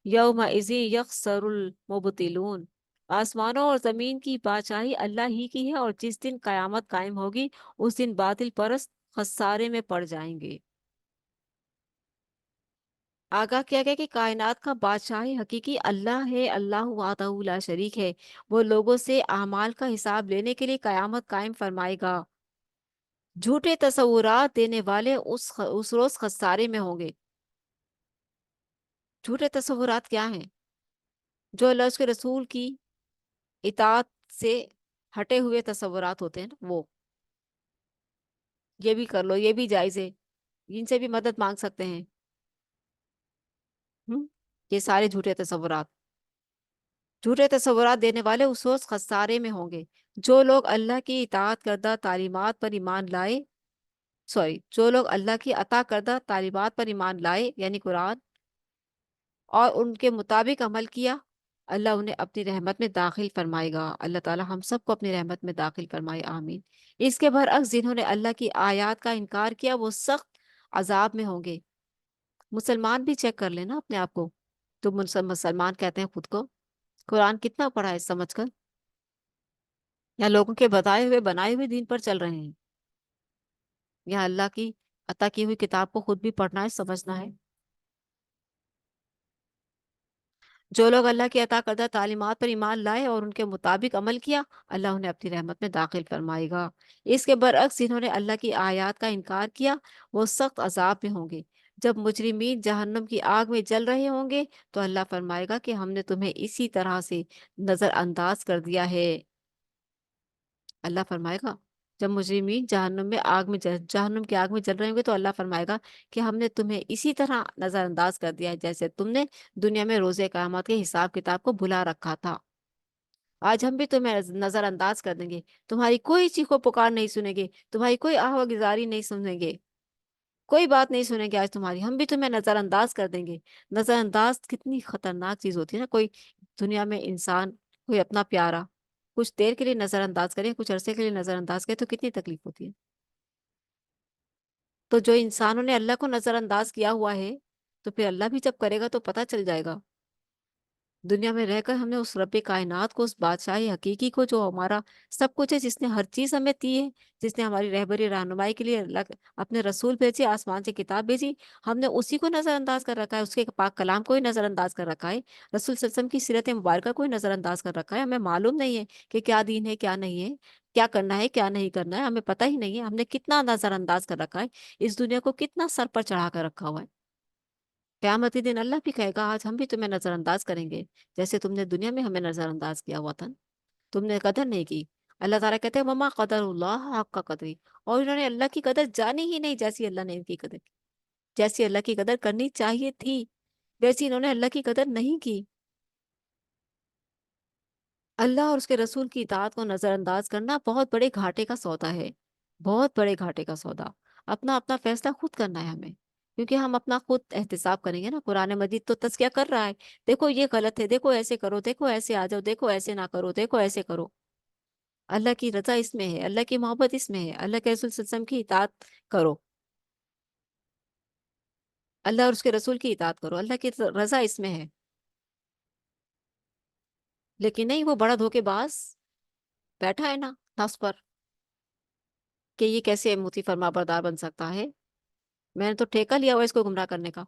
يَوْمَئِذٍ يَخْسَرُ الْمُبْطِلُونَ۔ آسمانوں اور زمین کی بادشاہی اللہ ہی کی ہے، اور جس دن قیامت قائم ہوگی اس دن باطل پرست خسارے میں پڑ جائیں گے۔ آگاہ کیا گیا کہ کائنات کا بادشاہ حقیقی اللہ ہے، اللہ وحدہ لا شریک ہے۔ وہ لوگوں سے اعمال کا حساب لینے کے لیے قیامت قائم فرمائے گا۔ جھوٹے تصورات دینے والے اس روز خسارے میں ہوں گے۔ جھوٹے تصورات کیا ہیں؟ جو اللہ اس کے رسول کی اطاعت سے ہٹے ہوئے تصورات ہوتے ہیں نا، وہ یہ بھی کر لو، یہ بھی جائز ہے، ان سے بھی مدد مانگ سکتے ہیں۔ ہم؟ یہ سارے جھوٹے تصورات، جھوٹے تصورات دینے والے اس روز خسارے میں ہوں گے۔ جو لوگ اللہ کی اطاعت کردہ تعلیمات پر ایمان لائے، جو لوگ اللہ کی عطا کردہ تعلیمات پر ایمان لائے یعنی قرآن، اور ان کے مطابق عمل کیا، اللہ انہیں اپنی رحمت میں داخل فرمائے گا۔ اللہ تعالی ہم سب کو اپنی رحمت میں داخل فرمائے، آمین۔ اس کے برعکس جنہوں نے اللہ کی آیات کا انکار کیا وہ سخت عذاب میں ہوں گے۔ مسلمان بھی چیک کر لینا اپنے آپ کو، تو مسلمان کہتے ہیں خود کو، قرآن کتنا پڑھا ہے سمجھ کر، یا لوگوں کے بتائے ہوئے بنائے ہوئے دین پر چل رہے ہیں، یا اللہ کی عطا کی ہوئی کتاب کو خود بھی پڑھنا ہے، سمجھنا ہے۔ جو لوگ اللہ کی عطا کردہ تعلیمات پر ایمان لائے اور ان کے مطابق عمل کیا، اللہ انہیں اپنی رحمت میں داخل فرمائے گا۔ اس کے برعکس جنہوں نے اللہ کی آیات کا انکار کیا وہ سخت عذاب میں ہوں گے۔ جب مجرمین جہنم کی آگ میں جل رہے ہوں گے تو اللہ فرمائے گا کہ ہم نے تمہیں اسی طرح سے نظر انداز کر دیا ہے۔ اللہ فرمائے گا جب مجرمین جہنم کی آگ میں جل رہے ہوں گے تو اللہ فرمائے گا کہ ہم نے تمہیں اسی طرح نظر انداز کر دیا ہے جیسے تم نے دنیا میں روز قیامت کے حساب کتاب کو بھلا رکھا تھا۔ آج ہم بھی تمہیں نظر انداز کر دیں گے، تمہاری کوئی چیخ و پکار نہیں سنیں گے، تمہاری کوئی آہ و گزاری نہیں سنیں گے، کوئی بات نہیں سنیں گے آج تمہاری، ہم بھی تمہیں نظر انداز کر دیں گے۔ نظر انداز کتنی خطرناک چیز ہوتی ہے نا، کوئی دنیا میں انسان کوئی اپنا پیارا کچھ دیر کے لیے نظر انداز کرے، کچھ عرصے کے لیے نظر انداز کرے تو کتنی تکلیف ہوتی ہے۔ تو جو انسانوں نے اللہ کو نظر انداز کیا ہوا ہے تو پھر اللہ بھی جب کرے گا تو پتہ چل جائے گا۔ دنیا میں رہ کر ہم نے اس رب کائنات کو، اس بادشاہ حقیقی کو جو ہمارا سب کچھ ہے، جس نے ہر چیز ہمیں دی ہے، جس نے ہماری رہبری رہنمائی کے لیے اپنے رسول بھیجے، آسمان سے کتاب بھیجی، ہم نے اسی کو نظر انداز کر رکھا ہے، اس کے پاک کلام کو ہی نظر انداز کر رکھا ہے، رسول صلی اللہ علیہ وسلم کی سیرت مبارکہ کو ہی نظر انداز کر رکھا ہے۔ ہمیں معلوم نہیں ہے کہ کیا دین ہے کیا نہیں ہے، کیا کرنا ہے کیا نہیں کرنا ہے، ہمیں پتہ ہی نہیں ہے، ہم نے کتنا نظر انداز کر رکھا ہے، اس دنیا کو کتنا سر پر چڑھا کر رکھا ہوا ہے۔ قیامتی دن اللہ بھی کہے گا آج ہم بھی تمہیں نظر انداز کریں گے جیسے تم نے دنیا میں ہمیں نظر انداز کیا ہوا تھا، تم نے قدر نہیں کی۔ اللہ تعالیٰ کہتے ہیں وما قدر اللہ حق کا قدری، اور انہوں نے اللہ کی قدر جانی ہی نہیں جیسی اللہ نے ان کی قدر کی، جیسی اللہ کی قدر کرنی چاہیے تھی ویسی انہوں نے اللہ کی قدر نہیں کی۔ اللہ اور اس کے رسول کی اطاعت کو نظر انداز کرنا بہت بڑے گھاٹے کا سودا ہے، بہت بڑے گھاٹے کا سودا۔ اپنا اپنا فیصلہ خود کرنا ہے ہمیں، کیونکہ ہم اپنا خود احتساب کریں گے نا۔ قرآن مجید تو تذکیہ کر رہا ہے، دیکھو یہ غلط ہے، دیکھو ایسے کرو، دیکھو ایسے آ جاؤ، دیکھو ایسے نہ کرو، دیکھو ایسے کرو۔ اللہ کی رضا اس میں ہے، اللہ کی محبت اس میں ہے، اللہ کے رسول صلی اللہ علیہ وسلم کی اطاعت کرو، اللہ اور اس کے رسول کی اطاعت کرو، اللہ کی رضا اس میں ہے۔ لیکن نہیں، وہ بڑا دھوکے باز بیٹھا ہے نا نفس پر کہ یہ کیسے مطیع فرما بردار بن سکتا ہے، میں نے تو ٹھیکہ لیا ہوا اس کو گمراہ کرنے کا،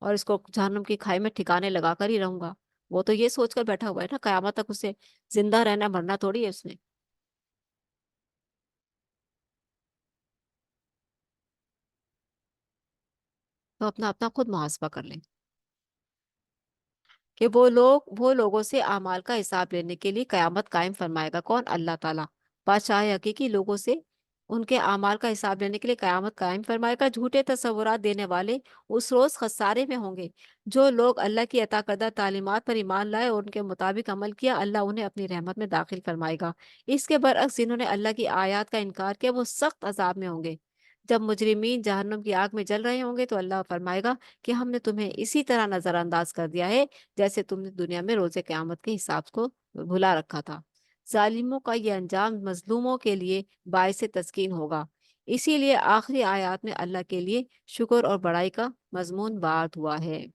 اور اس کو جہنم کی کھائی میں ٹھکانے لگا کر ہی رہوں گا۔ وہ تو یہ سوچ کر بیٹھا ہوا ہے نا قیامت تک اسے زندہ رہنا مرنا تھوڑی ہے اس نے۔ تو اپنا اپنا خود محاسبہ کر لیں کہ وہ لوگوں سے اعمال کا حساب لینے کے لیے قیامت قائم فرمائے گا کون؟ اللہ تعالیٰ بادشاہ حقیقی لوگوں سے ان کے اعمال کا حساب لینے کے لیے قیامت قائم فرمائے گا۔ جھوٹے تصورات دینے والے اس روز خسارے میں ہوں گے۔ جو لوگ اللہ کی عطا کردہ تعلیمات پر ایمان لائے اور ان کے مطابق عمل کیا، اللہ انہیں اپنی رحمت میں داخل فرمائے گا۔ اس کے برعکس جنہوں نے اللہ کی آیات کا انکار کیا وہ سخت عذاب میں ہوں گے۔ جب مجرمین جہنم کی آگ میں جل رہے ہوں گے تو اللہ فرمائے گا کہ ہم نے تمہیں اسی طرح نظر انداز کر دیا ہے جیسے تم نے دنیا میں روز قیامت کے حساب کو بھلا رکھا تھا۔ ظالموں کا یہ انجام مظلوموں کے لیے باعث تسکین ہوگا۔ اسی لیے آخری آیات میں اللہ کے لیے شکر اور بڑائی کا مضمون بات ہوا ہے۔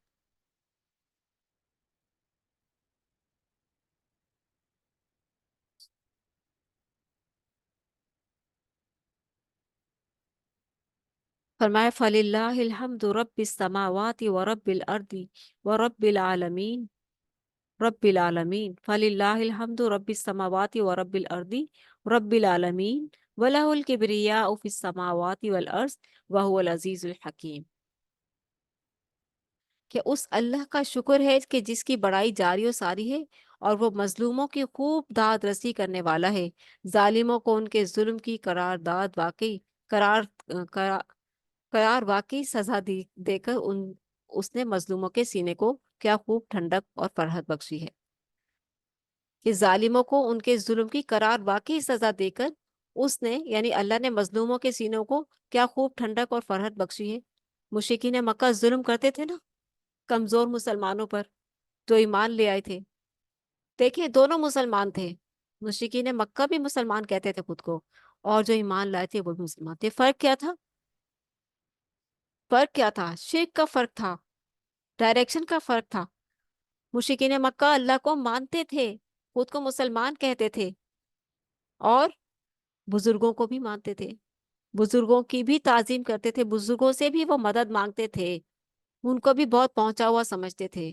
فرمایا فَلِلَّهِ الْحَمْدُ رَبِّ السَّمَاوَاتِ وَرَبِّ الْأَرْضِ وَرَبِّ الْعَالَمِينَ فَلِلَّهِ الْحَمْدُ رَبِّ السَّمَاوَاتِ وَرَبِّ الْأَرْضِ رَبِّ الْعَالَمِينَ وَلَهُ الْكِبْرِيَاءُ فِي السَّمَاوَاتِ وَالْأَرْضِ وَهُوَ الْعَزِيزُ الْحَكِيمُ، کہ اس اللہ کا شکر ہے کہ جس کی بڑائی جاری و ساری ہے اور وہ مظلوموں کی خوب داد رسی کرنے والا ہے۔ ظالموں کو ان کے ظلم کی قرار داد واقعی قرار قرار, قرار واقعی سزا دی دے کر اس نے مظلوموں کے سینے کو کیا خوب ٹھنڈک اور فرحت بخشی ہے، کہ ظالموں کو ان کے ظلم کی قرار واقعی سزا دے کر اس نے یعنی اللہ نے مظلوموں کے سینوں کو کیا خوب ٹھنڈک اور فرحت بخشی ہے۔ مشرکین مکہ ظلم کرتے تھے نا کمزور مسلمانوں پر جو ایمان لے آئے تھے، دیکھیں دونوں مسلمان تھے، مشرکین مکہ بھی مسلمان کہتے تھے خود کو، اور جو ایمان لائے تھے وہ بھی مسلمان تھے۔ فرق کیا تھا؟ فرق کیا تھا؟ شرک کا فرق تھا، ڈائریکشن کا فرق تھا۔ مشرکین مکہ اللہ کو مانتے تھے، خود کو مسلمان کہتے تھے، اور بزرگوں کو بھی مانتے تھے، بزرگوں کی بھی تعظیم کرتے تھے، بزرگوں سے بھی وہ مدد مانگتے تھے، ان کو بھی بہت پہنچا ہوا سمجھتے تھے۔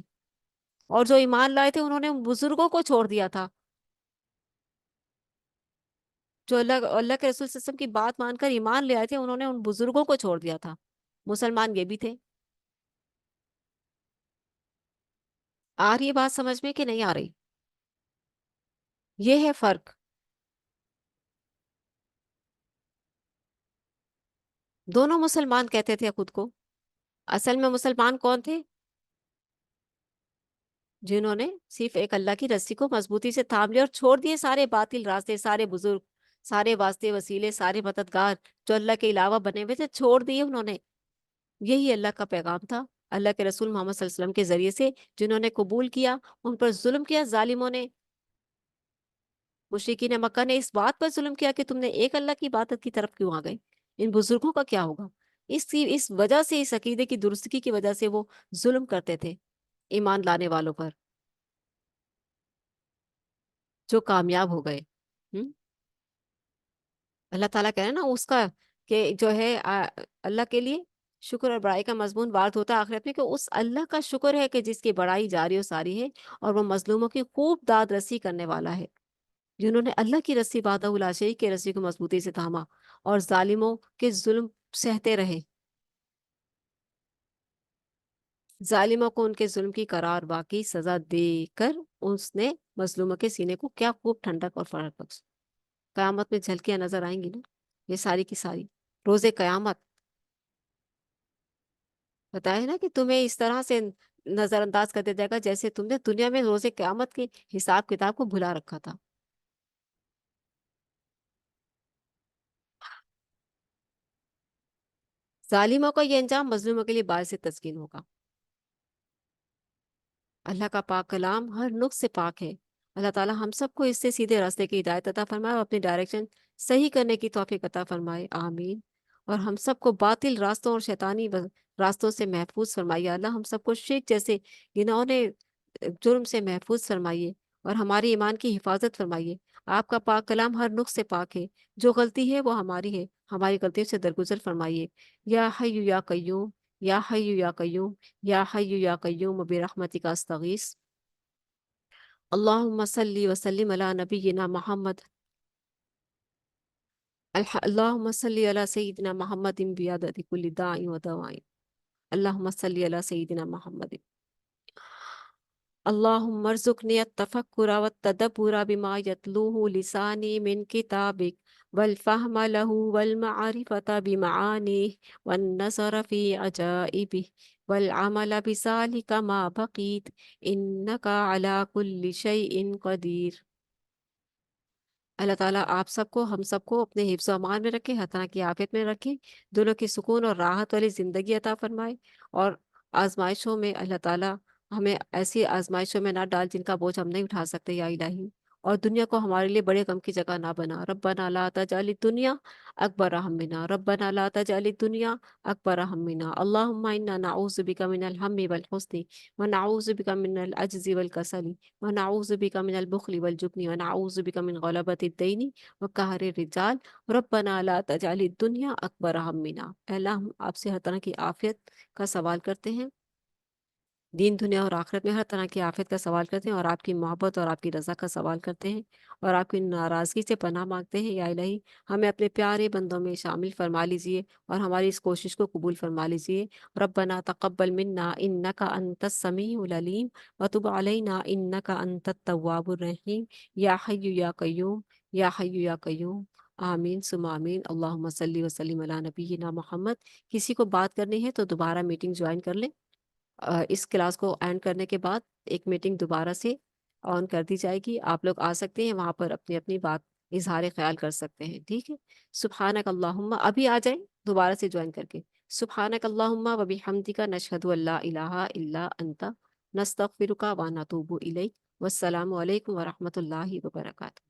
اور جو ایمان لائے تھے انہوں نے ان بزرگوں کو چھوڑ دیا تھا، جو اللہ کے رسول صلی اللہ علیہ وسلم کی بات مان کر ایمان لے آئے تھے انہوں نے ان بزرگوں کو چھوڑ دیا تھا۔ مسلمان یہ بھی تھے۔ آ رہی ہے بات سمجھ میں کہ نہیں آ رہی؟ یہ ہے فرق۔ دونوں مسلمان کہتے تھے خود کو، اصل میں مسلمان کون تھے؟ جنہوں نے صرف ایک اللہ کی رسی کو مضبوطی سے تھام لیا اور چھوڑ دیے سارے باطل راستے، سارے بزرگ، سارے واسطے وسیلے، سارے مددگار جو اللہ کے علاوہ بنے ہوئے تھے، چھوڑ دیے انہوں نے۔ یہی اللہ کا پیغام تھا اللہ کے رسول محمد صلی اللہ علیہ وسلم کے ذریعے سے، جنہوں نے قبول کیا، ان پر ظلم کیا ظالموں نے۔ مشرکین مکہ نے اس بات پر ظلم کیا کہ تم نے ایک اللہ کی عبادت کی طرف کیوں آ گئے، ان بزرگوں کا کیا ہوگا؟ اس وجہ سے، اس عقیدے کی درستگی کی وجہ سے وہ ظلم کرتے تھے ایمان لانے والوں پر، جو کامیاب ہو گئے۔ ہم؟ اللہ تعالیٰ کہہ رہے ہیں نا اس کا، کہ جو ہے اللہ کے لیے شکر اور بڑائی کا مضمون وارد ہوتا ہے آخرت میں، کہ اس اللہ کا شکر ہے کہ جس کی بڑائی جاری و ساری ہے، اور وہ مظلوموں کی خوب داد رسی کرنے والا ہے، جنہوں نے اللہ کی رسی وحدہ لا شریک کے رسی کو مضبوطی سے تھاما اور ظالموں کے ظلم سہتے رہے، ظالموں کو ان کے ظلم کی قرار واقعی سزا دے کر اس نے مظلوموں کے سینے کو کیا خوب ٹھنڈک اور فرحت بخش۔ قیامت میں جھلکیاں نظر آئیں گی نا، یہ ساری کی ساری روز قیامت۔ بتایا نا کہ تمہیں اس طرح سے نظر انداز کر دیا جائے گا جیسے تم نے دنیا میں روز قیامت کے حساب کتاب کو بھلا رکھا تھا۔ ظالموں کا یہ انجام مظلوموں کے لیے باعث تسکین ہوگا۔ اللہ کا پاک کلام ہر نقص سے پاک ہے۔ اللہ تعالی ہم سب کو اس سے سیدھے راستے کی ہدایت عطا فرمائے اور اپنی ڈائریکشن صحیح کرنے کی توفیق عطا فرمائے، آمین۔ اور ہم سب کو باطل راستوں اور شیطانی راستوں سے محفوظ فرمائیے۔ اللہ ہم سب کو شرک جیسے گناہوں جرم سے محفوظ فرمائیے اور ہماری ایمان کی حفاظت فرمائیے۔ آپ کا پاک کلام ہر نقص سے پاک ہے، جو غلطی ہے وہ ہماری ہے، ہماری غلطیوں سے درگزر فرمائیے۔ یا حی یا قیوم، یا حی یا قیوم، یا حی یا قیوم برحمتک استغیث۔ اللہم صلی وسلم علی نبینا محمد، اللہم صلی علی سیدنا محمد بیادت کل داعی و دوائی، اللہم صلی علی سیدنا محمد۔ اللہم ارزقنی التفکر والتدبر بما یتلوہ لسانی من کتابک والفہم لہ والمعرفت بمعانیہ والنظر فی عجائبہ والعمل بذالک ما بقیت انک علی کل شیء قدیر۔ اللہ تعالیٰ آپ سب کو، ہم سب کو اپنے حفظ و امان میں رکھے، ہر طرح کی عافیت میں رکھے، دونوں کی سکون اور راحت والی زندگی عطا فرمائے، اور آزمائشوں میں اللہ تعالیٰ ہمیں ایسی آزمائشوں میں نہ ڈال جن کا بوجھ ہم نہیں اٹھا سکتے یا الہی، اور دنیا کو ہمارے لیے بڑے غم کی جگہ نہ بنا۔ ربنا لا تجعل الدنیا اکبر ہمنا، ربنا لا تجعل الدنیا اکبر ہمنا، اللہم انا نعوذ بک من الہم والحزن ونعوذ بک من العجز والکسل ونعوذ بک من البخل والجبن ونعوذ بک من غلبۃ الدین وقہر الرجال، ربنا لا تجعل الدنیا اکبر ہمنا۔ اے اللہ ہم آپ سے ہر طرح کی عافیت کا سوال کرتے ہیں، دین دنیا اور آخرت میں ہر طرح کی آفت کا سوال کرتے ہیں، اور آپ کی محبت اور آپ کی رضا کا سوال کرتے ہیں، اور آپ کی ناراضگی سے پناہ مانگتے ہیں۔ یا الہی ہمیں اپنے پیارے بندوں میں شامل فرما لیجئے اور ہماری اس کوشش کو قبول فرما لیجئے۔ ربنا تقبل منا انک انت السمیع العلیم وتب علینا انک انت التواب الرحیم، یا حی یا قیوم، یا حی یا قیوم۔ آمین سم آمین، اللہم صلی وسلم علی نبینا محمد۔ کسی کو بات کرنی ہے تو دوبارہ میٹنگ جوائن کر لیں۔ اس کلاس کو اینڈ کرنے کے بعد ایک میٹنگ دوبارہ سے آن کر دی جائے گی، آپ لوگ آ سکتے ہیں وہاں پر اپنی اپنی بات اظہار خیال کر سکتے ہیں، ٹھیک ہے؟ سبحانک اللہم، ابھی آ جائیں دوبارہ سے جوائن کر کے۔ سبحانک اللہم و بحمدک، نشہد ان لا الہ الا انت، نستغفرک و نتوب الیک۔ والسلام علیکم ورحمۃ اللہ وبرکاتہ۔